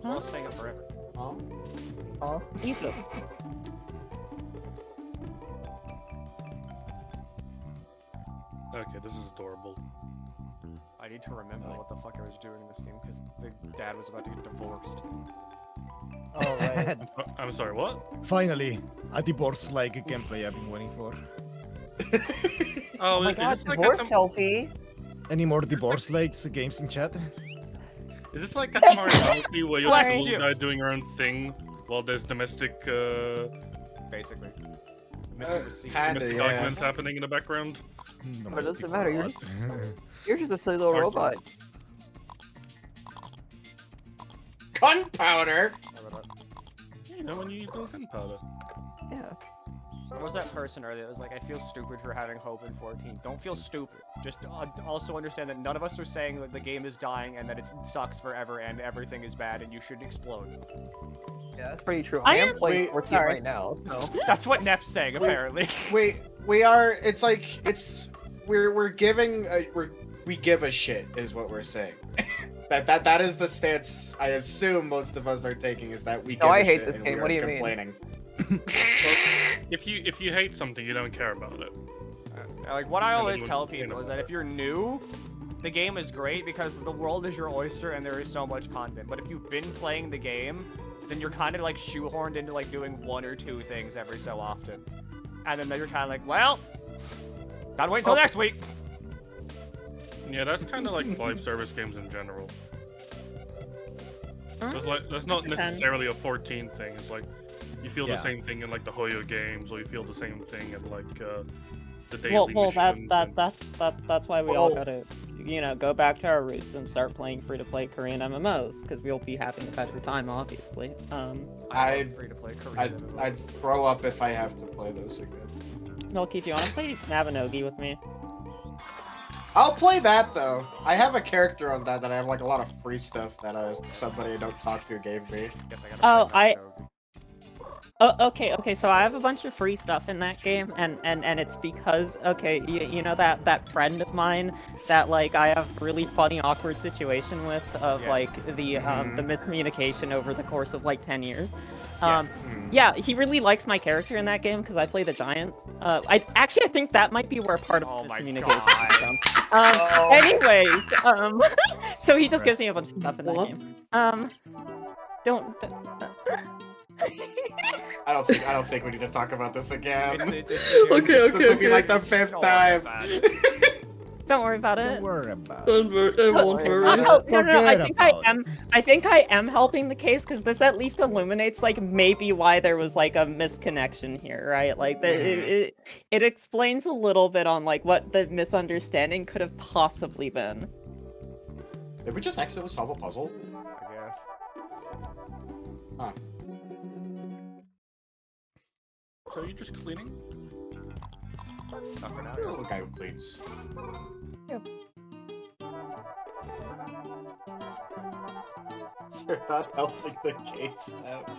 We're all staying up forever. Oh. Huh? Jesus. Okay, this is adorable. I need to remember what the fuck I was doing in this game because the dad was about to get divorced. Oh right. I'm sorry, what? Finally, a divorce-like gameplay I've been waiting for. Oh my is god, this like divorce a selfie. Any more divorce-like games in chat? is this like Katamari Damacy where you're Bless just a little you. guy doing your own thing while there's domestic Basically. domestic arguments happening in the background? But it doesn't matter, you're just a silly little robot. Gunpowder? You know when you use little gunpowder. Yeah. What was that person earlier that was like, I feel stupid for having hope in 14? Don't feel stupid. Just also understand that none of us are saying that the game is dying and that it sucks forever and everything is bad and you should explode. Yeah, that's pretty true. I I am am- playing wait, 14 sorry. right now, so. That's what Nep's saying, apparently. We are. It's like we're giving. We give a shit is what we're saying. that is the stance I assume most of us are taking, is that we give I a hate shit this and game. we What do are you mean? complaining. If you hate something, you don't care about it. Like, what I always then tell when- people is that if you're new, the game is great because the world is your oyster and there is so much content. But if you've been playing the game, then you're kind of like shoehorned into like doing one or two things every so often. And then you're kind of like, well, gotta wait until next week. Yeah, that's kind of like live service games in general. That's not necessarily a 14 thing. It's like you feel the same thing in like the Hoyo games, or you feel the same thing in like the daily Well, missions. that's why we all gotta, go back to our roots and start playing free-to-play Korean MMOs, because we'll be having a better time, obviously. I'd free-to-play Korean. I'd throw up if I have to play those again. Milky, do you want to play Mabinogi with me? I'll play that though. I have a character on that I have like a lot of free stuff that somebody I don't talk to gave me. Guess I gotta Oh, play Mabinogi. Okay, so I have a bunch of free stuff in that game, and it's because, okay, you know that friend of mine that, like, I have really funny, awkward situation with, of, like, the miscommunication over the course of, like, 10 years. Yeah, he really likes my character in that game, because I play the Giant. I think that might be where part of the miscommunication comes from. Anyways, so he just gives me a bunch of stuff in that game. Don't... I don't think we need to talk about this again. Okay. This will be like the 5th time. Don't worry about it. Don't worry about it. Don't worry, I won't worry. No, Forget I think I am helping the case, because this at least illuminates, like, maybe why there was, like, a misconnection here, right? Like, it explains a little bit on, like, what the misunderstanding could have possibly been. Did we just accidentally solve a puzzle? I guess. Huh. So you're just cleaning? Not for now. You're the guy who cleans. You're not helping the case out.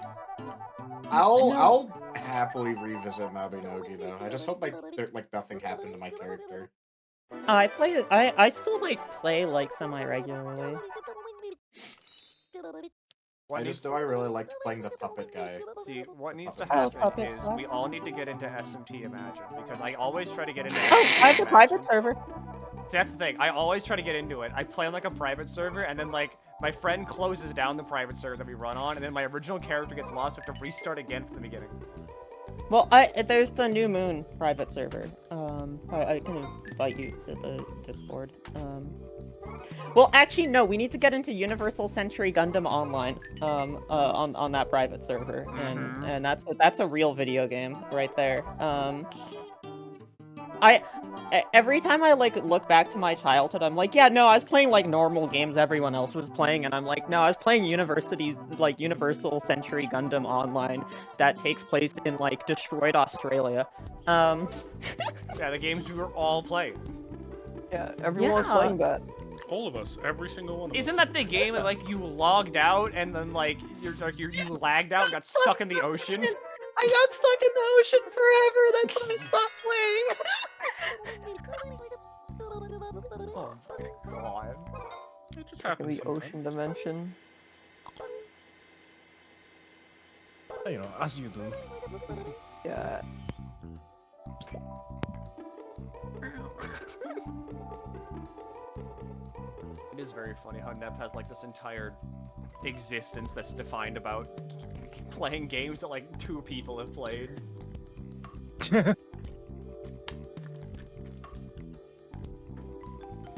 I'll happily revisit Mabinogi though. I just hope like nothing happened to my character. I still, like, play, like, semi-regularly. I just know I really liked playing the puppet guy. See, what needs to Oh, happen puppet is stuff. we all need to get into SMT Imagine, because I always try to get into Oh, SMT I have a private Imagine. server. That's the thing, I always try to get into it. I play on like a private server, and then like, my friend closes down the private server that we run on, and then my original character gets lost, so I have to restart again from the beginning. Well, there's the New Moon private server. I can invite you to the Discord. Well, actually, no. We need to get into Universal Century Gundam Online. On that private server, and that's a real video game right there. Every time I, like, look back to my childhood, I'm like, yeah, no, I was playing, like, normal games everyone else was playing, and I'm like, no, I was playing Universal Century Gundam Online that takes place in, like, destroyed Australia. Yeah, the games we were all playing. Yeah, everyone was playing that. All of us, every single one of us. Isn't that the game that, like, you logged out, and then, like, you lagged out and got stuck in the ocean? I got stuck in the ocean forever, that's why I stopped playing! Oh, God. It just In happens the sometimes. ocean dimension. You know, as you do. Yeah. It is very funny how Nep has, like, this entire existence that's defined about playing games that, like, 2 people have played.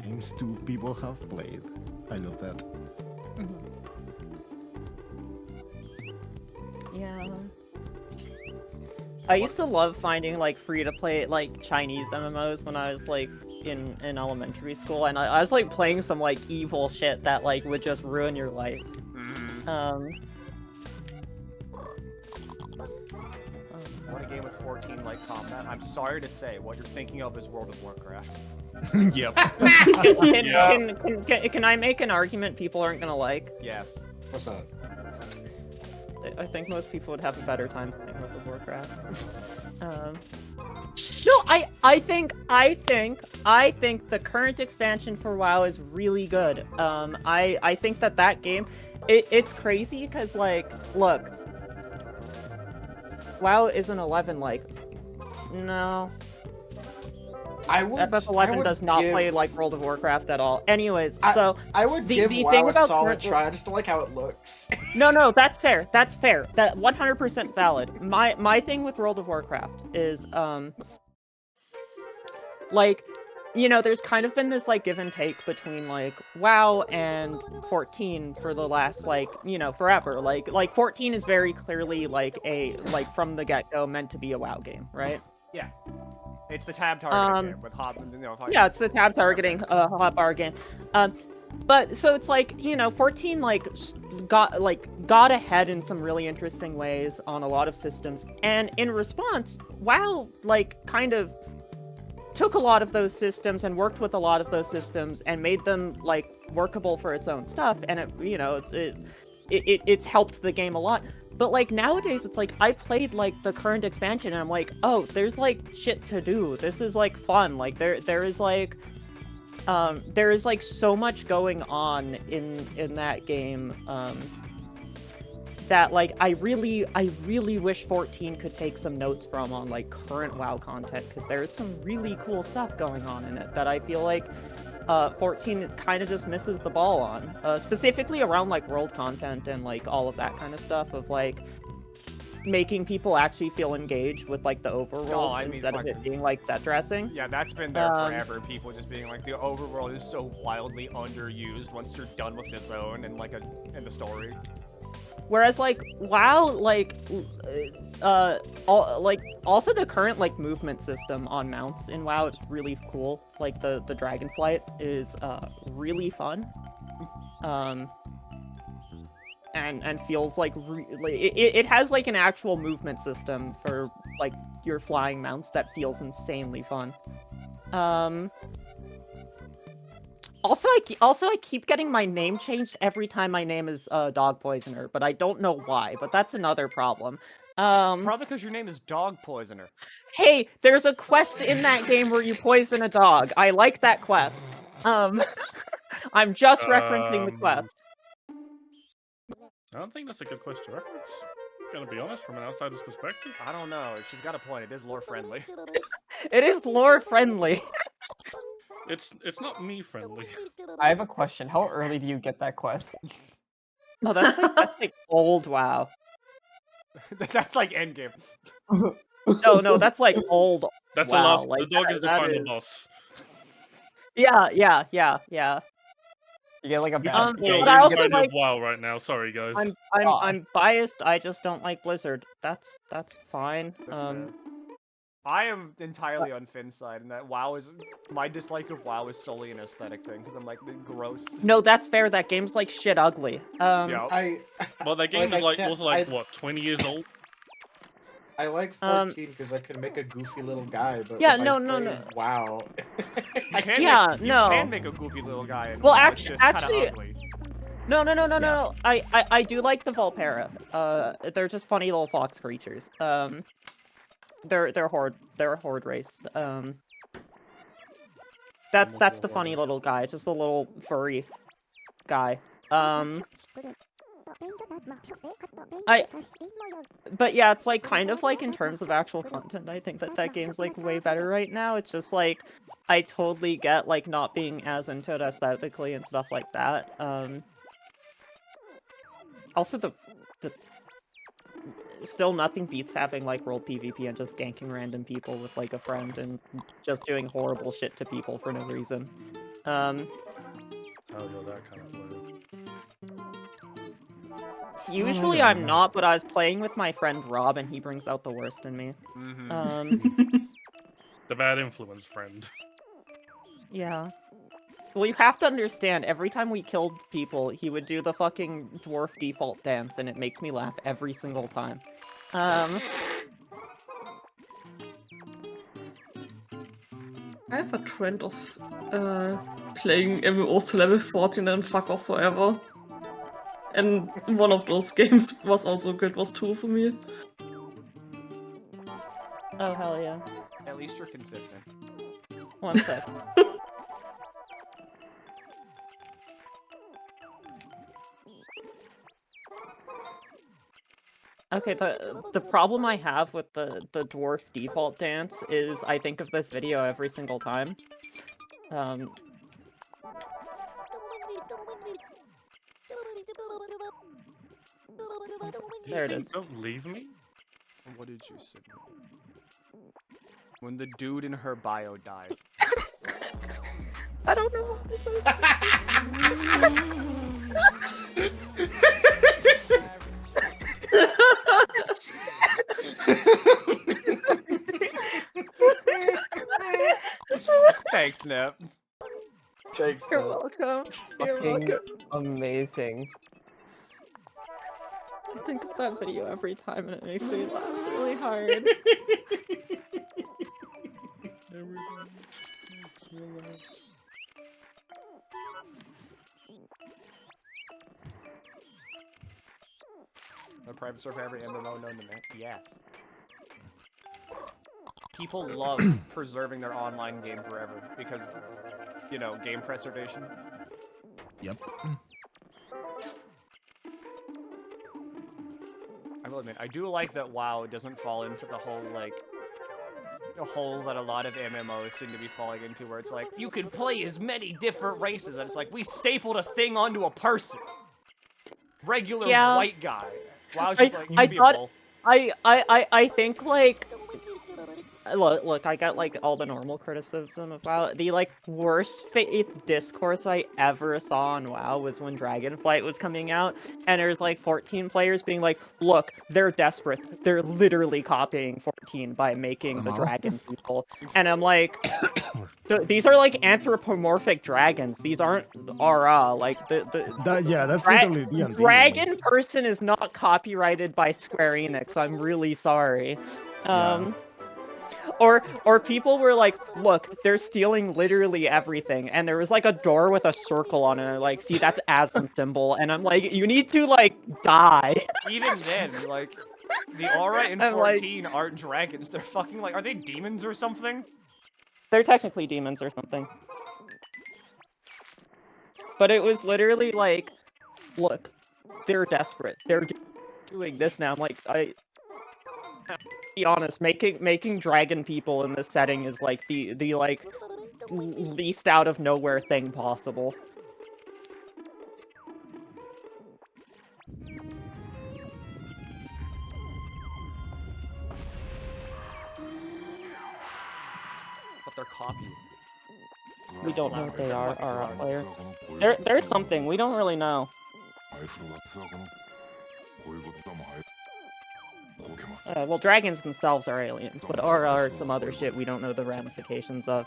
Games 2 people have played. I love that. Yeah. I used to love finding, like, free-to-play, like, Chinese MMOs when I was, like, in elementary school, and I was, like, playing some, like, evil shit that, like, would just ruin your life. Want a game with 14-like combat? I'm sorry to say, what you're thinking of is World of Warcraft. Yep. Can I make an argument people aren't gonna like? Yes. What's up? I think most people would have a better time playing World of Warcraft. No, I think the current expansion for WoW is really good. I think that game, it's crazy because like, look, WoW isn't 11 like, no. FF11 does not play like World of Warcraft at all. Anyways, so I would give the WoW thing a about solid try. I just don't like how it looks. No, that's fair. That's fair. That 100% valid. My thing with World of Warcraft is like, you know, there's kind of been this like give and take between like WoW and 14 for the last like, you know, forever. Like 14 is very clearly like from the get-go meant to be a WoW game, right? Yeah. It's the tab targeting game with yeah, it's the tab targeting hotbar game. But so it's like, you know, 14 like got ahead in some really interesting ways on a lot of systems, and in response, WoW like kind of took a lot of those systems and worked with a lot of those systems and made them like workable for its own stuff, and it, you know, it's helped the game a lot. But like nowadays, it's like I played like the current expansion and I'm like, oh, there's like shit to do. This is like fun. Like there is like so much going on in that game that like I really wish 14 could take some notes from on like current WoW content, because there is some really cool stuff going on in it that I feel like 14 kind of just misses the ball on, specifically around like world content and like all of that kind of stuff of like making people actually feel engaged with like the overworld instead of it being like set dressing. Yeah, that's been there forever. People just being like, the overworld is so wildly underused once you're done with the zone and like in the story. Whereas like WoW, like also the current like movement system on mounts in WoW is really cool. Like the Dragonflight is really fun, and feels like it has like an actual movement system for like your flying mounts that feels insanely fun. Also, I keep getting my name changed every time my name is Dog Poisoner, but I don't know why. But that's another problem. Probably because your name is Dog Poisoner. Hey, there's a quest in that game where you poison a dog. I like that quest. I'm just referencing the quest. I don't think that's a good quest to reference. Gonna be honest, from an outsider's perspective. I don't know. She's got a point. It is lore friendly. It is lore friendly. It's not me friendly. I have a question. How early do you get that quest? Oh, that's like old WoW. That's like endgame. No, that's like old. That's WoW. the last. Like, the dog is the that final boss. Yeah. You get like a You bad. just spoiled but I also every like- of WoW right now. Sorry, guys. I'm biased. I just don't like Blizzard. That's fine. I am entirely on Finn's side, and that WoW is my dislike of WoW is solely an aesthetic thing because I'm like gross. No, that's fair. That game's like shit ugly. Yeah. Well, that game is I also like what, 20 years old. I like 14 because I could make a goofy little guy, but Yeah, if no. WoW. You can make a goofy little guy. And Well, WoW, actually, it's just kinda ugly. No. I do like the Volpera. They're just funny little fox creatures. They're a horde race. That's the funny little guy, just a little furry guy. But yeah, it's like kind of like in terms of actual content, I think that game's like way better right now. It's just like I totally get like not being as into it aesthetically and stuff like that. Also the still nothing beats having like world PvP and just ganking random people with like a friend and just doing horrible shit to people for no reason. Oh, you're that kind of player. Usually I'm not, but I was playing with my friend Rob and he brings out the worst in me. The bad influence friend. Yeah. Well, you have to understand, every time we killed people, he would do the fucking dwarf default dance, and it makes me laugh every single time. I have a trend of playing MMOs to level 14 and fuck off forever. And one of those games was also Guild Wars 2 for me. Oh, hell yeah. At least you're consistent. One sec. Okay, the problem I have with the dwarf default dance is I think of this video every single time. There it is. Don't leave me? What did you say? When the dude in her bio dies. I don't know what this Thanks, Nip. Thanks, You're Nip. welcome. You're Fucking welcome. amazing. I think of that video every time and it makes me laugh really hard. A private server for every MMO known to man. Yes. People love preserving their online game forever because, you know, game preservation. Yep. I will admit, I do like that WoW doesn't fall into the whole, like, the hole that a lot of MMOs seem to be falling into, where it's like, you can play as many different races, and it's like, we stapled a thing onto a person. Regular white guy. WoW's just like, you can be a bull. I think, like, look, I got, like, all the normal criticism of WoW. The, like, worst faith discourse I ever saw on WoW was when Dragonflight was coming out, and there's, like, 14 players being like, look, they're desperate. They're literally copying 14 by making the dragon people. And I'm like, these are, like, anthropomorphic dragons. These aren't Aura. Like, that's literally D&D. Dragon person is not copyrighted by Square Enix. I'm really sorry. Or people were like, look, they're stealing literally everything, and there was like a door with a circle on it, and like, see, that's Aslan symbol, and I'm like, you need to like die. Even then, like, the Aura in 14 aren't dragons, they're fucking like, are they demons or something? They're technically demons or something. But it was literally like, look, they're desperate. They're doing this now. I'm like, to be honest, making dragon people in this setting is like the like least out of nowhere thing possible. But they're copying. We don't know what they are, our player. There's something, we don't really know. Well, dragons themselves are aliens, but are some other shit we don't know the ramifications of.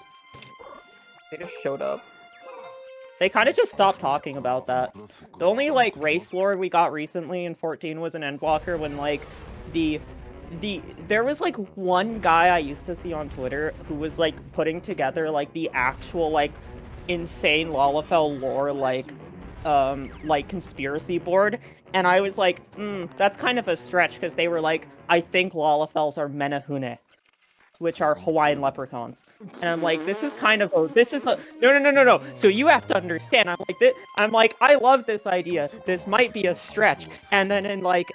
They just showed up. They kind of just stopped talking about that. The only, like, race lore we got recently in 14 was an Endwalker when, like, there was, like, one guy I used to see on Twitter who was, like, putting together, like, the actual, like, insane Lalafell lore, like, conspiracy board, and I was like, that's kind of a stretch, because they were like, I think Lalafells are Menehune, which are Hawaiian leprechauns. And I'm like, this is no. So you have to understand, I'm like, I love this idea, this might be a stretch, and then in, like,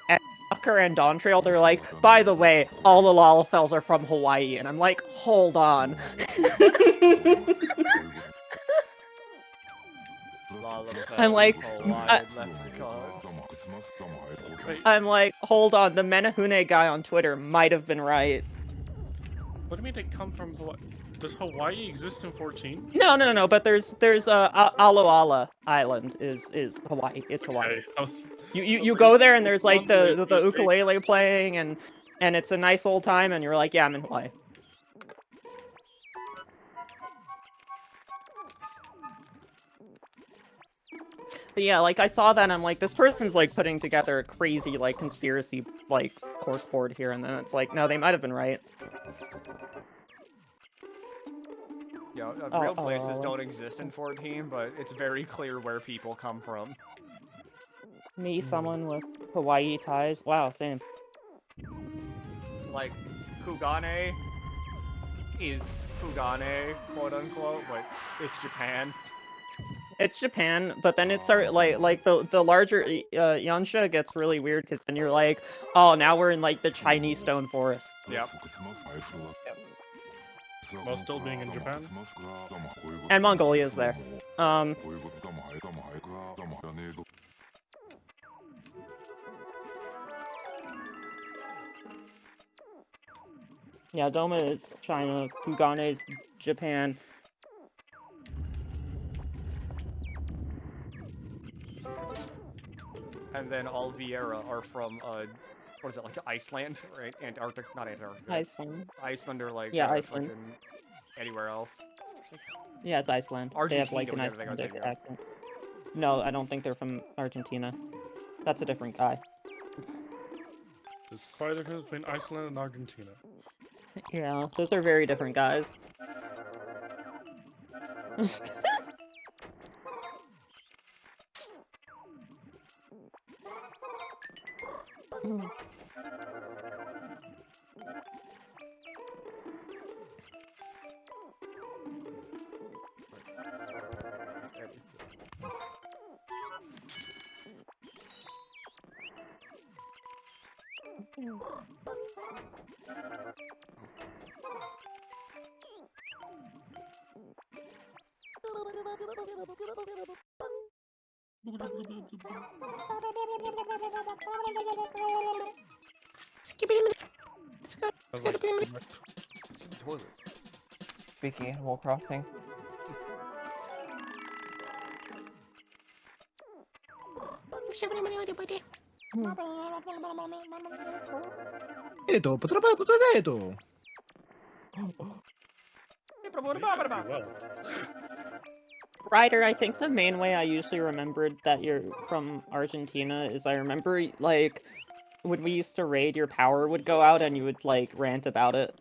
Tucker and Dawntrail, they're like, by the way, all the Lalafells are from Hawaii, and I'm like, hold on. I'm like, hold on, the Menehune guy on Twitter might have been right. What do you mean they come from Hawaii? Does Hawaii exist in 14? No, but there's Aloala Island is Hawaii. It's Hawaii. Okay. You go there and there's like the ukulele playing and it's a nice old time and you're like, yeah, I'm in Hawaii. yeah, like I saw that and I'm like, this person's like putting together a crazy like conspiracy like cork board here, and then it's like, no, they might have been right. Yeah, real places don't exist in 14, but it's very clear where people come from. Me, someone with Hawaii ties. Wow, same. Like, Kugane is Kugane, quote unquote, but it's Japan. It's Japan, but then it started like the larger Yansha gets really weird because then you're like, oh, now we're in like the Chinese stone forest. Yep. While still being in Japan. And Mongolia's there. Yeah, Doma is China, Kugane is Japan. And then all Vieira are from, what is it, like Iceland, right? Antarctic, not Antarctica. Iceland. Iceland or like, yeah, Iceland. fucking anywhere else. Yeah, it's Iceland. Argentina they have like an was the other thing I was Icelandic thinking of. accent. No, I don't think they're from Argentina. That's a different guy. There's quite a difference between Iceland and Argentina. Yeah, those are very different guys. Speaking Animal Crossing. Potato. Ryder, I think the main way I usually remembered that you're from Argentina is I remember, like, when we used to raid, your power would go out and you would, like, rant about it.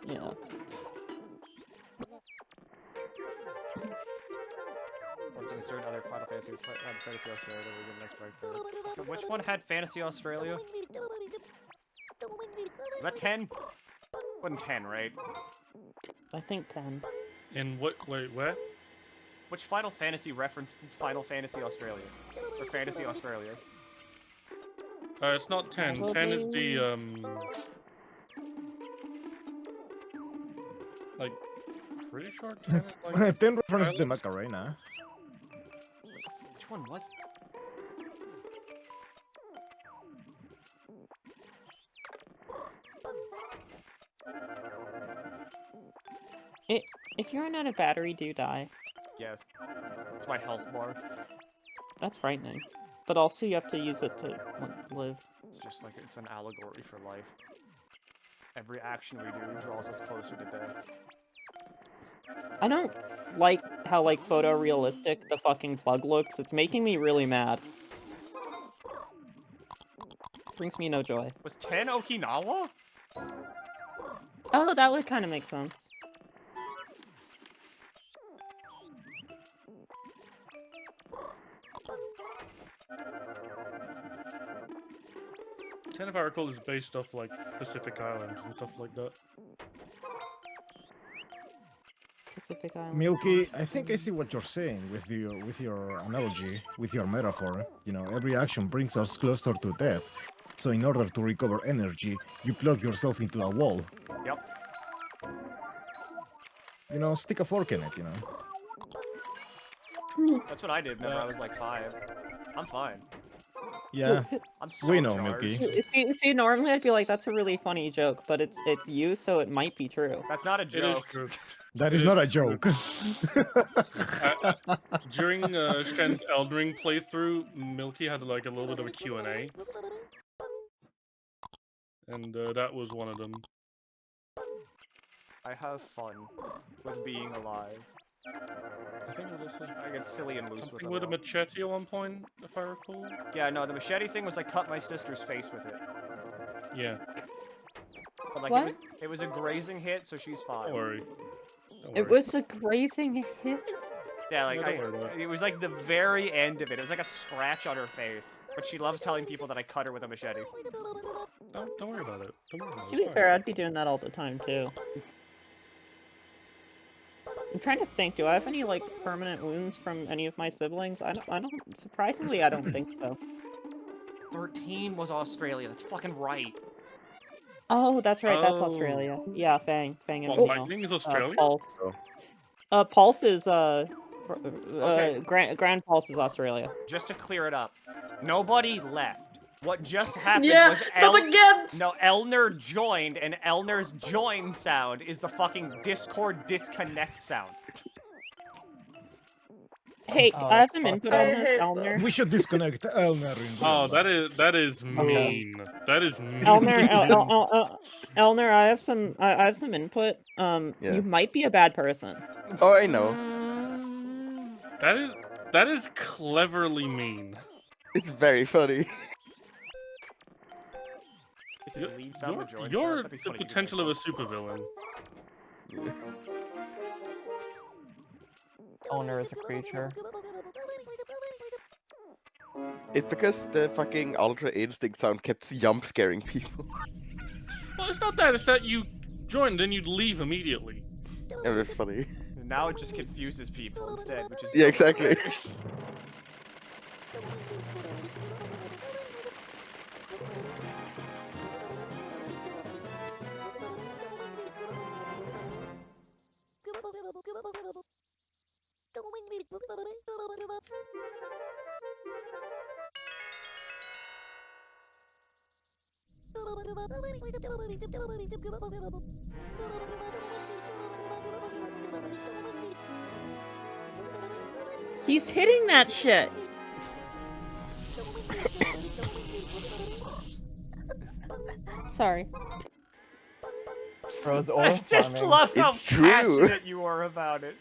Yeah. Or it's like a certain other Final Fantasy Australia that we get next break. Which one had Fantasy Australia? Was that 10? Wasn't 10, right? I think 10. In what? Wait, where? Which Final Fantasy referenced Final Fantasy Australia? Or Fantasy Australia? It's not 10. 10 is the, like, pretty sure 10 is like... 10 references the Macarena. Which one was it? If you run out of battery, do you die? Yes. It's my health bar. That's frightening. But also you have to use it to live. It's just like, it's an allegory for life. Every action we do draws us closer to death. I don't like how, like, photorealistic the fucking plug looks. It's making me really mad. Brings me no joy. Was 10 Okinawa? Oh, that would kind of make sense. Ten, if I recall, is based off like Pacific Islands and stuff like that. Pacific Islands. Milky, I think I see what you're saying with your analogy, with your metaphor. You know, every action brings us closer to death. So in order to recover energy, you plug yourself into a wall. Yep. You know, stick a fork in it, you know. That's what I did whenever I was like 5. I'm fine. Yeah, I'm so we know, charged. Milky. See, normally I'd be like, that's a really funny joke, but it's you, so it might be true. That's not a joke. It is true. That is not a joke. During Shen's Elden Ring playthrough, Milky had like a little bit of a Q&A. and that was one of them. I have fun with being alive. I think it was I get silly and loose with something it. with a machete at one point, if I recall. Yeah, no, the machete thing was I cut my sister's face with it. Yeah. But like What? it was a grazing hit, so she's fine. Don't worry. Don't It worry. was a grazing hit. Yeah, like No, don't worry about it was like the very end of it. It was like a scratch on her face. But she loves telling people that I cut her with a machete. Don't worry about it. Don't worry about it. To be It's fine. fair, I'd be doing that all the time too. I'm trying to think. Do I have any like permanent wounds from any of my siblings? I don't. Surprisingly, I don't think so. 13 was Australia. That's fucking right. Oh, that's right. That's Oh. Australia. Yeah, Fang and What, Mino. lightning is Australia? Pulse. Oh. Pulse is Okay. Grand Pulse is Australia. Just to clear it up, nobody left. What just happened Yeah, was not again! No, Elner joined, and Elner's join sound is the fucking Discord disconnect sound. Hey, Oh, I have that's some fucked input up. on I this, hate Elner. We should disconnect Elner in Oh, real that is mean. That is mean. Elner, I have some input. Yeah. You might be a bad person. Oh, I know. That is cleverly mean. It's very funny. This is leave sound the join sound. You're That'd be the funny to do potential of that. a supervillain. Owner is a creature. It's because the fucking Ultra Instinct sound kept jump scaring people. Well, it's not that. It's that you join, then you'd leave immediately. It was funny. Now it just confuses people instead, which is Yeah, exactly. He's hitting that shit. Sorry. Bros I or just farming. love how It's true. passionate you are about it.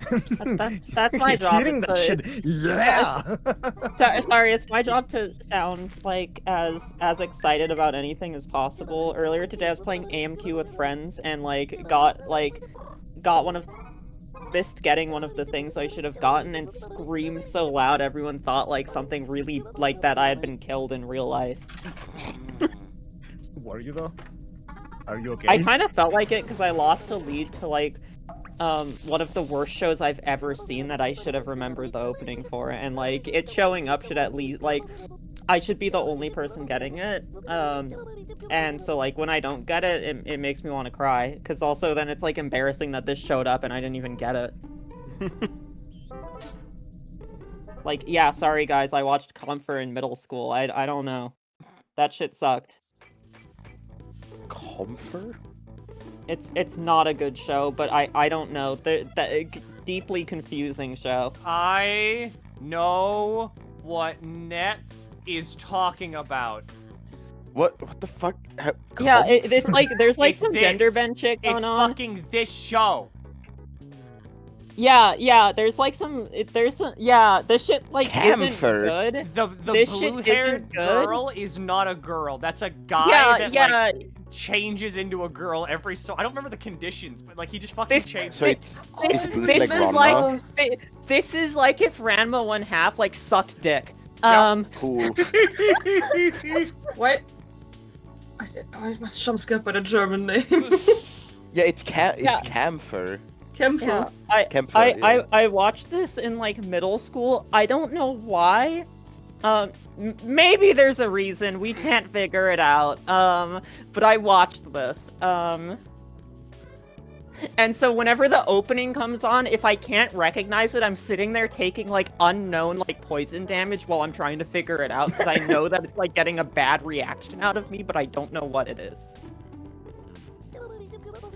That's my He's job. hitting that shit. Yeah. Sorry, it's my job to sound like as excited about anything as possible. Earlier today, I was playing AMQ with friends and got one of missed getting one of the things I should have gotten and screamed so loud everyone thought like something really like that I had been killed in real life. Were you though? Are you okay? I kind of felt like it because I lost a lead to one of the worst shows I've ever seen that I should have remembered the opening for, and like it showing up should at least I should be the only person getting it. And so like when I don't get it, it makes me want to cry because also then it's like embarrassing that this showed up and I didn't even get it. Like, yeah, sorry guys, I watched Comfort in middle school. I don't know. That shit sucked. Comfort? It's not a good show, but I don't know. That deeply confusing show. I know what Net is talking about. What the fuck? Yeah, it's like there's like It's some this. gender bend shit going It's on. fucking this show. Yeah, there's like yeah, this shit like Camphor. isn't good. The This shit blue-haired isn't good. girl is not a girl. That's a guy that like changes into a girl every so. I don't remember the conditions, but like he just fucking changes. So it's bootleg This is Ranma? like this is like if Ranma 1/2 like sucked dick. Cool. What? I must jump scared by the German name. Yeah, it's Camphor. Camphor. Yeah, Camphor, I watched this in like middle school. I don't know why. Maybe there's a reason. We can't figure it out. But I watched this. And so whenever the opening comes on, if I can't recognize it, I'm sitting there taking like unknown like poison damage while I'm trying to figure it out because I know that it's like getting a bad reaction out of me, but I don't know what it is.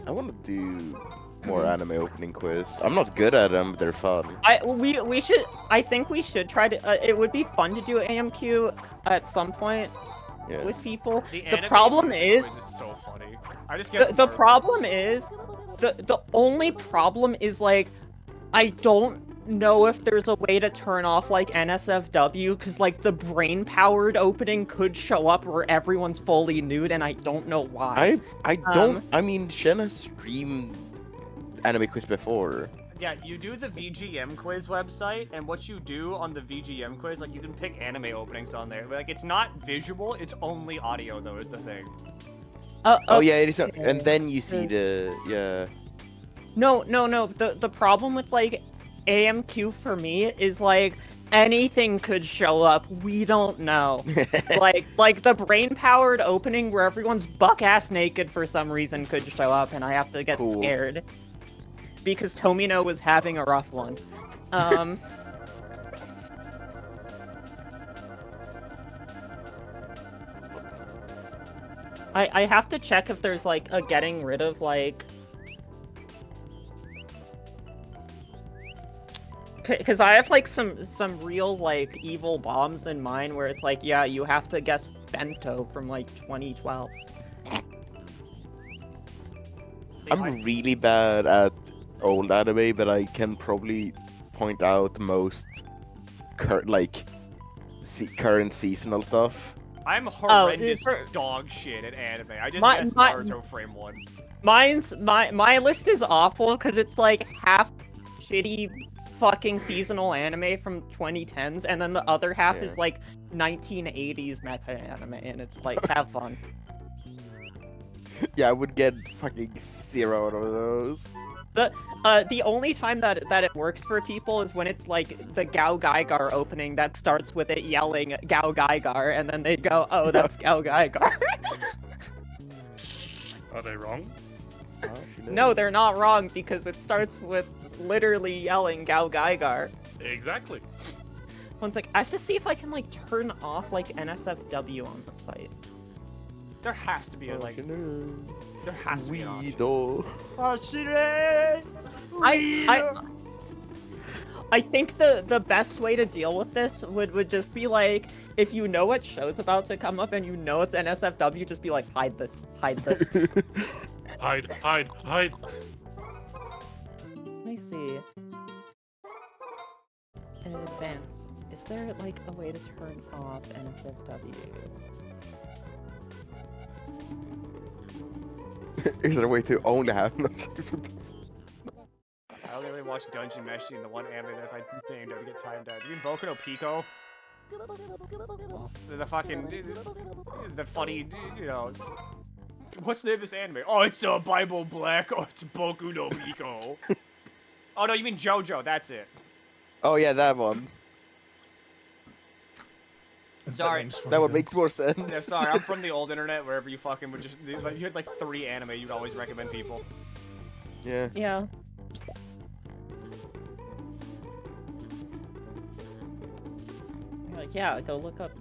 I want to do more anime opening quiz. I'm not good at them, but they're fun. We should. I think we should try to. It would be fun to do AMQ at some point Yeah. with people. The The problem music is quiz is so funny. I just get the problem is the only problem is like I don't know if there's a way to turn off like NSFW because like the brain powered opening could show up where everyone's fully nude and I don't know why. I don't. I mean, Shen has streamed anime quiz before. Yeah, you do the VGM quiz website, and what you do on the VGM quiz, like, you can pick anime openings on there. Like, it's not visual, it's only audio, though, is the thing. Oh yeah, it is. And then you see the No. The problem with like AMQ for me is like anything could show up. We don't know. like the brain powered opening where everyone's buck ass naked for some reason could show up, and I have to get scared because Tomino was having a rough one. I have to check if there's like a getting rid of like. Because I have like some real like evil bombs in mind where it's like, yeah, you have to guess Bento from like 2012. I'm really bad at old anime, but I can probably point out most current seasonal stuff. I'm horrendous dog shit at anime. I just guessed Naruto frame 1. My list is awful because it's like half shitty fucking seasonal anime from 2010s, and then the other half is like 1980s mecha anime, and it's like, have fun. Yeah, I would get fucking 0 out of those. The only time that it works for people is when it's like the Gao Gaigar opening that starts with it yelling Gao Gaigar, and then they go, oh, that's Gao Gaigar. Are they wrong? No, they're not wrong, because it starts with literally yelling Gao Gaigar. Exactly. One sec, I have to see if I can like turn off like NSFW on the site. There has to be a like. There has to be an option. I think the best way to deal with this would just be like, if you know what show's about to come up and you know it's NSFW, just be like, hide this, hide this. Hide. Let me see. Advanced. Is there like a way to turn off NSFW? Is there a way to only have I only really watch Dungeon Meshi and the one anime that if I named I would get timed out. You mean Boku no Pico? The fucking... The funny, you know... What's the name of this anime? Oh, it's Bible Black. Oh, it's Boku no Pico. Oh no, you mean JoJo, that's it. Oh yeah, that one. Sorry. That would make more sense. Yeah, sorry, I'm from the old internet, wherever you fucking would just... You had like 3 anime you'd always recommend people. Yeah. Yeah. Like, yeah, go look up...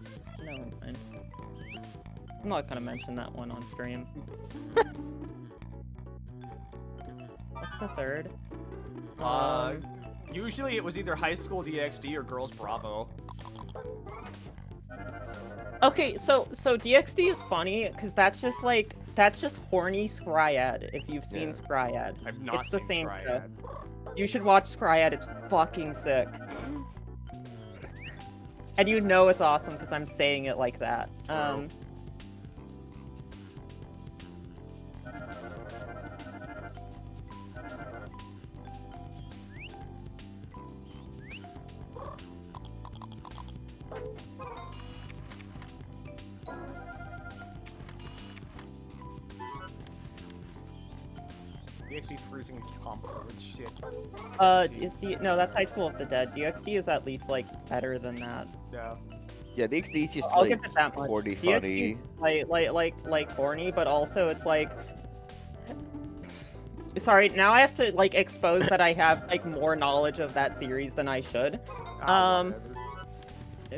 No, I'm not gonna mention that one on stream. What's the third? Usually it was either High School DxD or Girls Bravo. Okay, so DxD is funny because that's just horny Scryad. If you've seen Scryad, I've not it's the seen same Scryad. stuff. You should watch Scryad. It's fucking sick. And you know it's awesome because I'm saying it like that. DxD freezing comfort shit. No, that's High School of the Dead. DxD is at least like better than that. Yeah. Yeah, DxD is just I'll like give it that much. 40 DxD funny. like horny, but also it's like. Sorry, now I have to like expose that I have like more knowledge of that series than I should.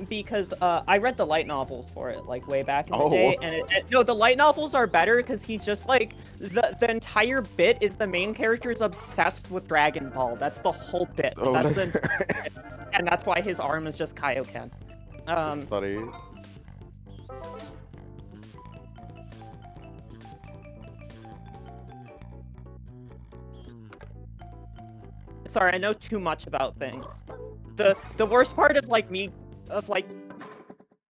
because I read the light novels for it like way back in the Oh. day, and no, the light novels are better because he's just like the entire bit is the main character is obsessed with Dragon Ball. That's the whole bit. Oh, That's like- and that's why his arm is just Kaioken. That's funny. Sorry, I know too much about things. The worst part of like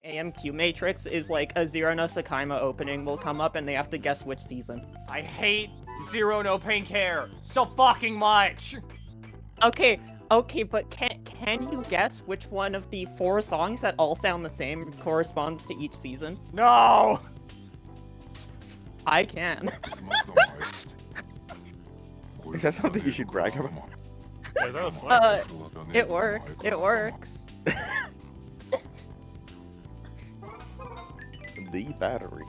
AMQ Matrix is like a Zero no Sakaima opening will come up and they have to guess which season. I hate Zero no Pain Care so fucking much. Okay, but can you guess which one of the 4 songs that all sound the same corresponds to each season? No. I can. Is that something you should brag about? Yeah, that was fun. It works. It works. The battery.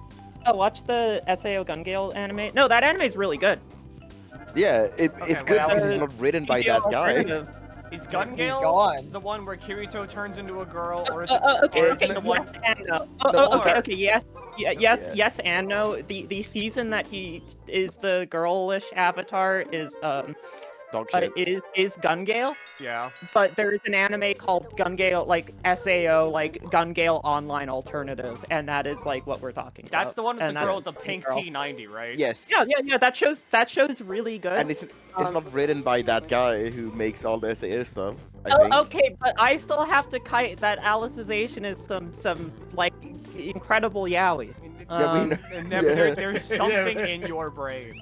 Oh, watch the SAO Gun Gale anime. No, that anime is really good. Yeah, it's good well, because it's not written by that guy. Is Gun Gale gone. the one where Kirito turns into a girl, or is Okay, it the one? yes and no. No, Okay, yes and no. The season that he is the girlish avatar is Dog shit. is Gun Gale. Yeah. But there is an anime called Gun Gale, like SAO, like Gun Gale Online Alternative, and that is like what we're talking about. That's the one with And the that girl is with the pink girl. P90, right? Yes. Yeah. That show's really good. And it's not written by that guy who makes all the SAS stuff. I think. Okay, but I still have to kite that Alicization is some like incredible yaoi. Yeah, we know. There's something in your brain.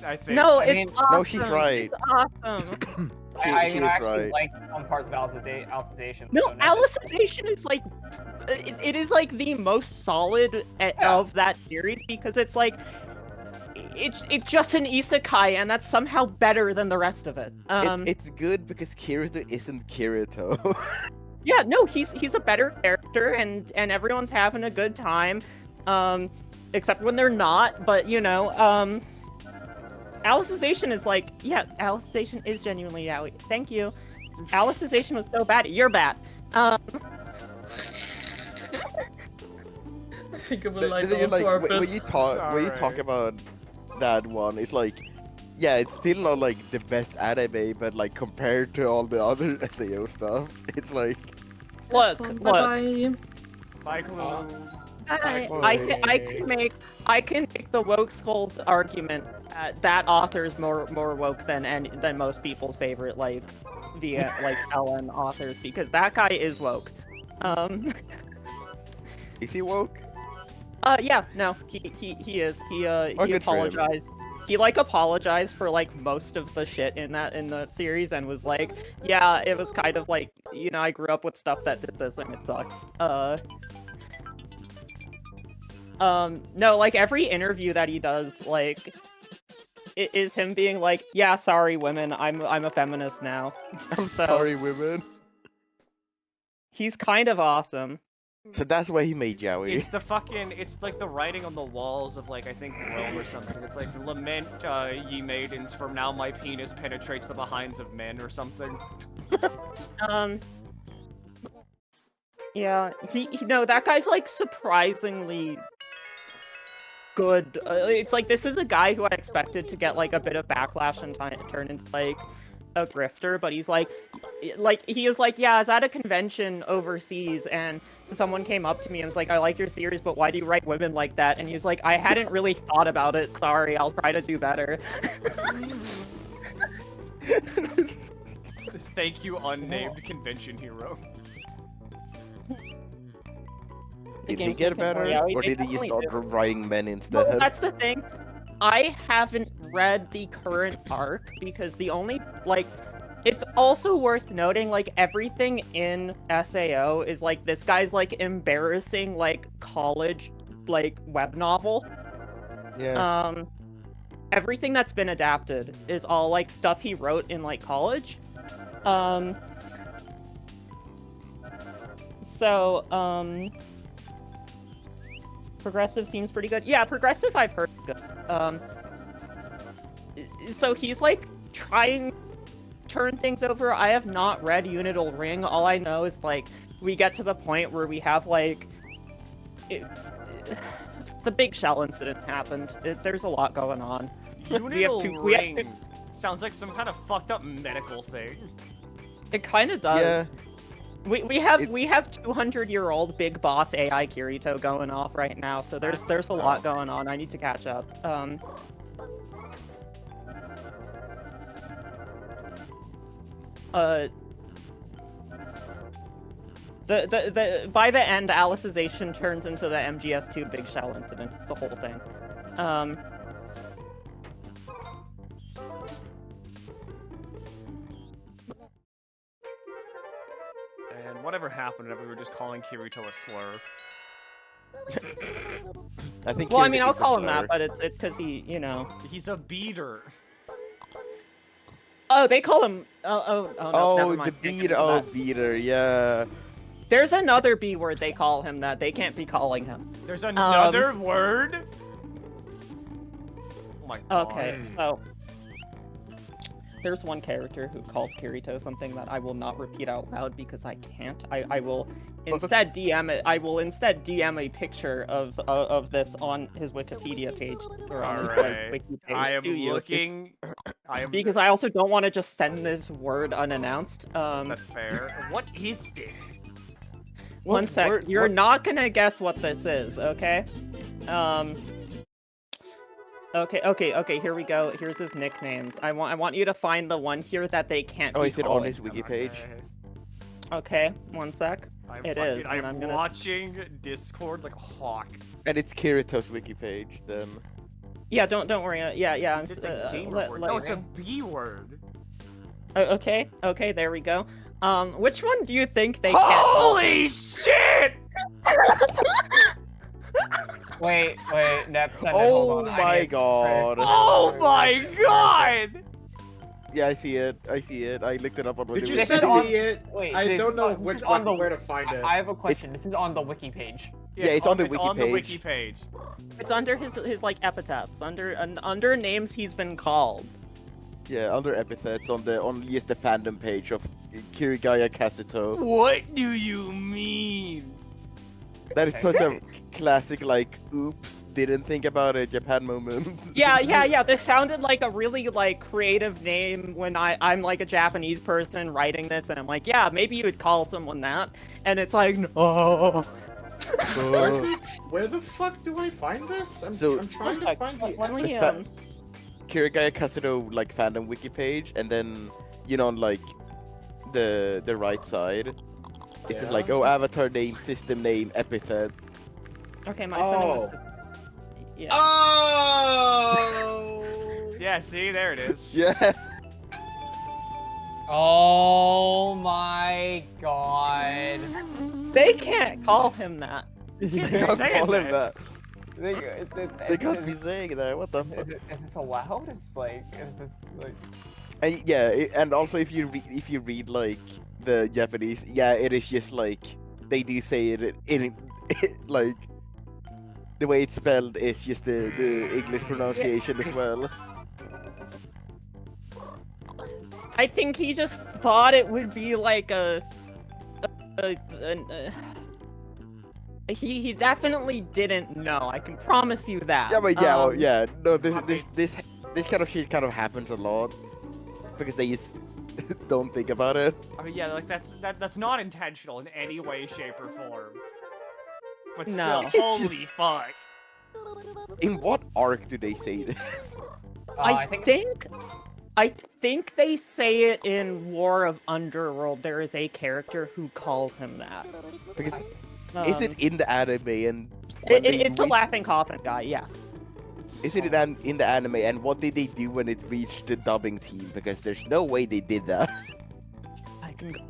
I think. No, I it's mean- awesome. No, she's right. It's awesome. She I is actually right. like some parts of Alicization. No, so not just- Alicization is like, it is like the most solid of that series because it's like, it's just an isekai and that's somehow better than the rest of it. It's good because Kirito isn't Kirito. Yeah, no, he's a better character and everyone's having a good time, except when they're not. But you know, Alicization is like, yeah, Alicization is genuinely yaoi. Thank you. Alicization was so bad. You're bad. I think it will like The thing is, all for a bit. when you talk about that one, it's like, yeah, it's still not like the best anime, but like compared to all the other SAO stuff, it's like. Look. Bye-bye. Bye, Clue. I can make the woke skulls argument that author's more woke than most people's favorite like LN authors because that guy is woke. Is he woke? Yeah, no, he is. He good for him. apologized. He like apologized for like most of the shit in the series and was like, yeah, it was kind of like, you know, I grew up with stuff that did this and it sucked. No, like every interview that he does, like, it is him being like, yeah, sorry women, I'm a feminist now. I'm So- sorry, women. He's kind of awesome. So that's why he made yaoi. It's like the writing on the walls of like, I think Rome or something. It's like, lament, ye maidens, for now my penis penetrates the behinds of men or something. Yeah, he no, that guy's like surprisingly good. It's like this is a guy who I expected to get like a bit of backlash and turn into like a grifter, but he's like he is like, yeah, I was at a convention overseas and someone came up to me and was like, I like your series, but why do you write women like that? And he's like, I hadn't really thought about it. Sorry, I'll try to do better. Thank you, unnamed convention hero. Did he game's get looking better, more yaoi. or They did he just definitely start writing men instead? Well, that's the thing. I haven't read the current arc because the only like it's also worth noting like everything in SAO is like this guy's like embarrassing like college like web novel. Yeah. Everything that's been adapted is all like stuff he wrote in like college. Progressive seems pretty good. Yeah, Progressive I've heard is good. So he's like trying turn things over. I have not read Unital Ring. All I know is like we get to the point where we have like the big shell incident happened. There's a lot going on. Unital Ring sounds like some kind of fucked up medical thing. It kind of does. Yeah. We have 200-year-old big boss AI Kirito going off right now, so there's a lot going on. I need to catch up. By the end, Alicization turns into the MGS2 Big Shell incident. It's a whole thing. And whatever happened whenever we were just calling Kirito a slur. I think. Well, I mean, Kirito I'll is a call him slur. that, but it's because he, you know. He's a beater. Oh, they call him. No, never Oh, mind. the Can't beater. do Oh, that. beater. Yeah. There's another B word they call him that they can't be calling him. There's another word? Oh my god. Okay, so there's one character who calls Kirito something that I will not repeat out loud because I can't. I will instead DM it. I will instead DM a picture of this on his Wikipedia page or on his wiki page I am to you. looking. Because I also don't want to just send this word unannounced. That's fair. What is this? One sec. You're not gonna guess what this is, okay? Okay, here we go. Here's his nicknames. I want you to find the one here that they can't Oh, be is it on calling his wiki page? Okay, one sec. It is. and I'm gonna... watching Discord like a hawk. And it's Kirito's wiki page, then. Yeah, don't worry. Yeah. Is it the gamer word? No, it's a B word. Okay, there we go. Which one do you think they can't call? Holy shit! Wait, Oh my god. Oh my god! Yeah, I see it. I looked it up on Did Wiki. you send me it? Wait, I don't know this is on where to find it. I have a question. This is on the wiki page. Yeah, it's on the it's wiki on page. the wiki page. It's under his like epitaphs, under names he's been called. Yeah, under epithets on just the fandom page of Kirigaya Kazuto. What do you mean? That is such a classic, like, oops, didn't think about it, Japan moment. Yeah. This sounded like a really like creative name when I'm like a Japanese person writing this, and I'm like, yeah, maybe you would call someone that, and it's like, no. Where the fuck do I find this? I'm trying to find the. Kirigaya Kazuto like fandom wiki page, and then on like the right side, it says like, oh, avatar name, system name, epithet. Okay, my son. Yeah. Oh. Yeah, see, there it is. Yeah. Oh my god. They can't call him that. They can't call him that. They can't be saying that. What the fuck? Is this allowed? It's like, is this like? And yeah, and also if you read like the Japanese, yeah, it is just like they do say it in like the way it's spelled is just the English pronunciation as well. I think he just thought it would be like he definitely didn't know. I can promise you that. Yeah, but no, this kind of shit kind of happens a lot because they just don't think about it. I mean, yeah, like that's not intentional in any way, shape, or form. But No. still, holy fuck. In what arc do they say this? I think they say it in War of Underworld. There is a character who calls him that. Because is it in the anime and it's a laughing coffin guy, yes. Is it in the anime, and what did they do when it reached the dubbing team? Because there's no way they did that. I can go.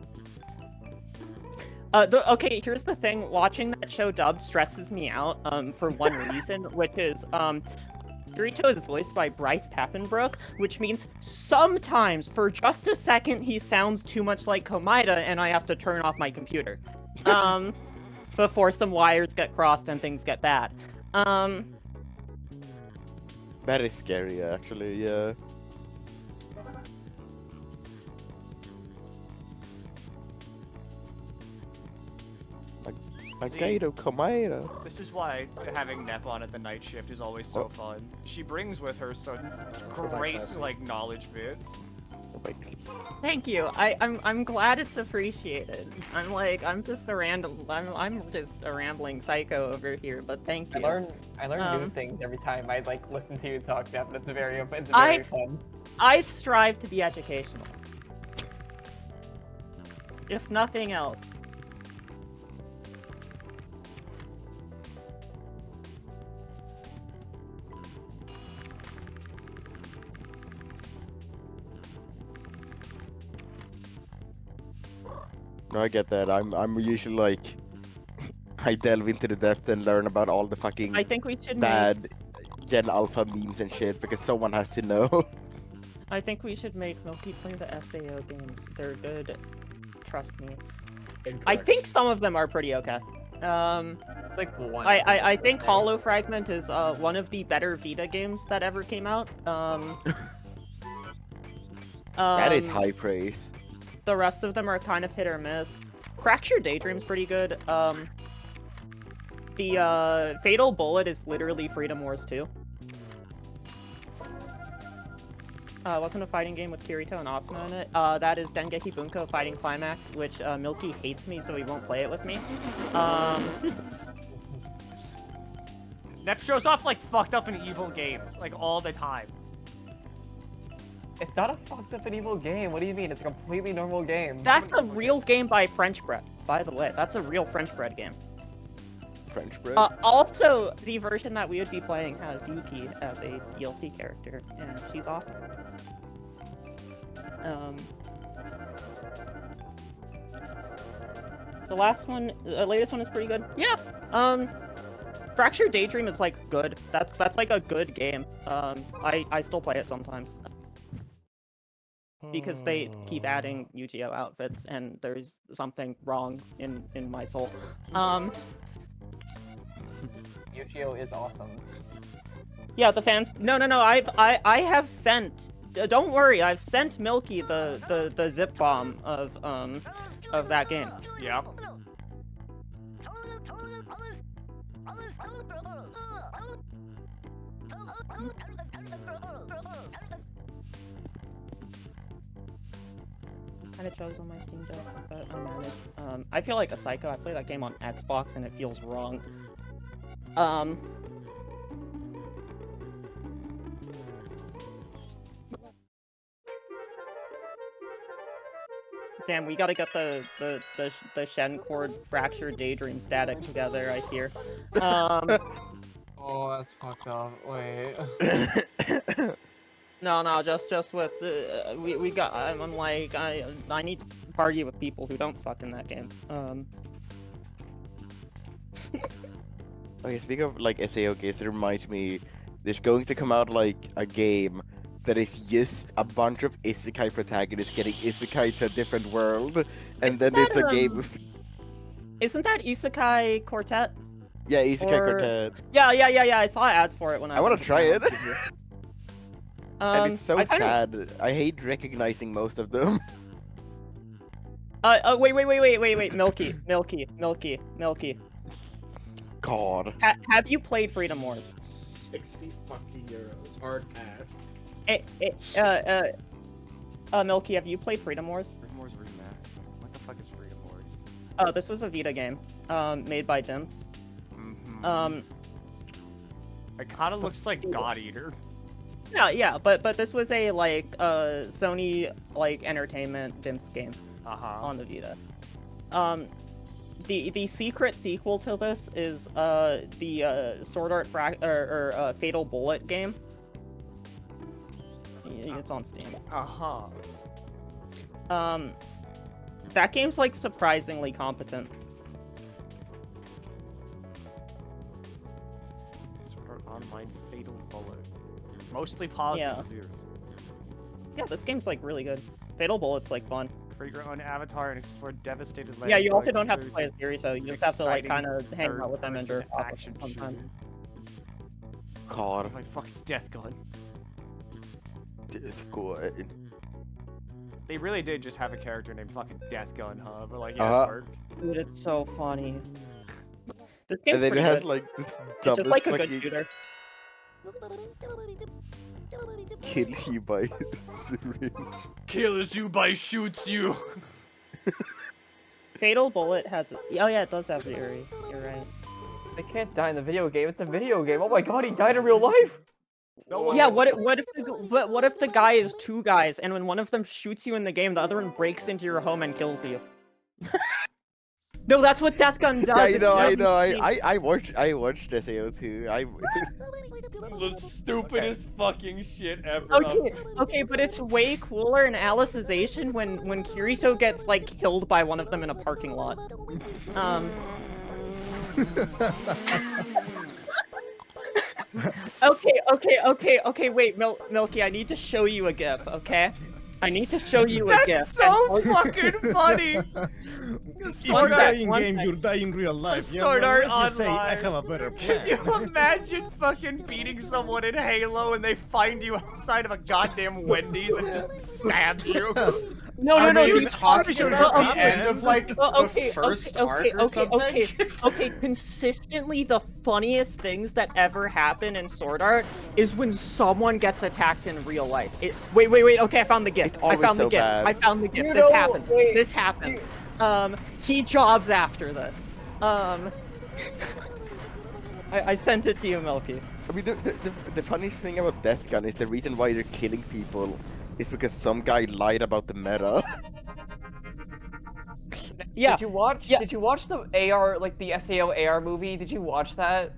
Okay, here's the thing. Watching that show dubbed stresses me out for one reason, which is Kirito is voiced by Bryce Papenbrook, which means sometimes, for just a second, he sounds too much like Komaeda, and I have to turn off my computer. Before some wires get crossed and things get bad. That is scary, actually, yeah. Agado Comato. This is why having Nep on at the night shift is always so fun. She brings with her some great like knowledge bits. Thank you. I'm glad it's appreciated. I'm just a rambling psycho over here, but thank you. I learn new things every time I like listen to you talk, Jeff, and it's very fun. I strive to be educational. If nothing else. No, I get that. I'm usually like, I delve into the depth and learn about all the fucking I think we should bad Gen Alpha memes and shit because someone has to know. I think we should make Milky play the SAO games. They're good. Trust me. Incorrect. I think some of them are pretty okay. It's like one. I think Hollow Fragment is one of the better Vita games that ever came out. That is high praise. The rest of them are kind of hit or miss. Fracture Daydream's pretty good. The Fatal Bullet is literally Freedom Wars 2. Wasn't a fighting game with Kirito and Asuna in it. That is Dengeki Bunko Fighting Climax, which Milky hates me, so he won't play it with me. Nep shows off like fucked up and evil games, like all the time. It's not a fucked up and evil game. What do you mean? It's a completely normal game. That's a real game by French Bread, by the way. That's a real French Bread game. French bread? Also, the version that we would be playing has Yuki as a DLC character, and she's awesome. The latest one is pretty good. Yeah. Fracture Daydream is like good. That's like a good game. I still play it sometimes. Because they keep adding Yu-Gi-Oh outfits, and there's something wrong in my soul. Yu-Gi-Oh is awesome. Yeah, the fans. No. I have sent. Don't worry, I've sent Milky the zip bomb of that game. Yep. And it shows on my Steam Deck, but I managed. I feel like a psycho. I play that game on Xbox and it feels wrong. Damn, we gotta get the Shen chord Fracture Daydream static together, I hear. Oh, that's fucked up. Wait. No, just with we got. I'm like I need to party with people who don't suck in that game. Okay, speaking of like SAO games, it reminds me, there's going to come out like a game that is just a bunch of isekai protagonists getting isekai to a different world, and then it's a game. Isn't that Isekai Quartet? Yeah, Isekai Quartet. Yeah. I saw ads for it when I want to try it. And it's so I kinda... sad. I hate recognizing most of them. Wait, Milky. God. Have you played Freedom Wars? 60 fucking euros. Hard pass. Milky, have you played Freedom Wars? Freedom Wars Remastered. What the fuck is Freedom Wars? This was a Vita game, made by Dimps. It kind of looks like God Eater. Yeah, but this was a like Sony like entertainment Dimps game on the Vita. The secret sequel to this is the Sword Art Fatal Bullet game. It's on Steam. That game's like surprisingly competent. Sword Art Online Fatal Bullet. Mostly positive reviews. Yeah, this game's like really good. Fatal Bullet's like fun. Create your own avatar and explore devastated lands. Yeah, you also don't have to play as Kirito. You just have to like kind of hang out with them and do action sometimes. God. Oh my fuck, it's Death Gun. Death Gun. They really did just have a character named fucking Death Gun, huh? But like, yeah, it works. Dude, it's so funny. This game's and then it pretty has good. like this It's just dumbest like a good fucking shooter. kills you by syringe. Kills you by shoots you. Fatal Bullet has. Oh yeah, it does have Yuri. You're right. They can't die in the video game. It's a video game. Oh my god, he died in real life. Yeah, what if the guy is two guys, and when one of them shoots you in the game, the other one breaks into your home and kills you? No, that's what Death Gun does. Yeah, I it's know. WC. I watched SAO too. The stupidest fucking shit ever. Okay, but it's way cooler in Alicization when Kirito gets like killed by one of them in a parking lot. Okay, wait, Milky, I need to show you a GIF, okay? I need to show you a GIF. That's so fucking funny! If you die in game, you die in real life. Sword Art unless you say, I Online. have a better Can plan. you imagine fucking beating someone in Halo and they find you outside of a goddamn Wendy's and just stab you? No, Are you you talking about the end of like okay, the first arc or something? Okay, consistently the funniest things that ever happen in Sword Art is when someone gets attacked in real life. Wait, okay, I found the GIF. I found the GIF. You This know, happens. wait. This happens. He jobs after this. I sent it to you, Milky. I mean, the funniest thing about Death Gun is the reason why they're killing people is because some guy lied about the meta. Yeah. Did you watch? Yeah. Did you watch the AR, like the SAO AR movie? Did you watch that?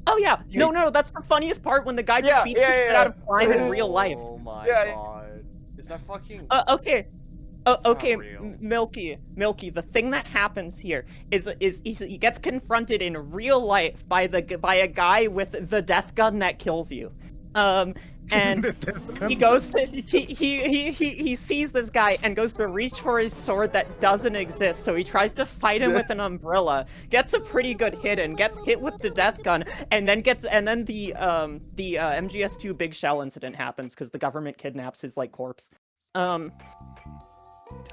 Oh yeah. No, that's the funniest part when the guy just beats the shit out of Prime in real life. Oh my Yeah. god. Is that fucking... Okay. It's not Okay, real. Milky, the thing that happens here is he gets confronted in real life by a guy with the death gun that kills you. And he goes to he sees this guy and goes to reach for his sword that doesn't exist, so he tries to fight him with an umbrella, gets a pretty good hit and gets hit with the death gun, and then the MGS2 big shell incident happens because the government kidnaps his like corpse.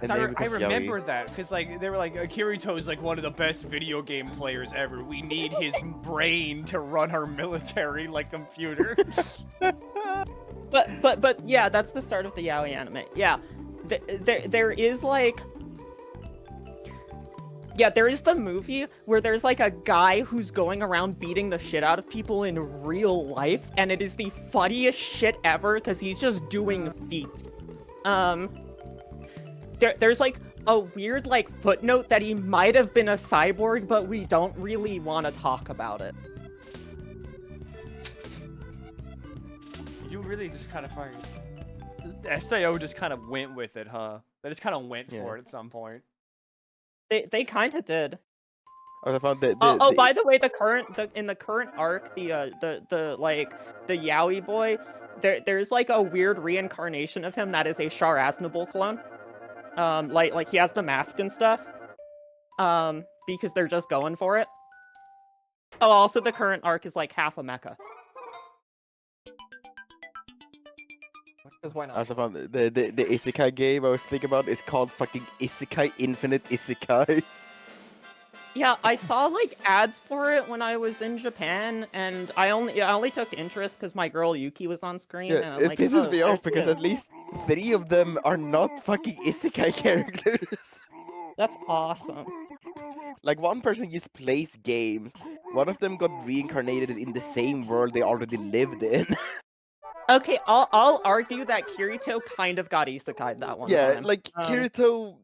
And I then it becomes remember Yaoi. that, because like they were like, Kirito's like one of the best video game players ever. We need his brain to run our military like computer. But yeah, that's the start of the yaoi anime. Yeah, there is like, yeah, there is the movie where there's like a guy who's going around beating the shit out of people in real life, and it is the funniest shit ever because he's just doing feats. There's like a weird like footnote that he might have been a cyborg, but we don't really want to talk about it. You really just kind of fired. SAO just kind of went with it, huh? They just kind of went for it at some point. They kind of did. I found the By the way, in the current arc, the yaoi boy, there's like a weird reincarnation of him that is a Char Aznable clone. Like he has the mask and stuff. Because they're just going for it. Oh, also the current arc is like half a mecha. Because why not? I also found the Isekai game I was thinking about is called fucking Isekai Infinite Isekai. Yeah, I saw like ads for it when I was in Japan, and I only took interest because my girl Yuki was on screen, and Yeah, I'm it like, pisses oh, me off they're because cute. at least 3 of them are not fucking Isekai characters. That's awesome. Like, one person just plays games. One of them got reincarnated in the same world they already lived in. Okay, I'll argue that Kirito kind of got isekai that one Yeah, time. like, Kirito...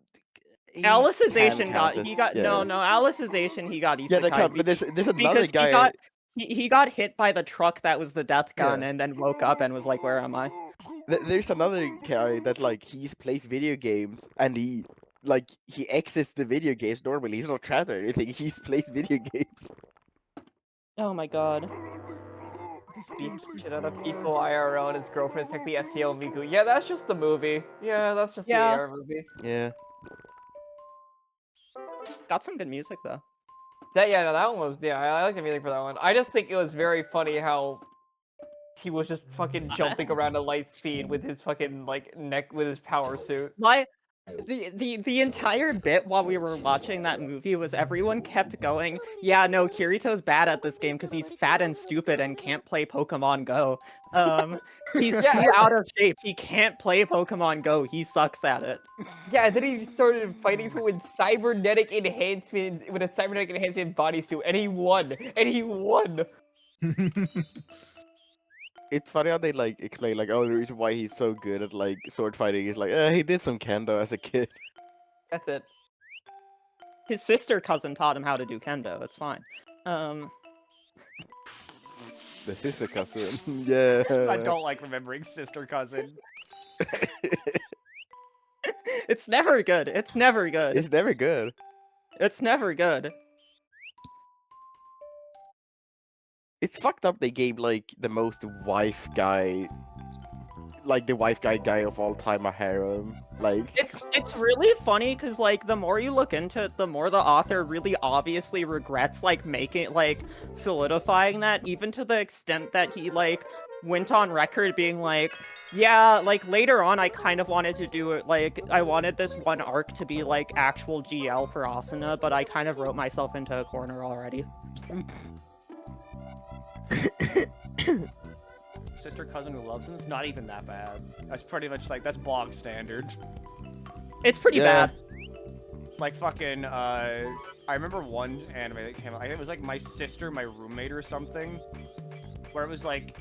Alicization got no Alicization he got isekai. Yeah, that count, but there's another because guy... he got hit by the truck that was the death gun and then woke up and was like, where am I? There's another guy that, like, he plays video games, and he exits the video games normally. He's not trapped or anything. He plays video games. Oh my god. Beat shit out of people IRL and his girlfriend's technically SEO Miku. Yeah, that's just the movie. Yeah, that's just the AR movie. Yeah. Got some good music though. That one was I like the music for that one. I just think it was very funny how he was just fucking jumping around at light speed with his fucking like neck with his power suit. The entire bit while we were watching that movie was everyone kept going, yeah, no, Kirito's bad at this game because he's fat and stupid and can't play Pokemon Go. He's too out of shape. He can't play Pokemon Go. He sucks at it. Yeah, then he started fighting someone with cybernetic enhancement, with a cybernetic enhancement bodysuit, and he won. And he won. It's funny how they like explain like, oh, the reason why he's so good at like sword fighting is like, he did some kendo as a kid. That's it. His sister cousin taught him how to do kendo. It's fine. The sister cousin, yeah. I don't like remembering sister cousin. It's never good. It's never good. It's never good. It's never good. It's fucked up they gave like the most wife guy, like the wife guy of all time, a harem. Like it's really funny because like the more you look into it, the more the author really obviously regrets like solidifying that, even to the extent that he like went on record being like, yeah, like later on I kind of wanted to do it, like I wanted this one arc to be like actual GL for Asuna, but I kind of wrote myself into a corner already. Sister cousin who loves him, it's not even that bad. That's pretty much like, that's bog standard. It's pretty bad. Like fucking, I remember one anime that came out, I think it was like My Sister, My Roommate or something, where it was like,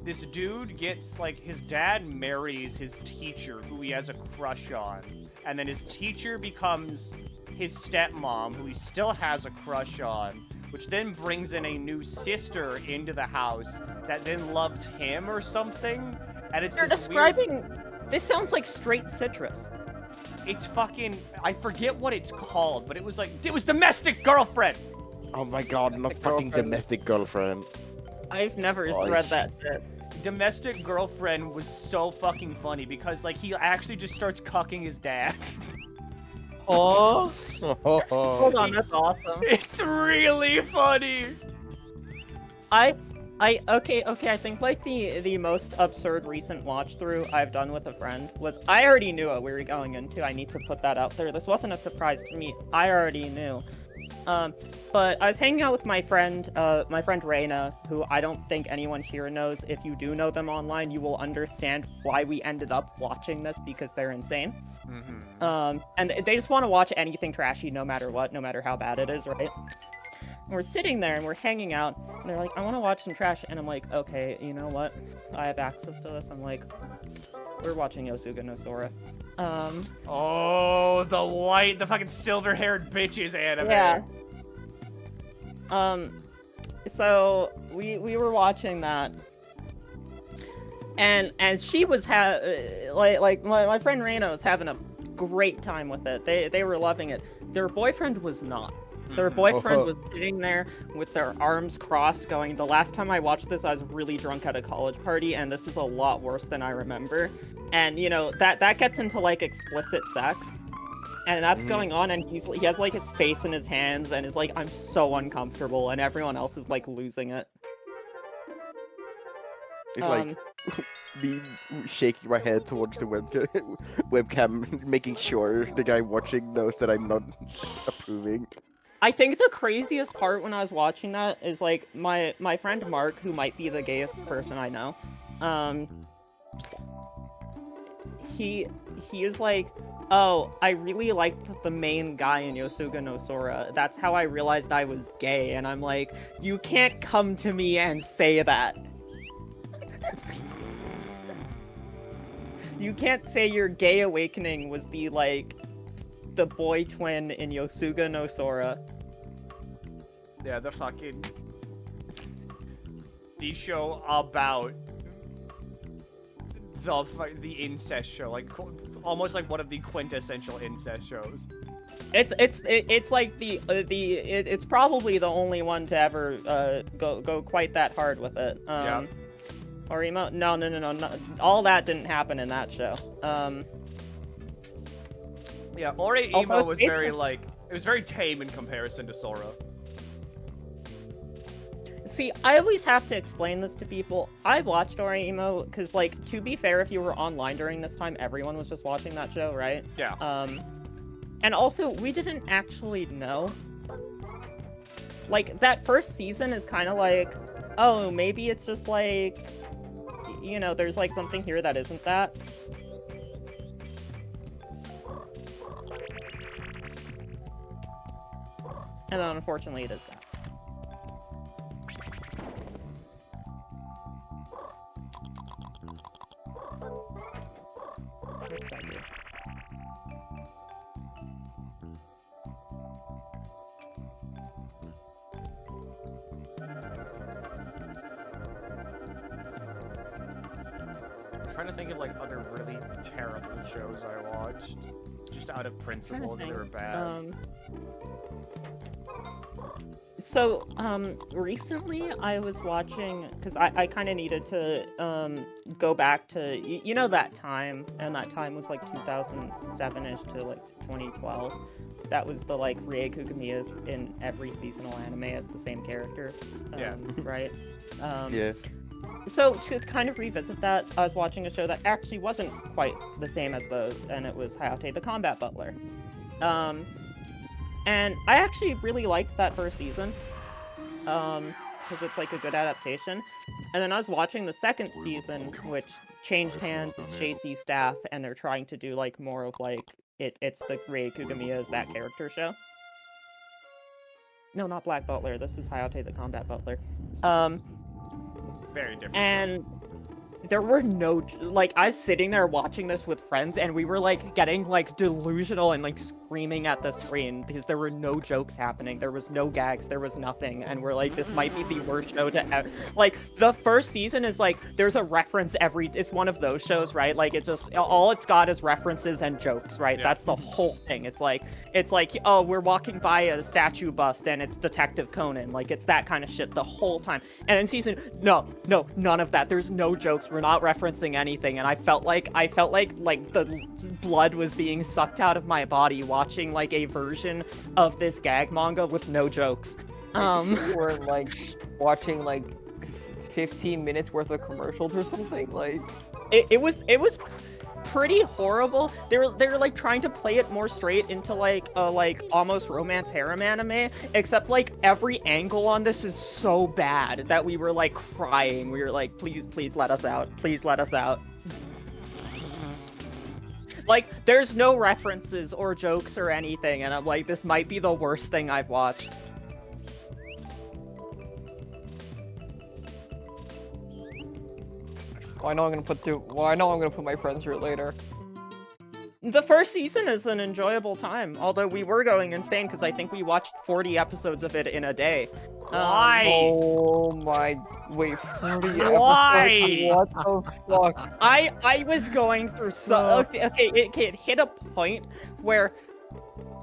this dude gets, like, his dad marries his teacher who he has a crush on, and then his teacher becomes his stepmom who he still has a crush on, which then brings in a new sister into the house that then loves him or something, and it's You're this describing... weird... This sounds like straight citrus. It's fucking... I forget what it's called, but it was like... It was Domestic Girlfriend! Oh my god, not fucking Domestic Girlfriend. I've never read that shit. Domestic Girlfriend was so fucking funny because, like, he actually just starts cucking his dad. Oh. Hold on, that's awesome. It's really funny. Okay, I think like the most absurd recent watch through I've done with a friend was, I already knew what we were going into. I need to put that out there. This wasn't a surprise to me. I already knew. But I was hanging out with my friend Reina, who I don't think anyone here knows. If you do know them online, you will understand why we ended up watching this, because they're insane. Mm-hmm. And they just want to watch anything trashy no matter what, no matter how bad it is, right? And we're sitting there and we're hanging out, and they're like, I want to watch some trash, and I'm like, okay, you know what? I have access to this. I'm like, we're watching oOOgugh no Sora. Oh, the fucking silver-haired bitches anime. Yeah. So we were watching that, and she was my friend Reina was having a great time with it. They were loving it. Their boyfriend was not. Their boyfriend was sitting there with their arms crossed going, the last time I watched this, I was really drunk at a college party, and this is a lot worse than I remember. And, you know, that gets into, like, explicit sex. And that's going on, and he has, like, his face in his hands, and is like, I'm so uncomfortable, and everyone else is, like, losing it. It's like me shaking my head towards the webcam, making sure the guy watching knows that I'm not approving. I think the craziest part when I was watching that is, like, my friend Mark, who might be the gayest person I know, he is like, oh, I really liked the main guy in oOOgugh no Sora. That's how I realized I was gay. And I'm like, you can't come to me and say that. You can't say your gay awakening was the boy twin in oOOgugh no Sora. Yeah, the show about the incest show, like almost like one of the quintessential incest shows. It's like it's probably the only one to ever go quite that hard with it. Yeah. Orimo? No, all that didn't happen in that show. Yeah, Imo was very it was very tame in comparison to Sora. See, I always have to explain this to people. I watched Doraemon because, like, to be fair, if you were online during this time, everyone was just watching that show, right? Yeah. And also, we didn't actually know. Like, that first season is kind of like, oh, maybe it's just like, you know, there's like something here that isn't that. And then unfortunately it is that. What did I do? I'm trying to think of like other really terrible shows I watched, just out of principle that they were bad. So, recently I was watching, because I kind of needed to, go back to, you know that time, and that time was like 2007-ish to like 2012. That was the like Rie Kugamiya's in every seasonal anime as the same character. Yeah. Right? Yeah. So, to kind of revisit that, I was watching a show that actually wasn't quite the same as those, and it was Hayate the Combat Butler. And I actually really liked that first season, because it's like a good adaptation. And then I was watching the second season, which changed hands, it's JC staff, and they're trying to do like more of like, it's the Rie Kugamiya's that character show. No, not Black Butler, this is Hayate the Combat Butler. Very different. And there were no, like, I was sitting there watching this with friends, and we were, like, getting, like, delusional and, like, screaming at the screen, because there were no jokes happening, there was no gags, there was nothing, and we're like, this might be the worst show to ever, like, the first season is, like, there's a reference it's one of those shows, right, like, it's just, all it's got is references and jokes, right, Yeah. That's the whole thing, it's like, oh, we're walking by a statue bust, and it's Detective Conan, like, it's that kind of shit the whole time, and in season, no, none of that, there's no jokes, we're not referencing anything, and I felt like the blood was being sucked out of my body watching like a version of this gag manga with no jokes. Or like watching like 15 minutes worth of commercials or something. Like it was pretty horrible. They're like trying to play it more straight into like a like almost romance harem anime, except like every angle on this is so bad that we were like crying. We were like, please let us out. Please let us out. Like, there's no references or jokes or anything, and I'm like, this might be the worst thing I've watched. Well, I know I'm gonna put my friends through it later. The first season is an enjoyable time, although we were going insane because I think we watched 40 episodes of it in a day. Why? Oh my... Wait, 40 Why? episodes? What the fuck? I was going through okay, it hit a point where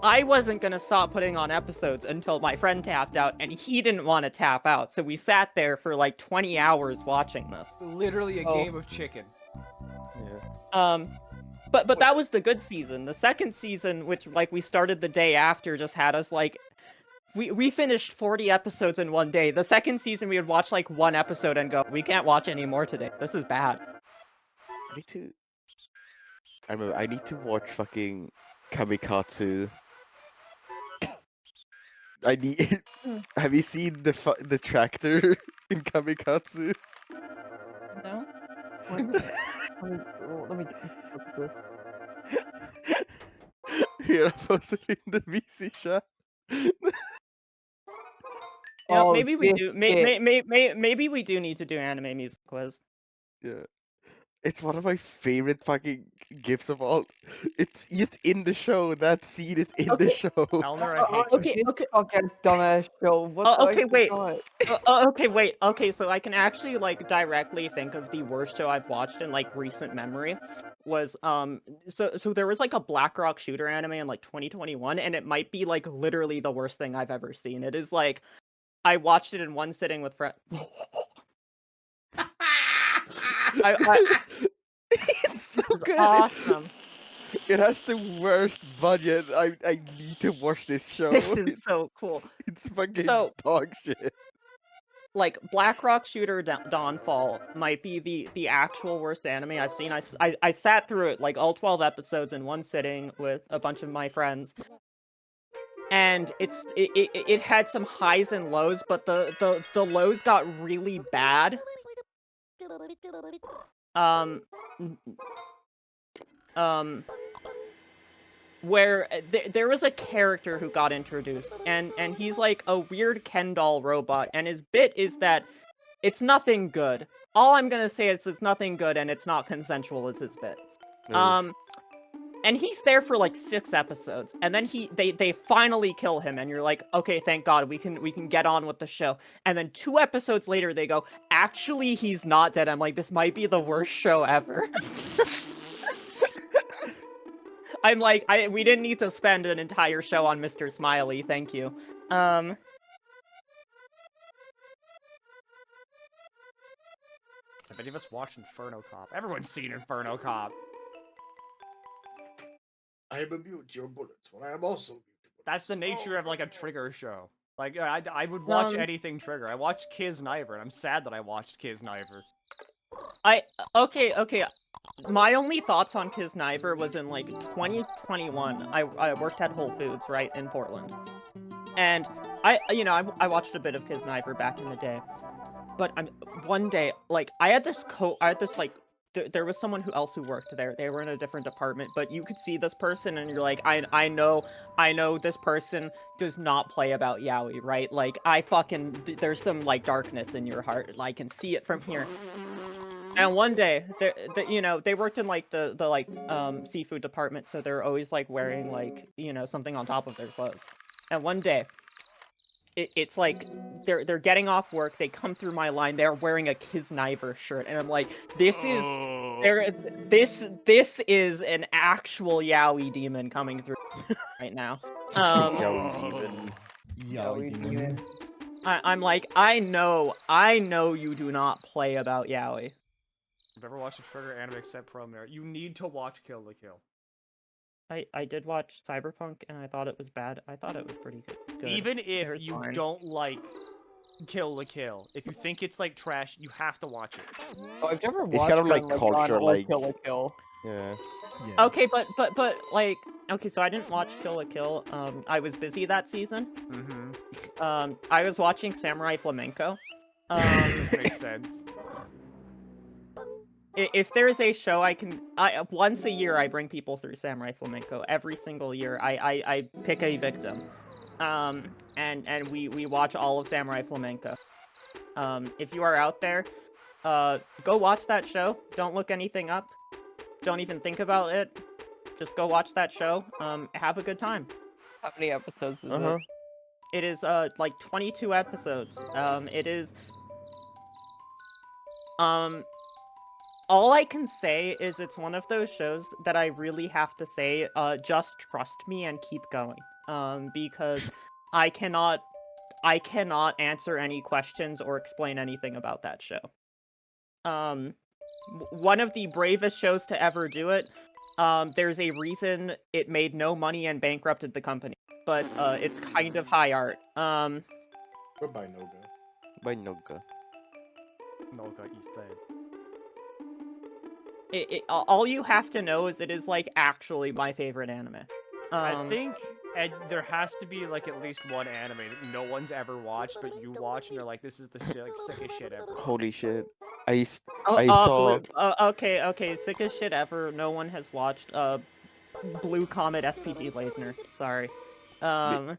I wasn't gonna stop putting on episodes until my friend tapped out, and he didn't want to tap out, so we sat there for like 20 hours watching this. Literally a game of chicken. Yeah. But that was the good season. The second season, which like we started the day after, just had us like we finished 40 episodes in one day. The second season we would watch like one episode and go, we can't watch any more today. This is bad. I need to watch fucking Kamikatsu. Have you seen the tractor in Kamikatsu? No? Let me look at this. Here, I posted in the VC chat. Yeah, Oh, maybe we this do. shit. Maybe we do need to do anime music quiz. Yeah. It's one of my favorite fucking gifs of all. It's just in the show. That scene is in the show. Elner, I hate Okay, this. okay. Fucking dumbass show. What the Okay, heck wait. is Okay, wait. Okay, so I can actually like directly think of the worst show I've watched in like recent memory. Was so there was like a Blackrock shooter anime in like 2021, and it might be like literally the worst thing I've ever seen. It is like I watched it in one sitting with friends. It's so good. Awesome. It has the worst budget. I need to watch this show. This is so cool. It's fucking So- dog shit. like Black Rock Shooter Dawnfall might be the actual worst anime I've seen. I sat through it like all 12 episodes in one sitting with a bunch of my friends. And it had some highs and lows, but the lows got really bad. Where there was a character who got introduced, and he's like a weird Ken doll robot, and his bit is that it's nothing good. All I'm gonna say is it's nothing good, and it's not consensual is his bit. And he's there for like 6 episodes, and then they finally kill him, and you're like, okay, thank God, we can get on with the show. And then 2 episodes later, they go, actually, he's not dead. I'm like, this might be the worst show ever. I'm like, we didn't need to spend an entire show on Mr. Smiley, thank you. I bet you just watched Inferno Cop. Everyone's seen Inferno Cop. I am immune to your bullets, but I am also immune to bullets. That's the nature of like a Trigger show. Like I would watch anything Trigger. I watched Kiz Niver, and I'm sad that I watched Kiz Niver. Okay. My only thoughts on Kiz Niver was in like 2021. I worked at Whole Foods, right, in Portland. And I watched a bit of Kiz Niver back in the day. But one day, like, there was someone else who worked there. They were in a different department, but you could see this person and you're like, I know this person does not play about yaoi, right? Like, there's some, like, darkness in your heart. I can see it from here. And one day, they worked in, like, the seafood department, so they're always, like, wearing, like, something on top of their clothes. And one day, it's like they're getting off work, they come through my line, they're wearing a Kiz Niver shirt, and I'm like, this is an actual yaoi demon coming through right now. Yaoi demon. I'm like, I know you do not play about yaoi. I've never watched a Trigger anime except Pro Merit. You need to watch Kill la Kill. I did watch Cyberpunk, and I thought it was bad. I thought it was pretty good. Even if you don't like Kill la Kill, if you think it's like trash, you have to watch it. Oh, I've never watched It's kind of like culture, like Kill la Kill. Yeah. Okay, but like, okay, so I didn't watch Kill la Kill. I was busy that season. I was watching Samurai Flamenco. Makes sense. If there's a show once a year I bring people through Samurai Flamenco. Every single year I pick a victim. And we watch all of Samurai Flamenco. If you are out there, go watch that show. Don't look anything up. Don't even think about it. Just go watch that show. Have a good time. How many episodes is it? It is like 22 episodes. It is all I can say is it's one of those shows that I really have to say, just trust me and keep going. Because I cannot answer any questions or explain anything about that show. One of the bravest shows to ever do it. There's a reason it made no money and bankrupted the company. But it's kind of high art. Goodbye, Noga. By Noga. Noga is dead. All you have to know is it is, like, actually my favorite anime. I think there has to be, like, at least one anime that no one's ever watched, but you watch and you're like, this is the sickest shit ever. Holy shit. I saw... Okay, sickest shit ever. No one has watched, Blue Comet SPD Lasner. Sorry. Oh,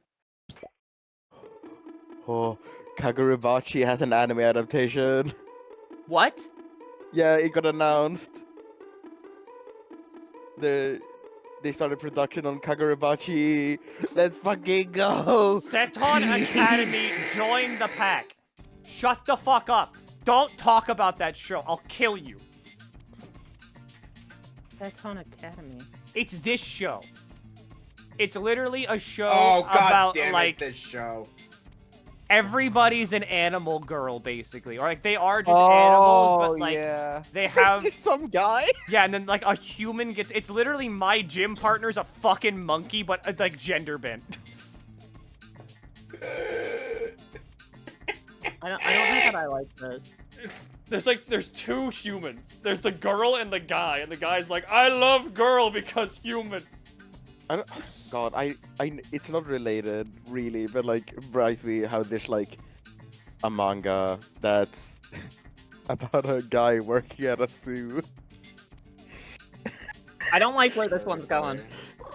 Kagurabachi has an anime adaptation. What? Yeah, it got announced. They started production on Kagurabachi. Let's fucking go! Scuffathon Academy, join the pack. Shut the fuck up. Don't talk about that show. I'll kill you. Scuffathon Academy. It's this show. It's literally a show God about, damn like, this show. Everybody's an animal girl, basically. Or, like, they are just animals, but, like, they have... some guy? Yeah, and then, like, a human gets... It's literally my gym partner's a fucking monkey, but, like, gender bent. I don't have that I like this. There's two humans. There's the girl and the guy, and the guy's like, I love girl because human. God, it's not related really, but like reminds me how there's like a manga that's about a guy working at a zoo. I don't like where this one's going.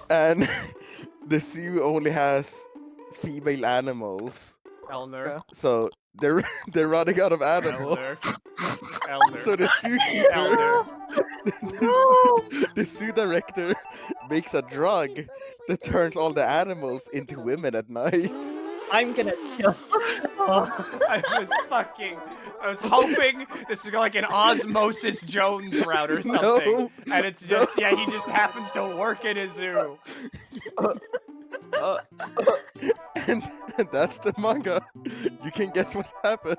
And the zoo only has female animals. Elner. So they're running out of animals. Elner. So the zookeeper, the zoo director, makes a drug that turns all the animals into women at night. I'm gonna kill. I was hoping this was like an Osmosis Jones route or something. No, and it's just, yeah, he just happens to work at a zoo. And that's the manga. You can guess what happens.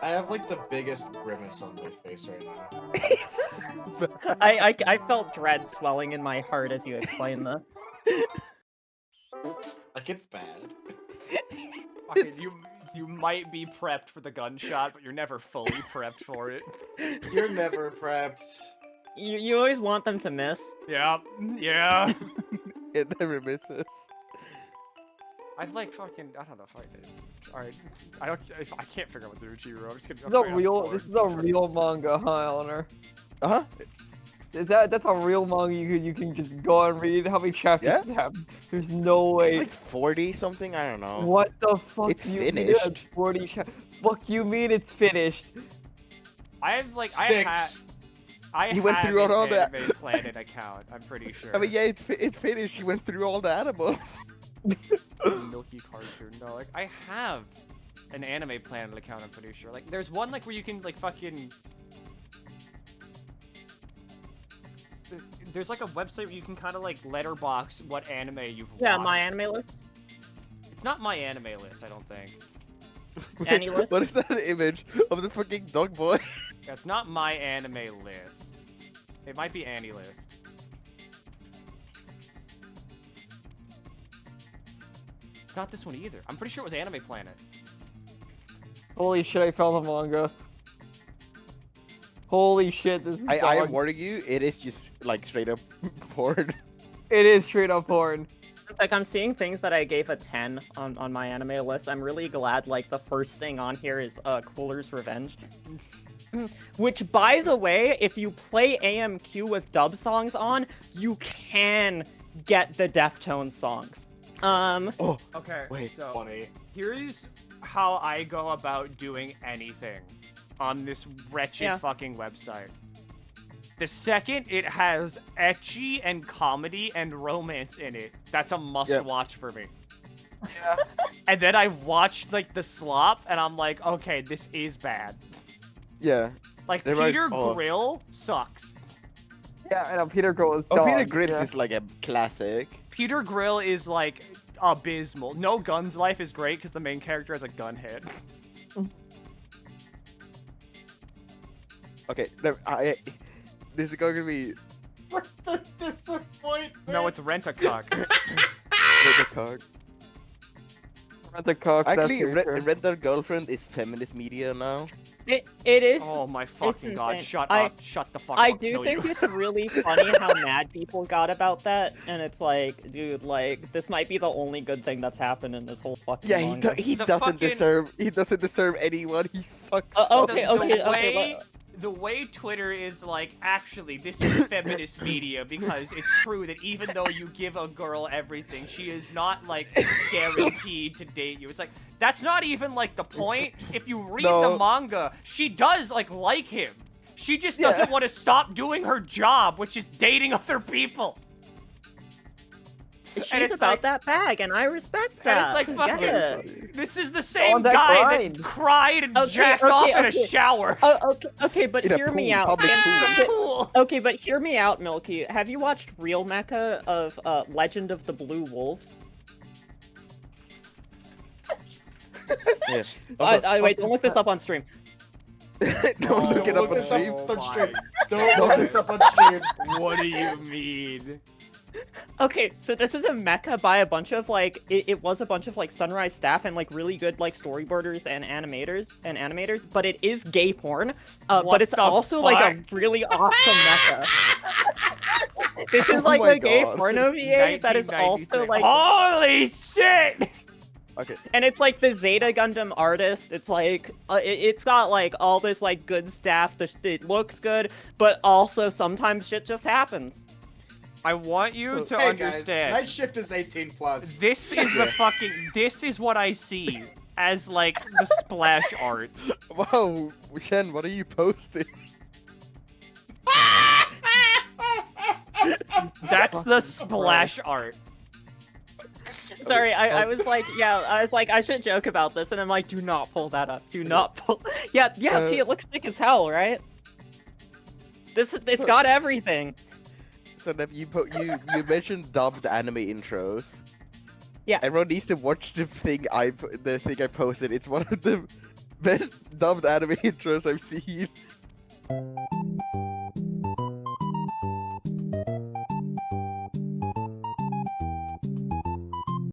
I have like the biggest grimace on my face right now. I felt dread swelling in my heart as you explained this. Like, it's bad. Fucking, you might be prepped for the gunshot, but you're never fully prepped for it. You're never prepped. You always want them to miss. Yeah, yeah. It never misses. I'd like fucking, I don't know if I did. Alright, I can't figure out what the Uchiiro. I'm just gonna. This is a real manga, huh, Eleanor? Uh-huh. That's a real manga you can just go and read. How many chapters does it have? There's no way. It's like 40 something, I don't know. What the fuck? It's you finished. Mean 40 Fuck you mean it's finished? I've like, 6. He went through an all that. Anime Planet account, I'm pretty sure. I mean, yeah, it finished. He went through all the animals. Milky cartoon. No, like, I have an Anime Planet account, I'm pretty sure. Like, there's one, like, where you can, like, fucking... There's, like, a website where you can kind of, like, letterbox what anime you've watched. Yeah, my anime list. It's not my anime list, I don't think. Any list? What is that image of the fucking dog boy? Yeah, it's not my anime list. It might be Annie list. It's not this one either. I'm pretty sure it was Anime Planet. Holy shit! I found the manga. Holy shit! This is. I am warning you. It is just like straight up porn. It is straight up porn. Like, I'm seeing things that I gave a 10 on my anime list. I'm really glad, like, the first thing on here is Cooler's Revenge. Which, by the way, if you play AMQ with dub songs on, you can get the Deftones songs. Oh, okay, wait, so funny. Here's how I go about doing anything on this wretched fucking website. The second it has ecchi and comedy and romance in it, that's a must-watch for me. Yeah. And then I watched, like, the slop, and I'm like, okay, this is bad. Yeah. Like, They're Peter like, Grill sucks. Yeah, I know, Peter Grill is Oh, Peter dog, Grill yeah. is like a classic. Peter Grill is, like, abysmal. No Gun's Life is great because the main character has a gun head. Okay, this is going to be... What a disappointment! No, it's Rent-A-Cuck. Rent-A-Cuck. Rent-A-Cuck, Actually, that's for sure. Rent-A-Girlfriend is feminist media now. It is. Oh my fucking god, insane. shut up. Shut the fuck up. I I'll do kill think you. it's really funny how mad people got about that, and it's like, dude, like, this might be the only good thing that's happened in this whole fucking Yeah, manga. he The doesn't fucking- deserve anyone. He sucks. Okay, The okay, way- The way Twitter is like, actually, this is feminist media because it's true that even though you give a girl everything, she is not, like, guaranteed to date you. It's like, that's not even, like, the point. If you read the manga, she does, like him. She just doesn't want to stop doing her job, which is dating other people. She's about that bag, and I respect that. And it's like, fuck Yeah. this is the same that guy grind. that cried and jacked off in a shower. Okay, but In a hear me pool, out. public Okay, Cool. okay, but hear me out, Milky. Have you watched Real Mecha of Legend of the Blue Wolves? Yeah. Wait, don't look this up on stream. Don't look it up on this stream. on my stream. Don't look this up on stream. What do you mean? Okay, so this is a mecha by a bunch of like it was a bunch of like Sunrise staff and like really good like storyboarders and animators, but it is gay porn. But it's also like a really awesome mecha. This is like a gay porno VA that is also like holy shit! Okay. And it's like the Zeta Gundam artist. It's like it's got like all this like good staff. It looks good, but also sometimes shit just happens. I want you to Hey understand. guys, Night Shift is 18 plus. This is the fucking. This is what I see as like the splash art. Wow, Shen, what are you posting? That's the splash art. Sorry, I was like, I should joke about this, and I'm like, do not pull that up. Do not pull. Yeah, see, it looks thick as hell, right? It's got everything. So then you mentioned dubbed anime intros. Yeah. Everyone needs to watch the thing I posted. It's one of the best dubbed anime intros I've seen.